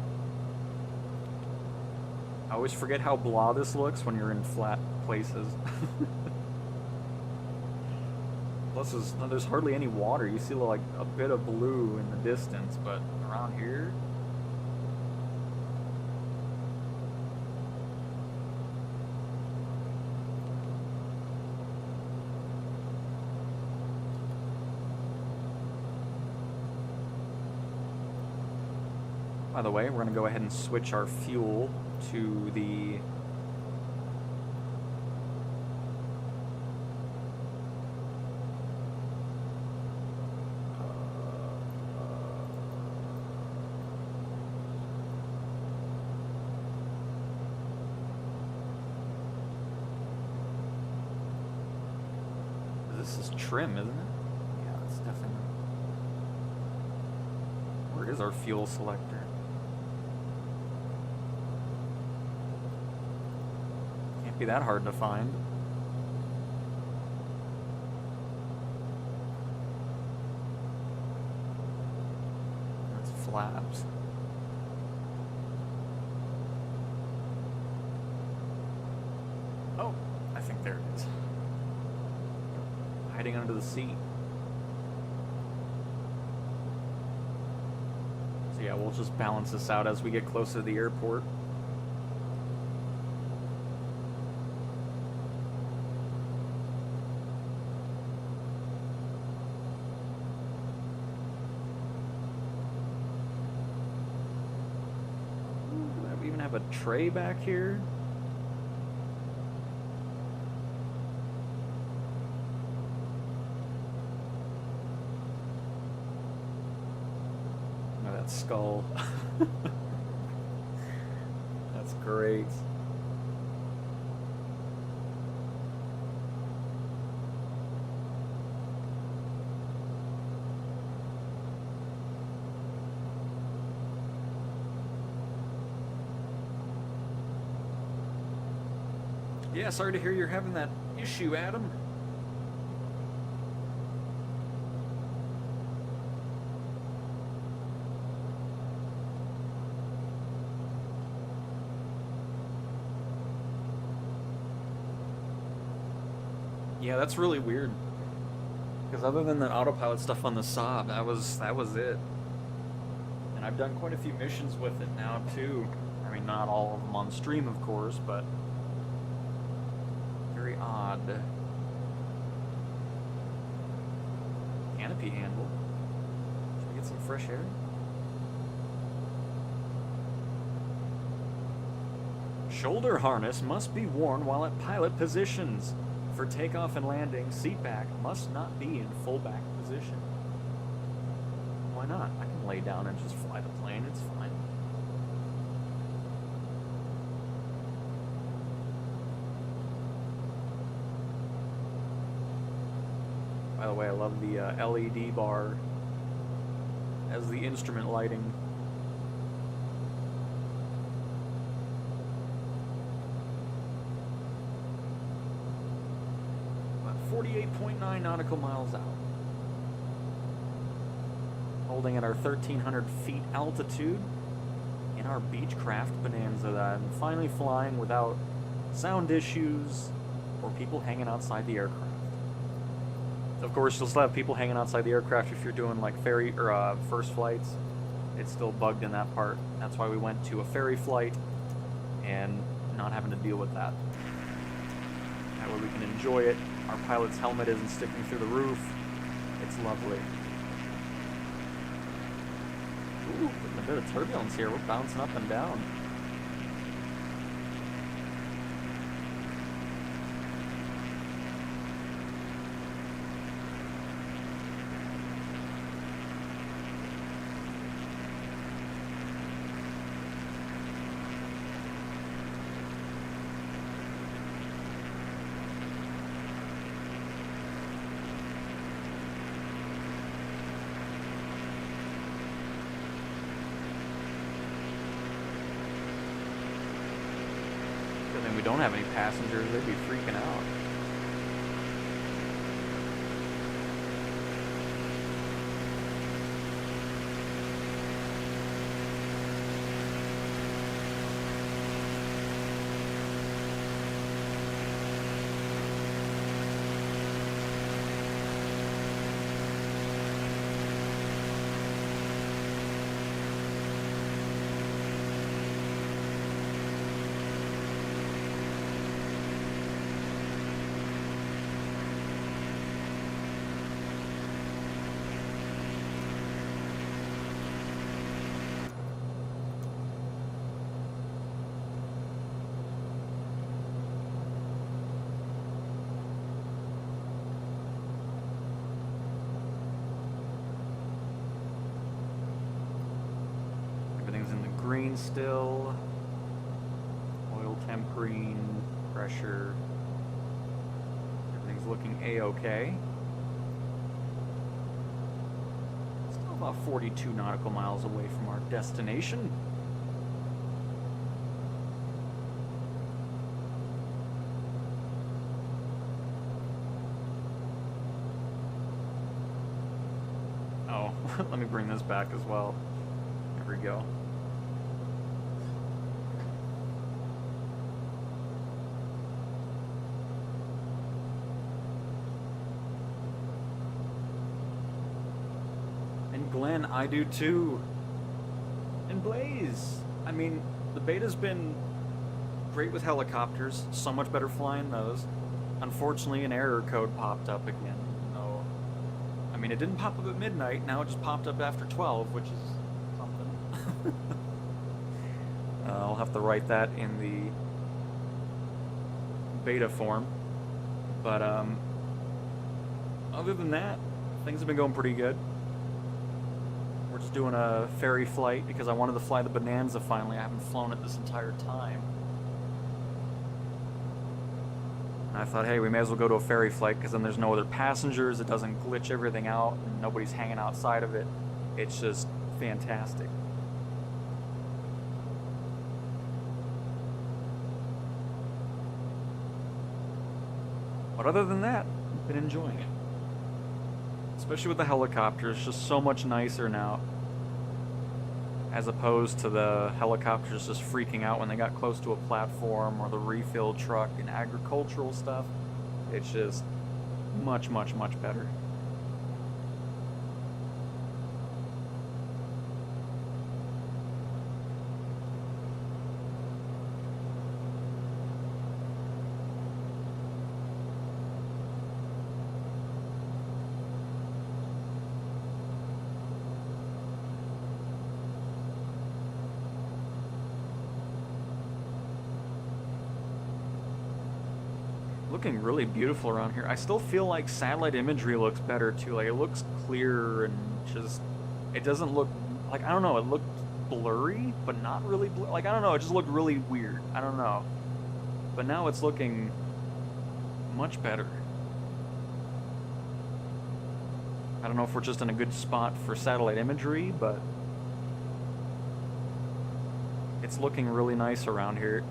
I always forget how blah this looks when you're in flat places. Plus, there's hardly any water. You see like a bit of blue in the distance, but around here, by the way, we're going to go ahead and switch our fuel to the this is trim, isn't it? Yeah, it's definitely. Where is our fuel selector? Be that hard to find. That's flaps. Oh, I think there it is. Hiding under the seat. So yeah, we'll just balance this out as we get closer to the airport. A tray back here. Oh, that skull. That's great. Yeah, sorry to hear you're having that issue, Adam. Yeah, that's really weird. Because other than the autopilot stuff on the Saab, that was it. And I've done quite a few missions with it now too. I mean, not all of them on stream, of course, but very odd. Canopy handle. Should we get some fresh air? Shoulder harness must be worn while at pilot positions. For takeoff and landing, seat back must not be in full back position. Why not? I can lay down and just fly the plane, it's fine. By the way, I love the LED bar as the instrument lighting. About 48.9 nautical miles out. Holding at our 1,300 feet altitude in our Beechcraft Bonanza that I'm finally flying without sound issues or people hanging outside the aircraft. Of course, you'll still have people hanging outside the aircraft if you're doing like ferry or first flights. It's still bugged in that part. That's why we went to a ferry flight and not having to deal with that. That way we can enjoy it. Our pilot's helmet isn't sticking through the roof. It's lovely. Ooh, getting a bit of turbulence here. We're bouncing up and down. We don't have any passengers, they'd be freaking out. Green still, oil temp green, pressure, everything's looking a-okay. Still about 42 nautical miles away from our destination. Oh, let me bring this back as well. There we go. Glenn, I do too. And Blaze. I mean, the beta's been great with helicopters. So much better flying those. Unfortunately, an error code popped up again. No. I mean, it didn't pop up at midnight. Now it just popped up after 12, which is something. I'll have to write that in the beta form. But, other than that, things have been going pretty good. We're just doing a ferry flight because I wanted to fly the Bonanza finally. I haven't flown it this entire time. And I thought, hey, we may as well go to a ferry flight because then there's no other passengers. It doesn't glitch everything out and nobody's hanging outside of it. It's just fantastic. But other than that, I've been enjoying it. Especially with the helicopter, it's just so much nicer now. As opposed to the helicopters just freaking out when they got close to a platform or the refill truck and agricultural stuff. It's just much, much, much better. Looking really beautiful around here. I still feel like satellite imagery looks better too. Like, it looks clearer and just, it doesn't look like, I don't know, it looked blurry, but not really like, I don't know, it just looked really weird. I don't know. But now it's looking much better. I don't know if we're just in a good spot for satellite imagery, but it's looking really nice around here.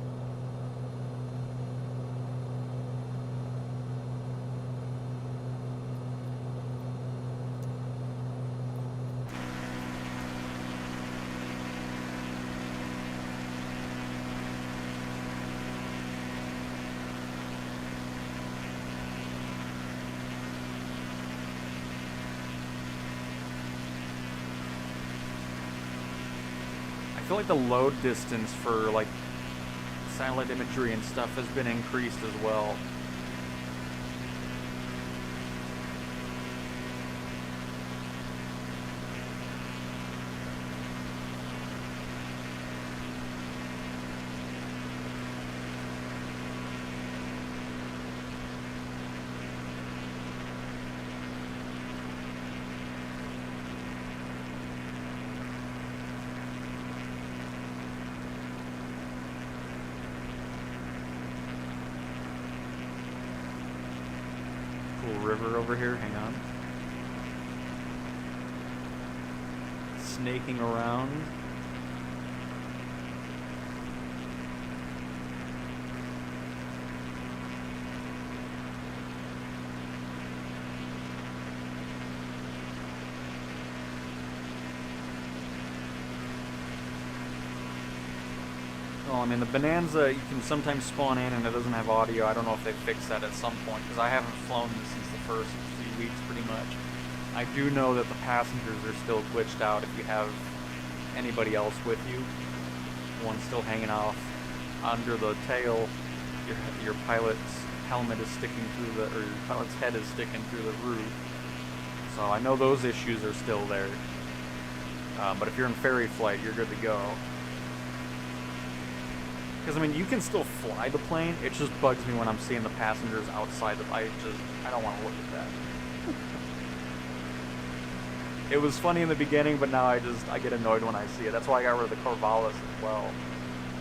I feel like the load distance for like satellite imagery and stuff has been increased as well. Little river over here, hang on. Snaking around. Well, I mean, the Bonanza, you can sometimes spawn in and it doesn't have audio. I don't know if they fixed that at some point, because I haven't flown this since the first few weeks, pretty much. I do know that the passengers are still glitched out if you have anybody else with you. One still hanging off under the tail. Your pilot's helmet is sticking through the, or your pilot's head is sticking through the roof. So I know those issues are still there. But if you're in ferry flight, you're good to go. Because, I mean, you can still fly the plane. It just bugs me when I'm seeing the passengers outside the... I don't want to look at that. It was funny in the beginning, but now I get annoyed when I see it. That's why I got rid of the Corvallis as well.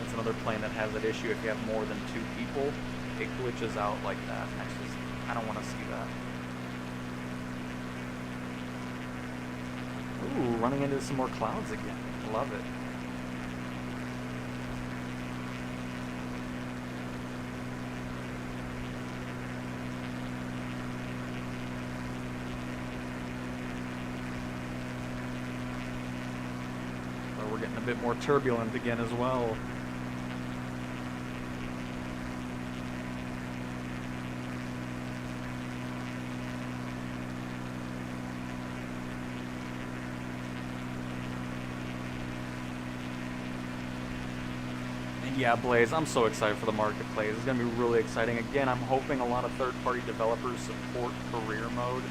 It's another plane that has that issue. If you have more than 2 people, it glitches out like that. I don't want to see that. Ooh, running into some more clouds again. Love it. We're getting a bit more turbulent again as well. And yeah, Blaze, I'm so excited for the marketplace. It's going to be really exciting. Again, I'm hoping a lot of third-party developers support career mode.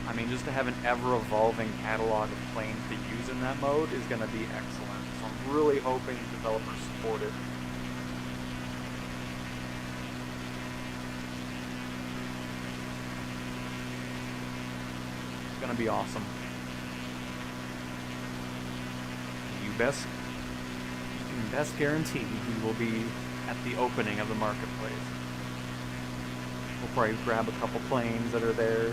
I mean, just to have an ever-evolving catalog of planes to use in that mode is going to be excellent. So I'm really hoping developers support it. It's going to be awesome. You can best guarantee we will be at the opening of the marketplace. We'll probably grab a couple planes that are there.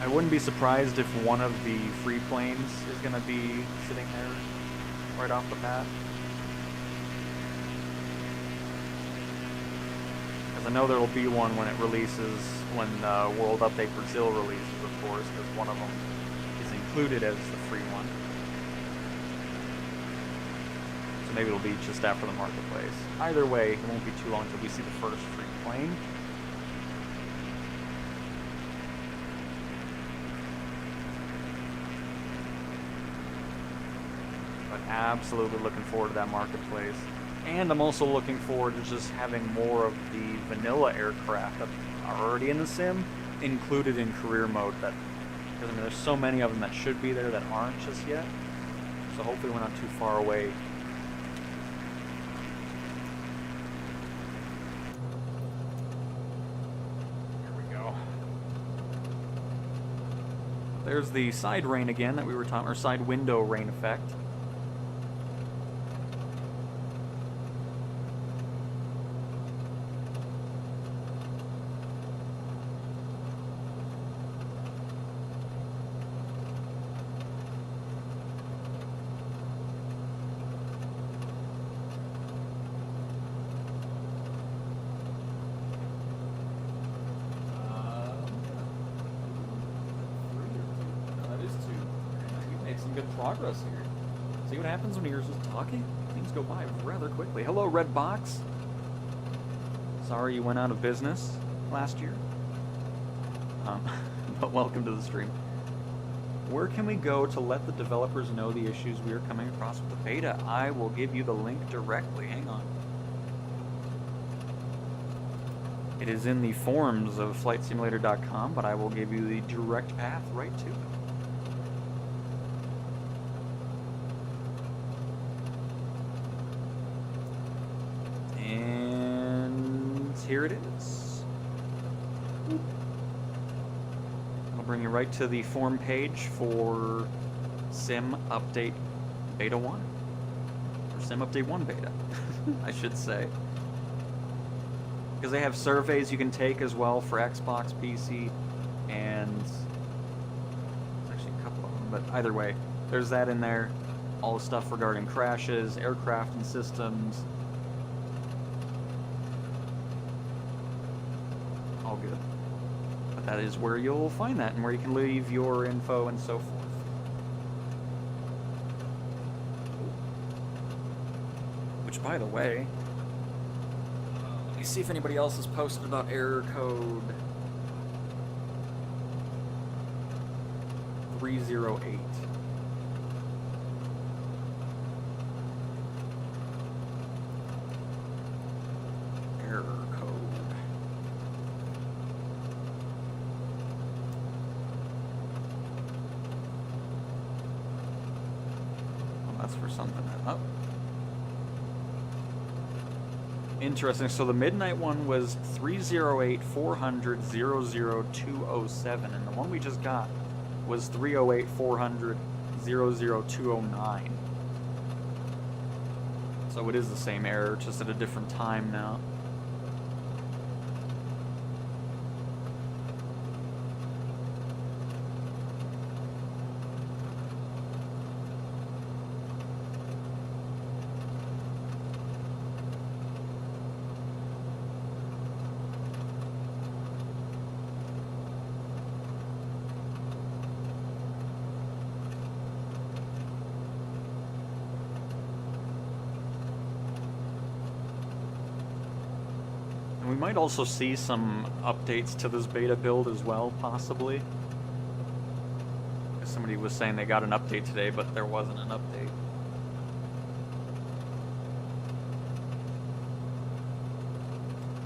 I wouldn't be surprised if one of the free planes is going to be sitting there right off the bat. Because I know there will be one when it releases, when World Update Brazil releases, of course, because one of them is included as the free one. So maybe it'll be just after the marketplace. Either way, it won't be too long until we see the first free plane. Absolutely looking forward to that marketplace. And I'm also looking forward to just having more of the vanilla aircraft that are already in the sim included in career mode. Because I mean, there's so many of them that should be there that aren't just yet. So hopefully we're not too far away. Here we go. There's the side rain again that we were talking, or side window rain effect. Progress here. See what happens when you're just talking? Things go by rather quickly. Hello, Red Box. Sorry you went out of business last year. But welcome to the stream. Where can we go to let the developers know the issues we are coming across with the beta? I will give you the link directly. Hang on. It is in the forums of flightsimulator.com, but I will give you the direct path right to it. Here it is. I'll bring you right to the forum page for Sim Update Beta 1. Or Sim Update 1 Beta, I should say. Because they have surveys you can take as well for Xbox, PC, and there's actually a couple of them, but either way, there's that in there. All the stuff regarding crashes, aircraft and systems. All good. But that is where you'll find that and where you can leave your info and so forth. Which, by the way, let me see if anybody else has posted about error code 308. Error code. Well, that's for something. Oh. Interesting. So the midnight one was 308-400-00207, and the one we just got was 308-400-00209. So it is the same error, just at a different time now. We might also see some updates to this beta build as well, possibly. Somebody was saying they got an update today, but there wasn't an update.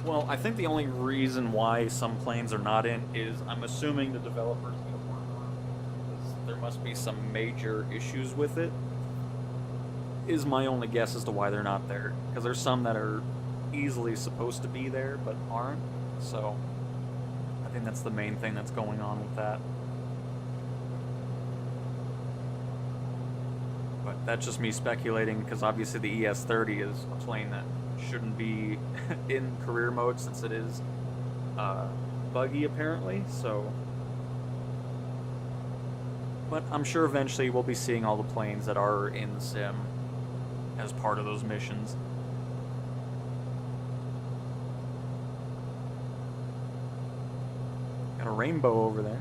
Well, I think the only reason why some planes are not in is I'm assuming the developers need to work on it, because there must be some major issues with it. Is my only guess as to why they're not there. Because there's some that are easily supposed to be there but aren't, so I think that's the main thing that's going on with that. But that's just me speculating, because obviously the ES-30 is a plane that shouldn't be in career mode since it is buggy apparently, so. But I'm sure eventually we'll be seeing all the planes that are in the sim as part of those missions. Got a rainbow over there.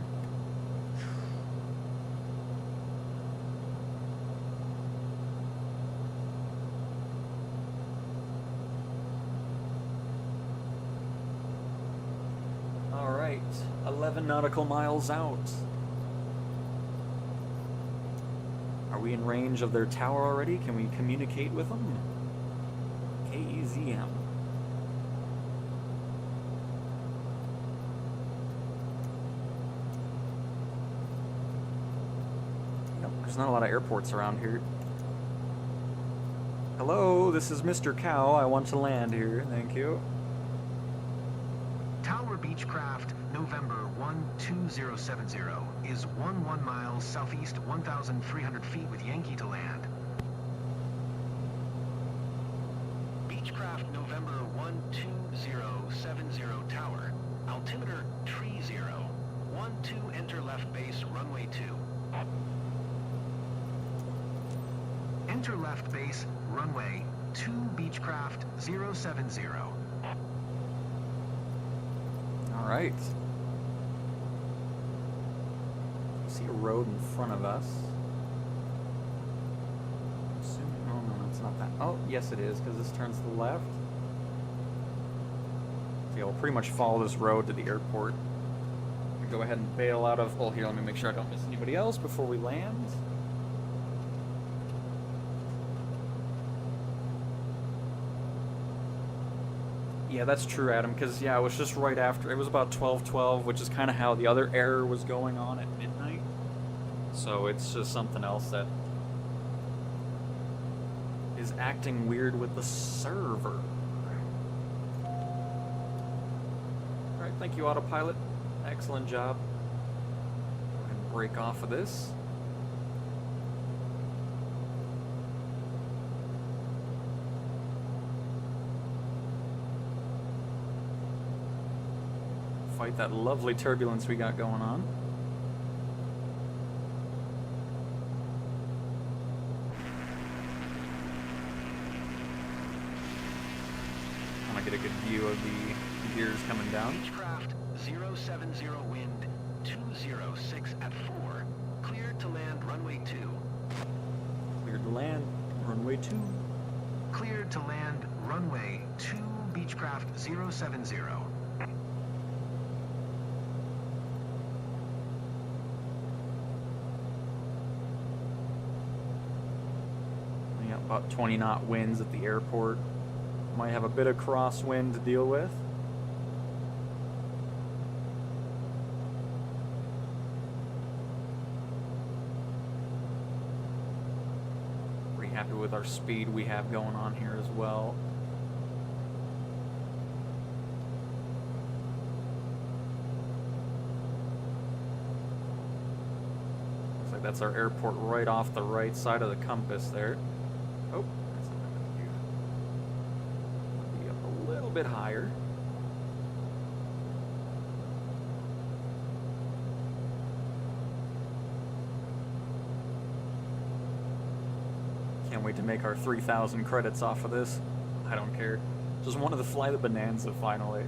Alright, 11 nautical miles out. Are we in range of their tower already? Can we communicate with them? KEZM. There's not a lot of airports around here. Hello, this is Mr. Cow. I want to land here. Thank you. Tower Beechcraft, November 12070, is 11 miles southeast, 1,300 feet with Yankee to land. Beechcraft, November 12070 Tower, altimeter tree 0, 12 enter left base, runway 2. Enter left base, runway 2 Beechcraft 070. All right. See a road in front of us. Oh no, it's not that. Oh, yes it is, because this turns to the left. So yeah, we'll pretty much follow this road to the airport. Go ahead and bail out of. Oh, here, let me make sure I don't miss anybody else before we land. Yeah, that's true, Adam, because, yeah, it was just right after. It was about 12:12, which is kind of how the other error was going on at midnight. So it's just something else that is acting weird with the server. Alright, thank you, Autopilot. Excellent job. Go ahead and break off of this. fight that lovely turbulence we got going on. I want to get a good view of the gears coming down. Beechcraft 070 wind 206 at 4. Cleared to land runway 2. Cleared to land, runway 2. Cleared to land runway 2 Beechcraft 070. We got about 20 knot winds at the airport. Might have a bit of crosswind to deal with. Pretty happy with our speed we have going on here as well. Looks like that's our airport right off the right side of the compass there. Oh, that's not gonna do. Be up a little bit higher. Can't wait to make our 3,000 credits off of this. I don't care. Just wanted to fly the Bonanza finally.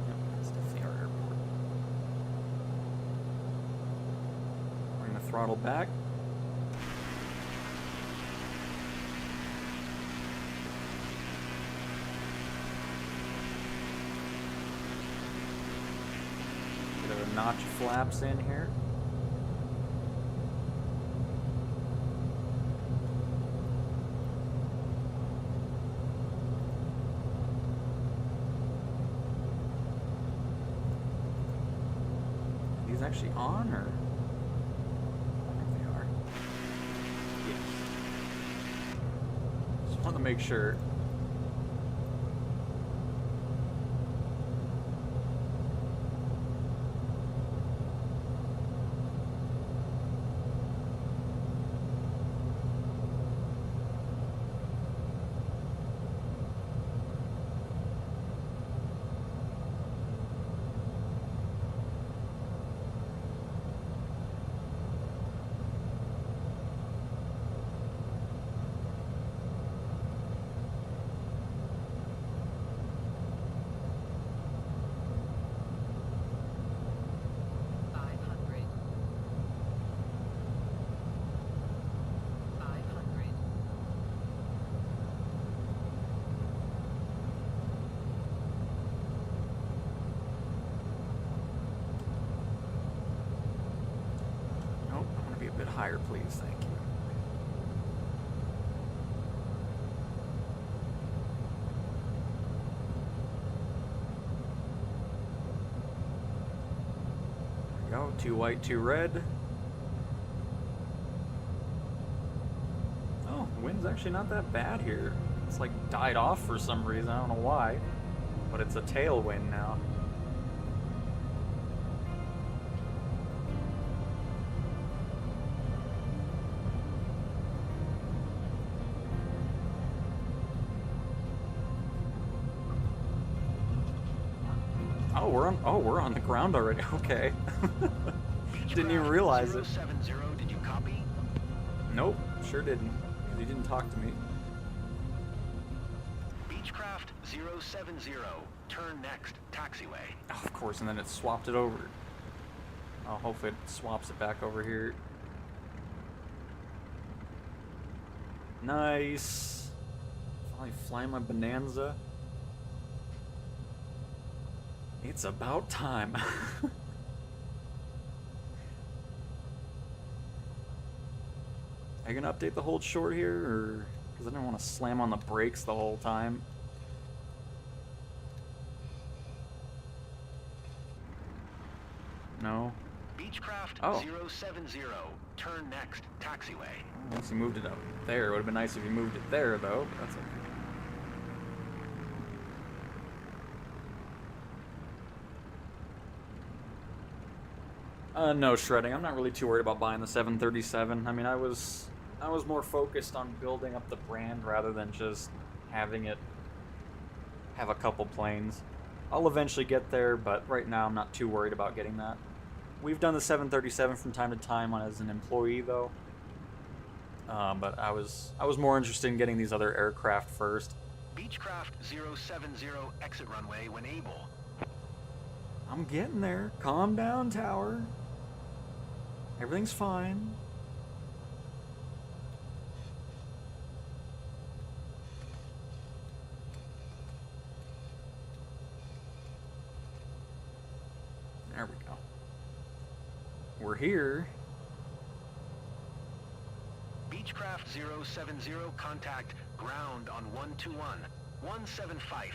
Yep, that's definitely our airport. Bring the throttle back. Notch flaps in here. Are these actually on, or? I think they are. Yes. Just want to make sure. Higher, please. Thank you. There we go. 2 white, 2 red. Oh, the wind's actually not that bad here. It's like died off for some reason. I don't know why. But it's a tailwind now. We're on the ground already. Okay. Didn't even realize it. 070, did you copy? Nope, sure didn't. Because he didn't talk to me. Beechcraft 070, turn next, taxiway. Oh, of course, and then it swapped it over. Oh, hopefully it swaps it back over here. Nice. Finally fly my Bonanza. It's about time. Are you gonna update the hold short here, or because I don't want to slam on the brakes the whole time? No. Beechcraft 070, turn next, taxiway. Once you moved it up there, it would have been nice if you moved it there, though. But that's okay. No shredding. I'm not really too worried about buying the 737. I mean, I was more focused on building up the brand rather than just having it have a couple planes. I'll eventually get there, but right now I'm not too worried about getting that. We've done the 737 from time to time as an employee, though. But I was more interested in getting these other aircraft first. Beechcraft 070 exit runway when able. I'm getting there. Calm down, tower. Everything's fine. There we go. We're here. Beechcraft 070, contact ground on 121. 175.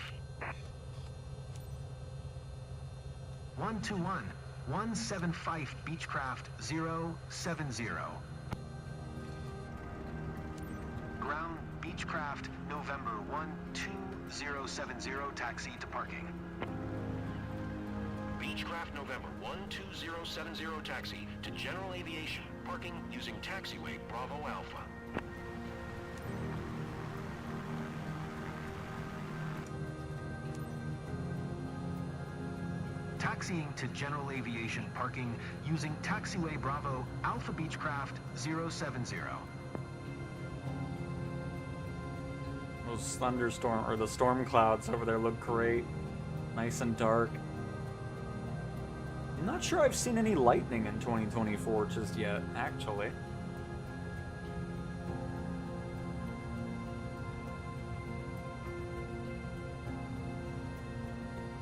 121. 175 Beechcraft 070. Ground Beechcraft November 12070, taxi to parking. Beechcraft November 12070, taxi to General Aviation, parking using taxiway Bravo Alpha. Taxiing to General Aviation, parking using taxiway Bravo Alpha Beechcraft 070. Those thunderstorm, or the storm clouds over there look great. Nice and dark. I'm not sure I've seen any lightning in 2024 just yet, actually.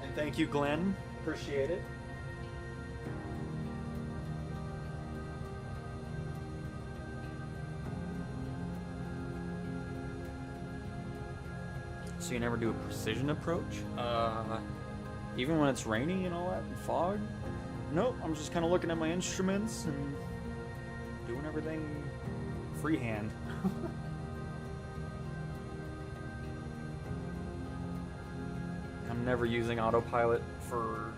And thank you, Glenn. Appreciate it. So you never do a precision approach? Even when it's rainy and all that, and fog? Nope, I'm just kind of looking at my instruments and doing everything freehand. I'm never using autopilot for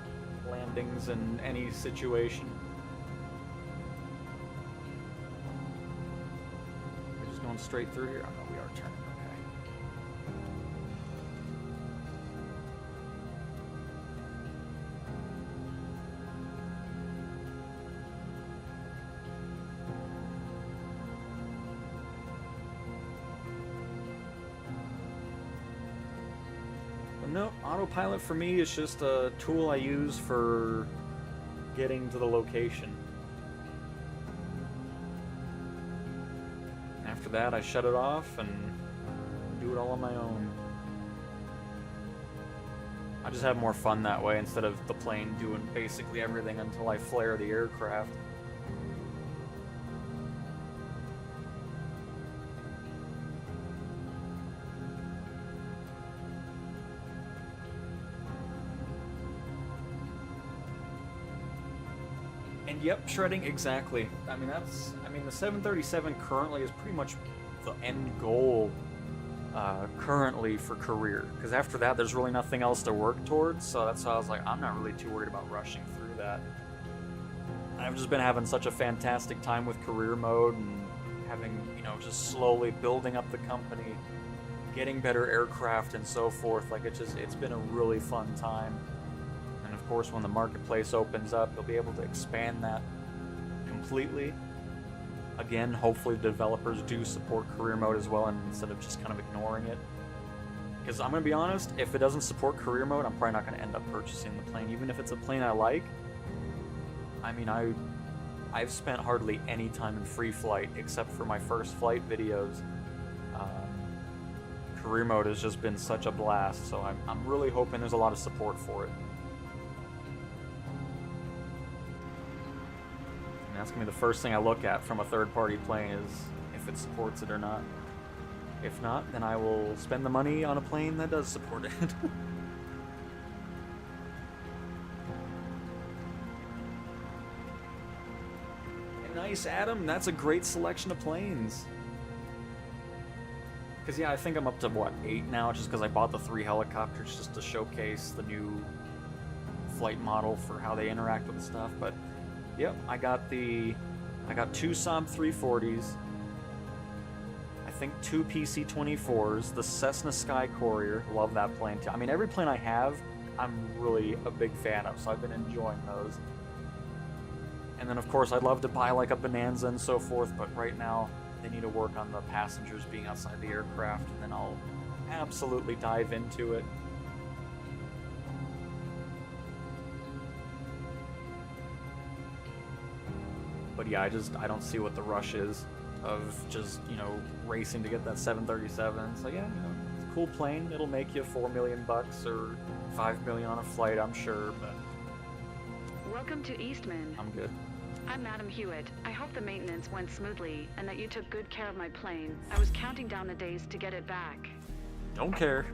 landings in any situation. We're just going straight through here. Oh no, we are turning. No, autopilot for me is just a tool I use for getting to the location. After that, I shut it off and do it all on my own. I just have more fun that way instead of the plane doing basically everything until I flare the aircraft. And yep, shredding, exactly. I mean, the 737 currently is pretty much the end goal currently for career. Because after that, there's really nothing else to work towards. So that's why I was like, I'm not really too worried about rushing through that. I've just been having such a fantastic time with career mode and having, just slowly building up the company, getting better aircraft and so forth. Like, it's been a really fun time. And of course, when the marketplace opens up, you'll be able to expand that completely. Again, hopefully developers do support career mode as well, and instead of just kind of ignoring it. Because I'm going to be honest, if it doesn't support career mode, I'm probably not going to end up purchasing the plane, even if it's a plane I like. I mean, I've spent hardly any time in free flight, except for my first flight videos. Career mode has just been such a blast, so I'm really hoping there's a lot of support for it. That's going to be the first thing I look at from a third-party plane, is if it supports it or not. If not, then I will spend the money on a plane that does support it. Nice, Adam. That's a great selection of planes. Because, yeah, I think I'm up to, 8 now, just because I bought the 3 helicopters just to showcase the new flight model for how they interact with stuff, but... Yep, I got two Saab 340s. I think 2 PC-24s, the Cessna Sky Courier, love that plane too. I mean, every plane I have, I'm really a big fan of, so I've been enjoying those. And then, of course, I'd love to buy like a Bonanza and so forth, but right now they need to work on the passengers being outside the aircraft, and then I'll absolutely dive into it. But yeah, I don't see what the rush is of just, you know, racing to get that 737. So yeah, you know, it's a cool plane. It'll make you $4 million bucks or $5 million on a flight, I'm sure, but Welcome to Eastman. I'm good. I'm Madam Hewitt. I hope the maintenance went smoothly and that you took good care of my plane. I was counting down the days to get it back. Don't care.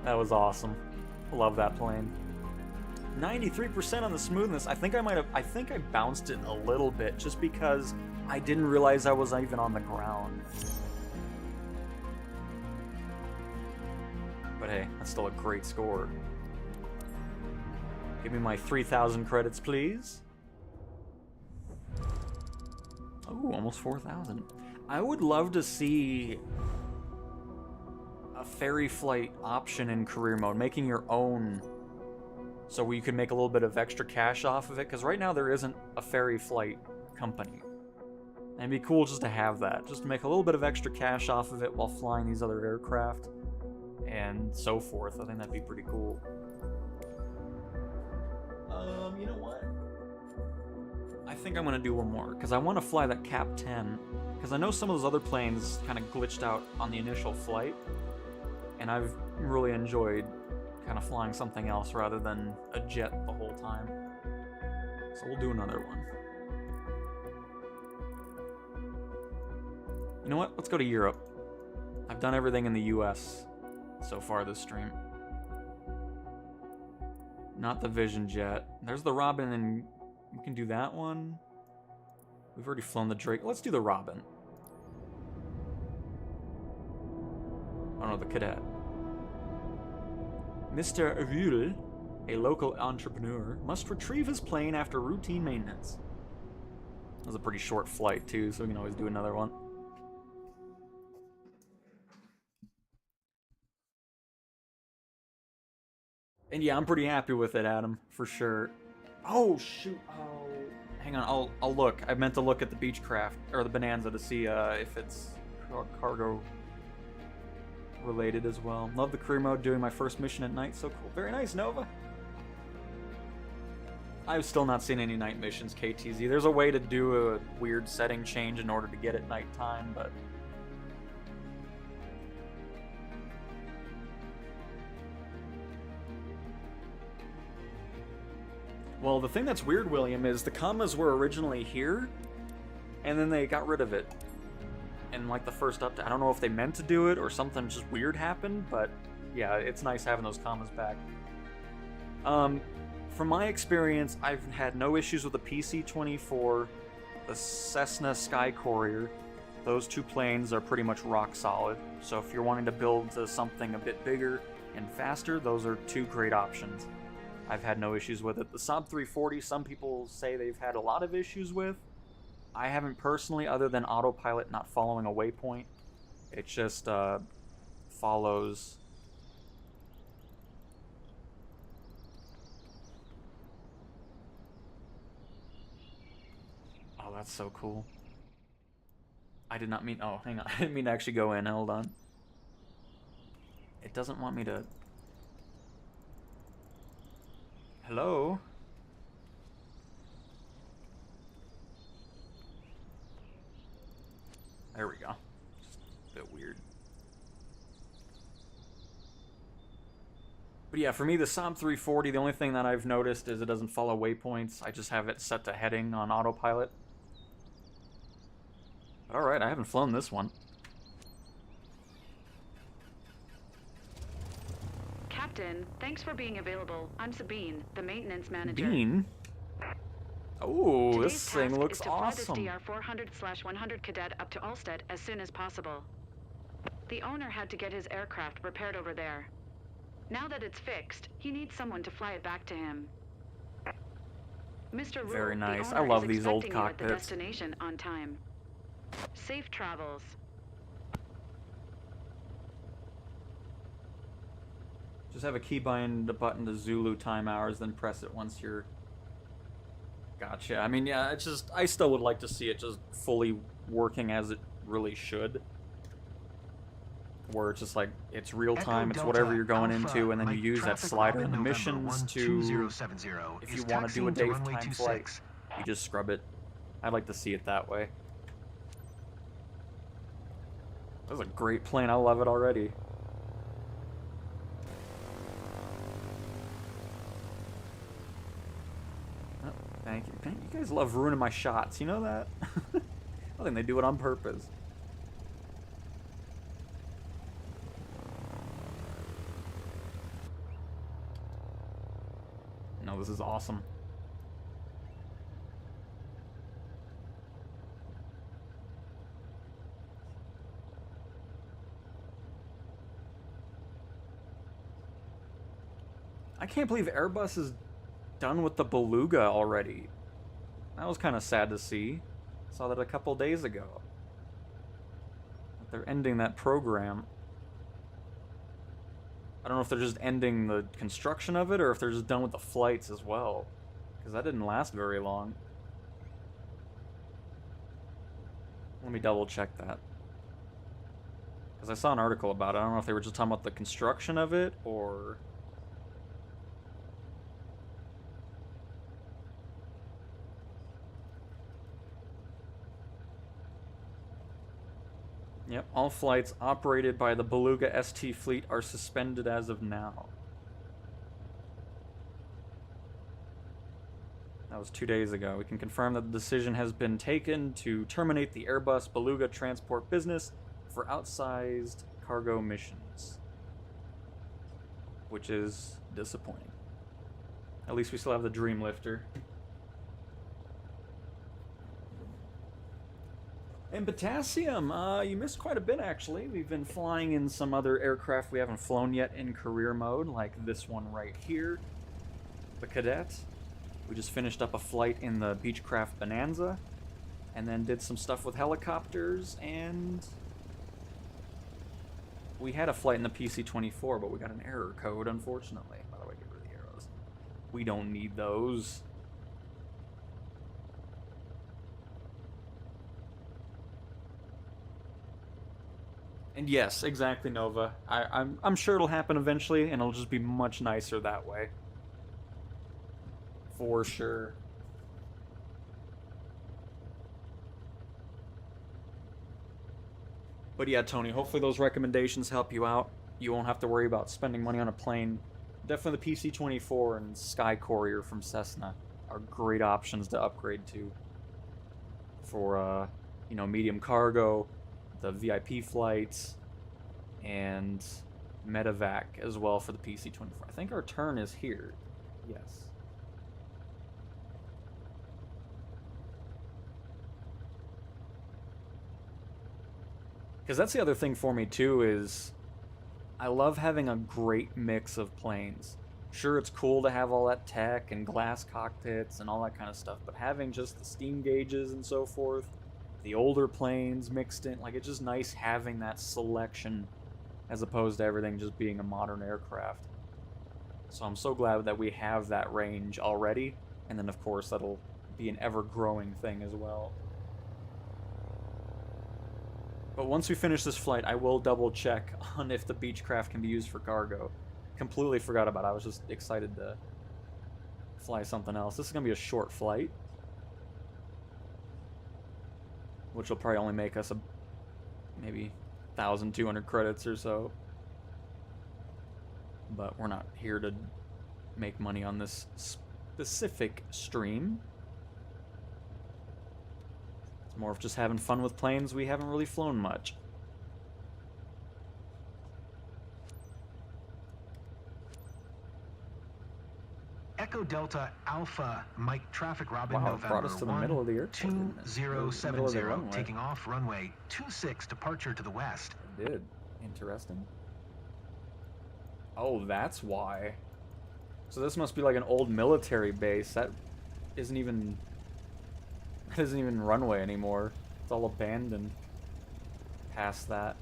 That was awesome. Love that plane. 93% on the smoothness. I think I bounced it a little bit just because I didn't realize I was even on the ground. But hey, that's still a great score. Give me my 3,000 credits, please. Oh, almost 4,000. I would love to see a ferry flight option in career mode, making your own, so you can make a little bit of extra cash off of it, because right now there isn't a ferry flight company. And it'd be cool just to have that, just to make a little bit of extra cash off of it while flying these other aircraft and so forth. I think that'd be pretty cool. You know what? I think I'm gonna do one more, because I want to fly that Cap 10, because I know some of those other planes kind of glitched out on the initial flight, and I've really enjoyed kind of flying something else rather than a jet the whole time. So we'll do another one. You know what? Let's go to Europe. I've done everything in the US so far this stream. Not the Vision Jet. There's the Robin, and we can do that one. We've already flown the Drake. Let's do the Robin. Oh no, the Cadet. Mr. Avul, a local entrepreneur, must retrieve his plane after routine maintenance. That was a pretty short flight too, so we can always do another one. And yeah, I'm pretty happy with it, Adam, for sure. Oh shoot! Oh, hang on. I'll look. I meant to look at the Beechcraft or the Bonanza to see if it's cargo related as well. Love the career mode. Doing my first mission at night. So cool. Very nice, Nova. I've still not seen any night missions, KTZ. There's a way to do a weird setting change in order to get it nighttime, but well, the thing that's weird, William, is the commas were originally here, and then they got rid of it in like the first update. I don't know if they meant to do it or something just weird happened, but yeah, it's nice having those commas back. From my experience, I've had no issues with the PC-24, the Cessna Sky Courier. Those two planes are pretty much rock solid. So if you're wanting to build something a bit bigger and faster, those are two great options. I've had no issues with it. The Saab 340, some people say they've had a lot of issues with. I haven't personally, other than autopilot not following a waypoint. It just follows. Oh, that's so cool. I did not mean... Oh, hang on. I didn't mean to actually go in. Hold on. It doesn't want me to... Hello? There we go. Just a bit weird. But yeah, for me, the Saab 340, the only thing that I've noticed is it doesn't follow waypoints. I just have it set to heading on autopilot. But alright, I haven't flown this one. Captain, thanks for being available. I'm Sabine, the maintenance manager. Bean? Oh, Today's this thing task looks is to fly awesome. this DR-400/100 cadet up to Ulstead as soon as possible. The owner had to get his aircraft repaired over there. Now that it's fixed, he needs someone to fly it back to him. Mr. Rule, Very nice. the I owner love is these old expecting you at the cockpits. destination on time. Safe travels. Just have a keybind button to Zulu time hours, then press it once you're... Gotcha. I mean, yeah, it's just... I still would like to see it just fully working as it really should. Where it's just like, it's real time, it's whatever you're going into, and then you use that slider in the missions to... If you want to do a daytime flight, you just scrub it. I'd like to see it that way. That's a great plane, I love it already. Oh, thank you. You guys love ruining my shots, you know that? I think they do it on purpose. No, this is awesome. I can't believe Airbus is done with the Beluga already. That was kind of sad to see. Saw that a couple days ago. They're ending that program. I don't know if they're just ending the construction of it or if they're just done with the flights as well. Because that didn't last very long. Let me double check that. Because I saw an article about it. I don't know if they were just talking about the construction of it or... Yep, all flights operated by the Beluga ST fleet are suspended as of now. That was 2 days ago. We can confirm that the decision has been taken to terminate the Airbus Beluga transport business for outsized cargo missions. Which is disappointing. At least we still have the Dreamlifter. And Potassium, you missed quite a bit actually. We've been flying in some other aircraft we haven't flown yet in career mode, like this one right here, the Cadet. We just finished up a flight in the Beechcraft Bonanza, and then did some stuff with helicopters, and we had a flight in the PC-24, but we got an error code, unfortunately. By the way, get rid of the arrows. We don't need those. And yes, exactly, Nova. I'm sure it'll happen eventually, and it'll just be much nicer that way. For sure. But yeah, Tony, hopefully those recommendations help you out. You won't have to worry about spending money on a plane. Definitely the PC-24 and Sky Courier from Cessna are great options to upgrade to. For, you know, medium cargo, the VIP flights, and medevac as well for the PC-24. I think our turn is here. Yes. Because that's the other thing for me too, is I love having a great mix of planes. Sure, it's cool to have all that tech and glass cockpits and all that kind of stuff, but having just the steam gauges and so forth, the older planes mixed in, like, it's just nice having that selection as opposed to everything just being a modern aircraft. So I'm so glad that we have that range already, and then of course that'll be an ever-growing thing as well. But once we finish this flight, I will double check on if the Beechcraft can be used for cargo. Completely forgot about it. I was just excited to fly something else. This is going to be a short flight, which will probably only make us maybe 1,200 credits or so. But we're not here to make money on this specific stream. It's more of just having fun with planes we haven't really flown much. Echo Delta Alpha Mike Traffic Robin Wow, it November brought us to the middle of the airport, didn't it? 2070, taking off runway 26, departure to the west. It did. Interesting. Oh, that's why. So this must be like an old military base. That isn't even runway anymore. It's all abandoned past that.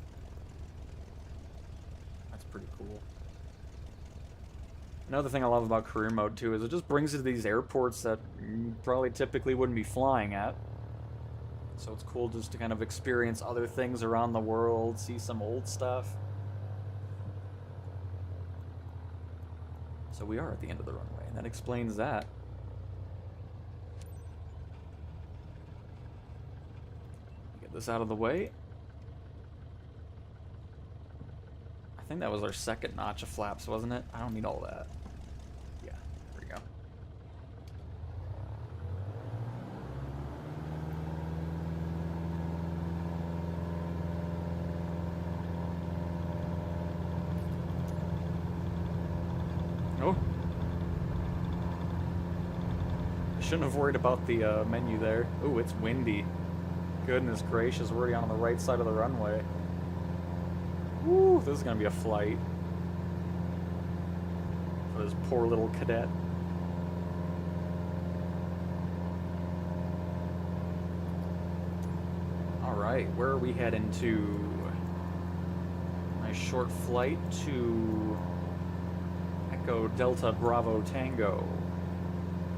That's pretty cool. Another thing I love about career mode too is it just brings you to these airports that you probably typically wouldn't be flying at. So it's cool just to kind of experience other things around the world, see some old stuff. So we are at the end of the runway, and that explains that. Get this out of the way. I think that was our second notch of flaps, wasn't it? I don't need all that. Yeah, there we go. Oh. I shouldn't have worried about the menu there. Ooh, it's windy. Goodness gracious, we're already on the right side of the runway. Woo, this is gonna be a flight. For this poor little cadet. Alright, where are we heading to? Nice short flight to Echo Delta Bravo Tango.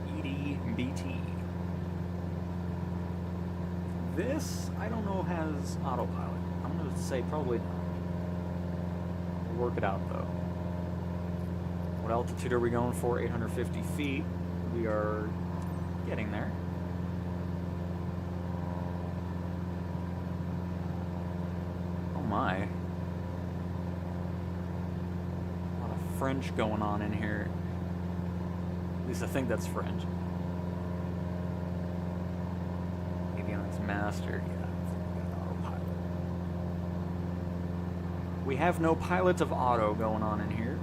EDBT. This, I don't know, has autopilot. I'm gonna say probably not. We'll work it out though. What altitude are we going for? 850 feet. We are getting there. Oh my. A lot of French going on in here. At least I think that's French. Avionics Master, yeah. Autopilot. We have no pilot of auto going on in here.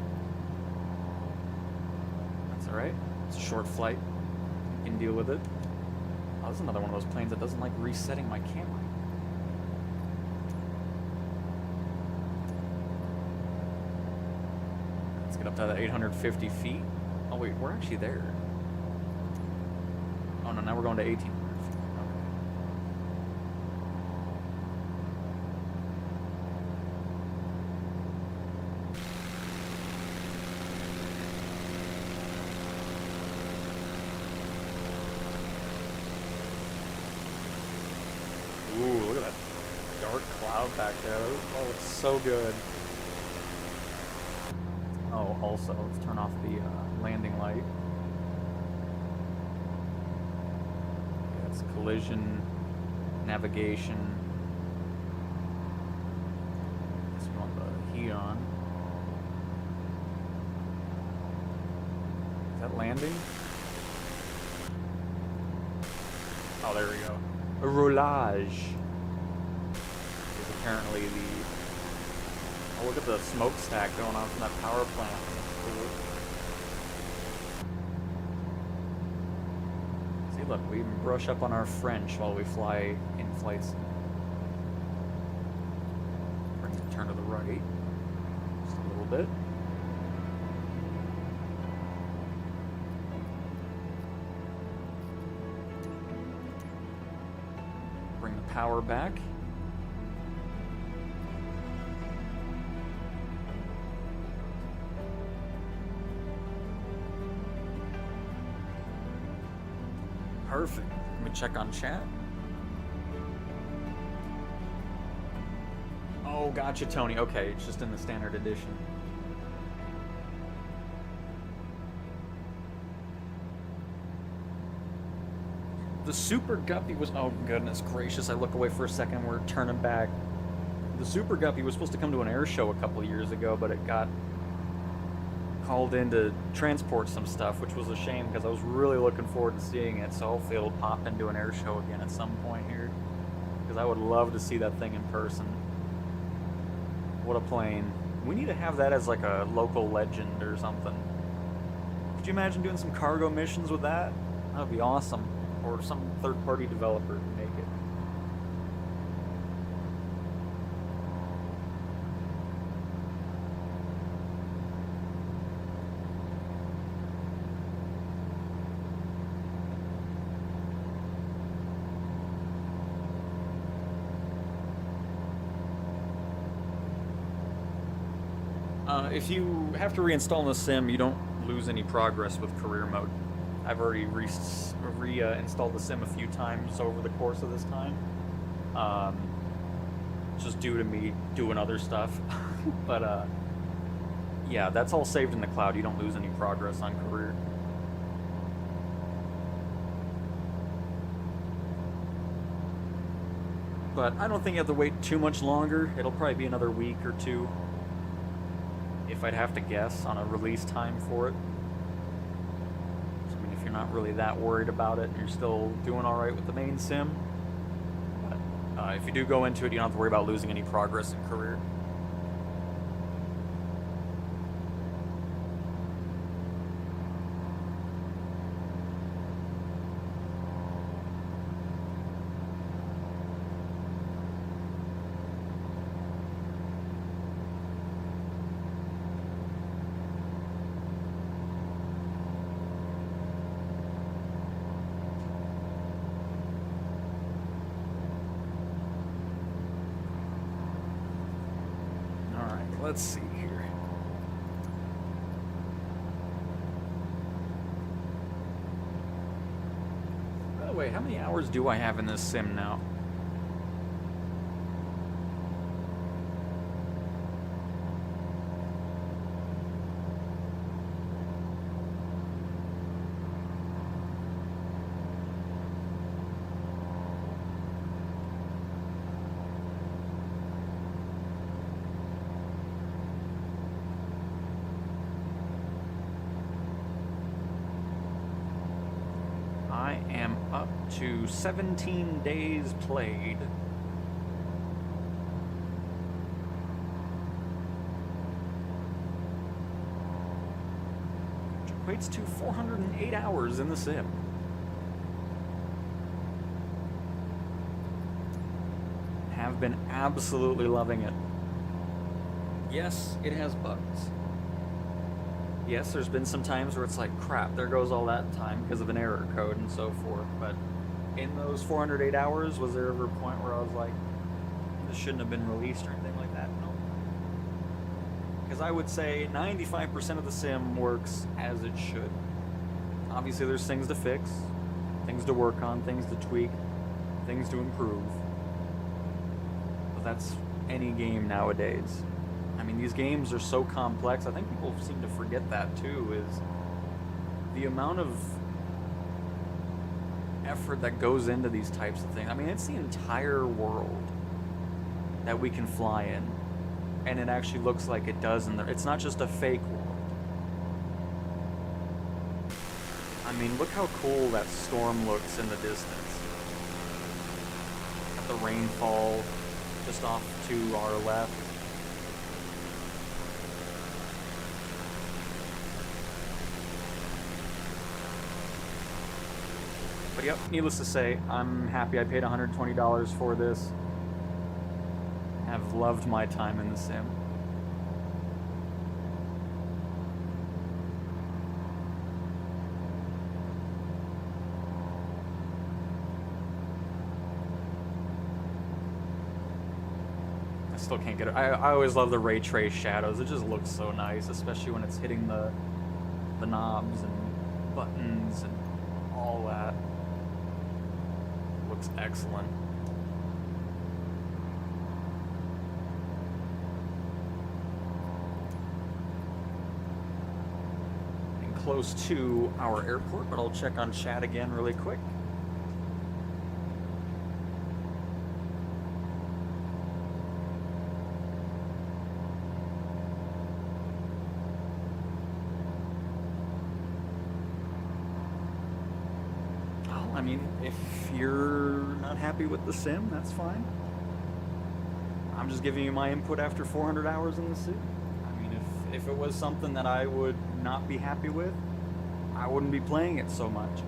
That's alright. It's a short flight. You can deal with it. Oh, this is another one of those planes that doesn't like resetting my camera. Let's get up to that 850 feet. Oh wait, we're actually there. Oh no, now we're going to 1800 feet. Okay. Ooh, look at that dark cloud back there. Oh, it's so good. Oh, also, let's turn off the landing light. Yeah, it's collision, navigation. Guess we want the heat on. Is that landing? Oh, there we go. A roulage is apparently the... Oh, look at the smokestack going on from that power plant. That's cool. See, look, we even brush up on our French while we fly in flights. Bring the turn to the right. Just a little bit. Bring the power back. Perfect. Let me check on chat. Oh, gotcha, Tony. Okay, it's just in the standard edition. The Super Guppy was... Oh, goodness gracious. I look away for a second. We're turning back. The Super Guppy was supposed to come to an air show a couple of years ago, but it got called in to transport some stuff, which was a shame because I was really looking forward to seeing it. So hopefully it'll pop into an air show again at some point here, because I would love to see that thing in person. What a plane. We need to have that as like a local legend or something. Could you imagine doing some cargo missions with that? That would be awesome. Or some third-party developer to make it. If you have to reinstall the sim, you don't lose any progress with career mode. I've already reinstalled the sim a few times over the course of this time. Just due to me doing other stuff. But, yeah, that's all saved in the cloud. You don't lose any progress on career. But I don't think you have to wait too much longer. It'll probably be another week or two, if I'd have to guess, on a release time for it. So, I mean, if you're not really that worried about it and you're still doing alright with the main sim. But if you do go into it, you don't have to worry about losing any progress in career. Let's see here. By the way, how many hours do I have in this sim now? I am up to 17 days played. Which equates to 408 hours in the sim. Have been absolutely loving it. Yes, it has bugs. Yes, there's been some times where it's like, crap, there goes all that time because of an error code and so forth, but in those 408 hours, was there ever a point where I was like, this shouldn't have been released or anything like that? No. Because I would say 95% of the sim works as it should. Obviously, there's things to fix, things to work on, things to tweak, things to improve. But that's any game nowadays. I mean, these games are so complex. I think people seem to forget that too, is the amount of effort that goes into these types of things. I mean, it's the entire world that we can fly in, and it actually looks like it does in there. It's not just a fake world. I mean, look how cool that storm looks in the distance. Got the rainfall just off to our left. But yep, needless to say, I'm happy I paid $120 for this. Have loved my time in the sim. I still can't get it. I always love the ray trace shadows. It just looks so nice, especially when it's hitting the knobs and buttons and all that. Looks excellent. And close to our airport, but I'll check on chat again really quick. I mean, if you're not happy with the sim, that's fine. I'm just giving you my input after 400 hours in the sim. I mean, if it was something that I would not be happy with, I wouldn't be playing it so much.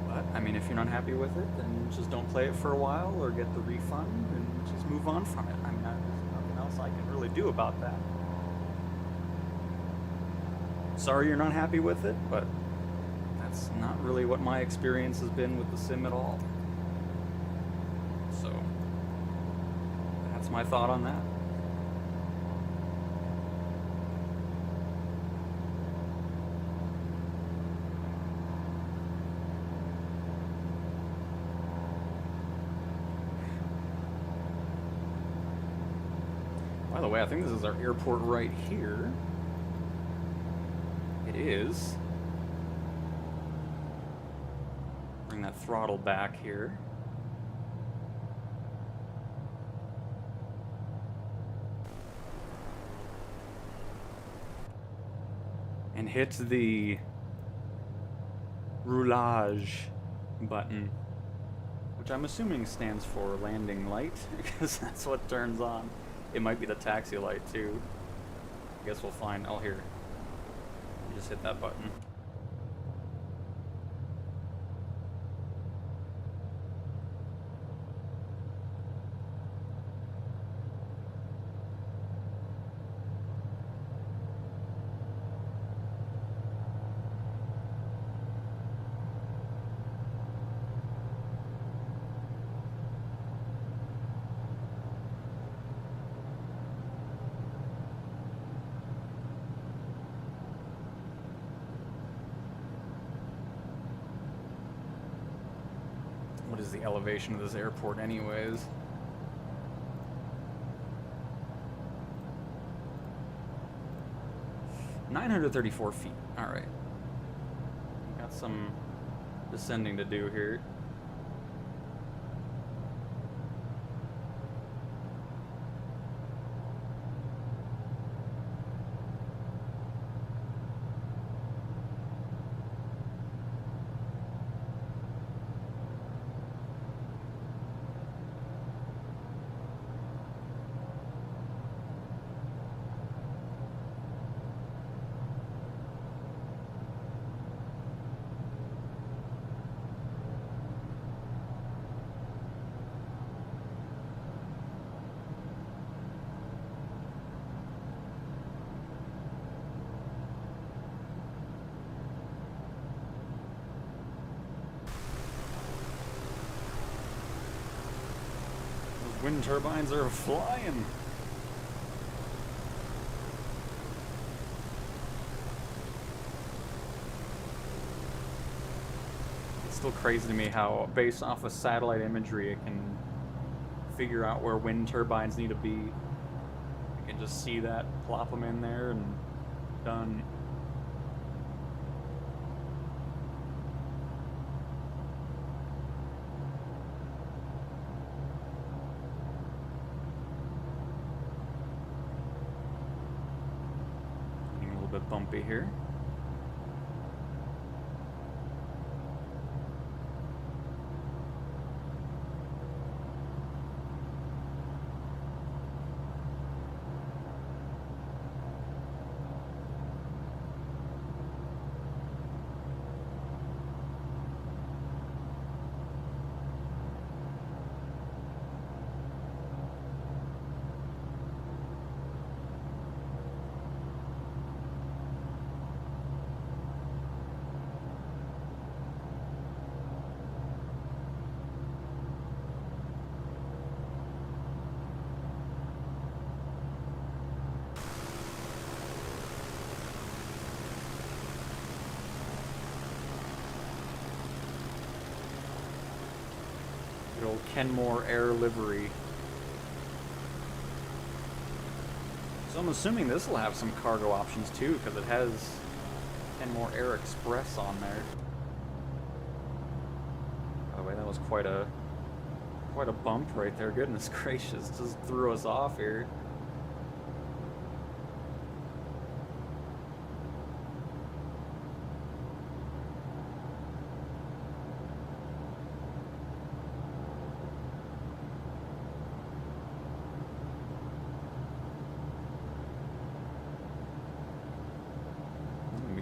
But, I mean, if you're not happy with it, then just don't play it for a while or get the refund and just move on from it. I mean, there's nothing else I can really do about that. Sorry you're not happy with it, but that's not really what my experience has been with the sim at all. So, that's my thought on that. the way, I think this is our airport right here. It is. Bring that throttle back here. And hit the roulage button, which I'm assuming stands for landing light, because that's what turns on. It might be the taxi light too. I guess we'll find. Oh, here. You just hit that button. What is the elevation of this airport anyways? $934 feet. Alright. Got some descending to do here. Wind turbines are flying. It's still crazy to me how, based off of satellite imagery, it can figure out where wind turbines need to be. You can just see that, plop them in there, and done. Bit bumpy here. Good old Kenmore Air livery. So I'm assuming this will have some cargo options too, because it has Kenmore Air Express on there. By the way, that was quite a bump right there. Goodness gracious, just threw us off here.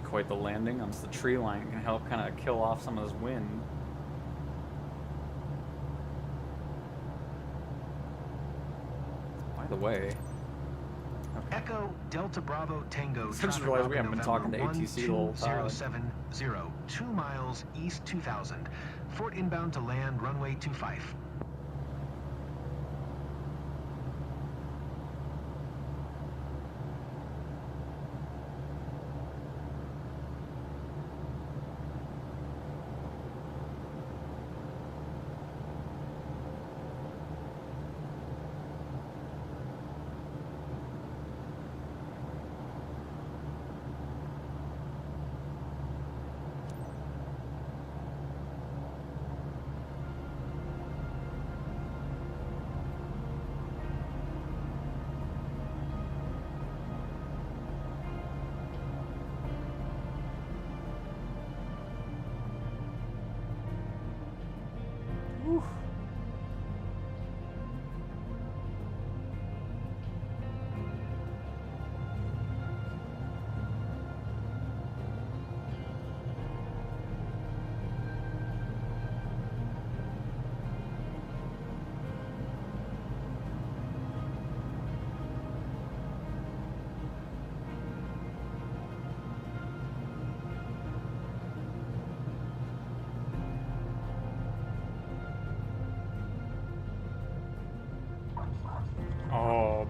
Quite the landing. Once the tree line can help kind of kill off some of this wind. By the way, Echo Delta Bravo Tango. I just realized we haven't been talking to ATC the whole time. 070, 2 miles east 2000. Fort inbound to land runway 25.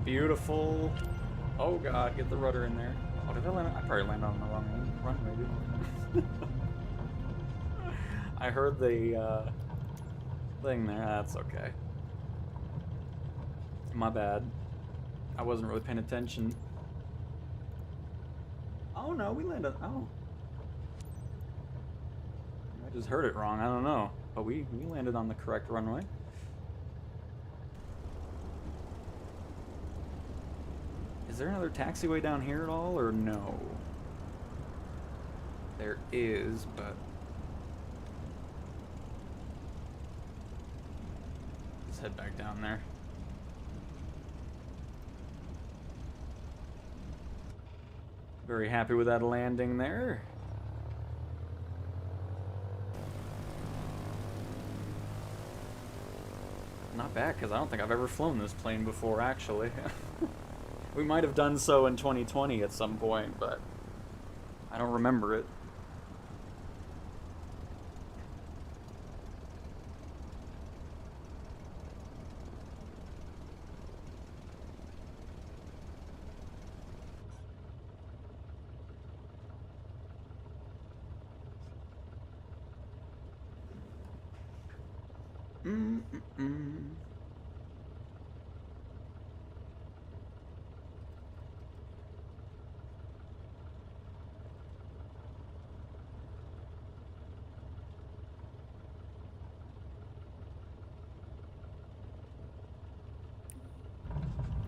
Beautiful. Oh god, get the rudder in there. Oh, did I land? I probably landed on the wrong runway, didn't I? I heard the thing there. That's okay. My bad. I wasn't really paying attention. Oh no, we landed. Oh. I just heard it wrong. I don't know. But we landed on the correct runway. Is there another taxiway down here at all, or no? There is, but... let's head back down there. Very happy with that landing there. Not bad, because I don't think I've ever flown this plane before, actually. We might have done so in 2020 at some point, but I don't remember it.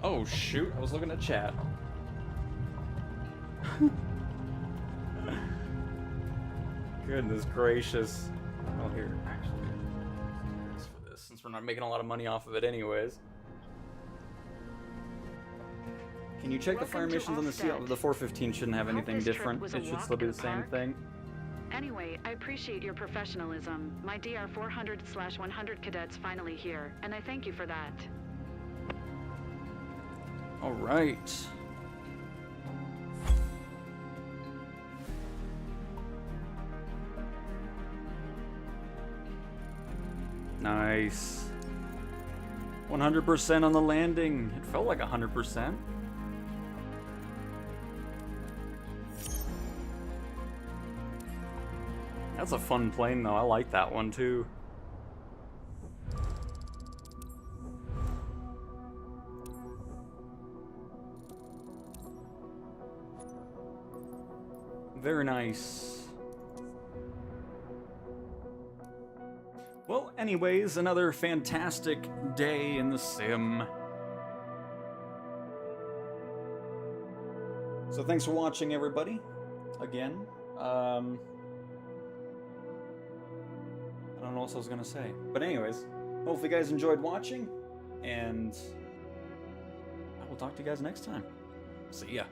Oh shoot, I was looking at chat. Goodness gracious. Oh, here, actually, let's for this, since we're not making a lot of money off of it anyways. Can you check the fire missions on the CL? The 415 shouldn't have anything different. It should still be the same thing. Anyway, I appreciate your professionalism. My DR 400/100 cadet's finally here, and I thank you for that. All right. Nice. 100% on the landing. It felt like 100%. That's a fun plane, though. I like that one, too. Very nice. Well, anyways, another fantastic day in the sim. So thanks for watching, everybody. Again. I don't know what else I was gonna say. But anyways, hopefully you guys enjoyed watching, and I will talk to you guys next time. See ya.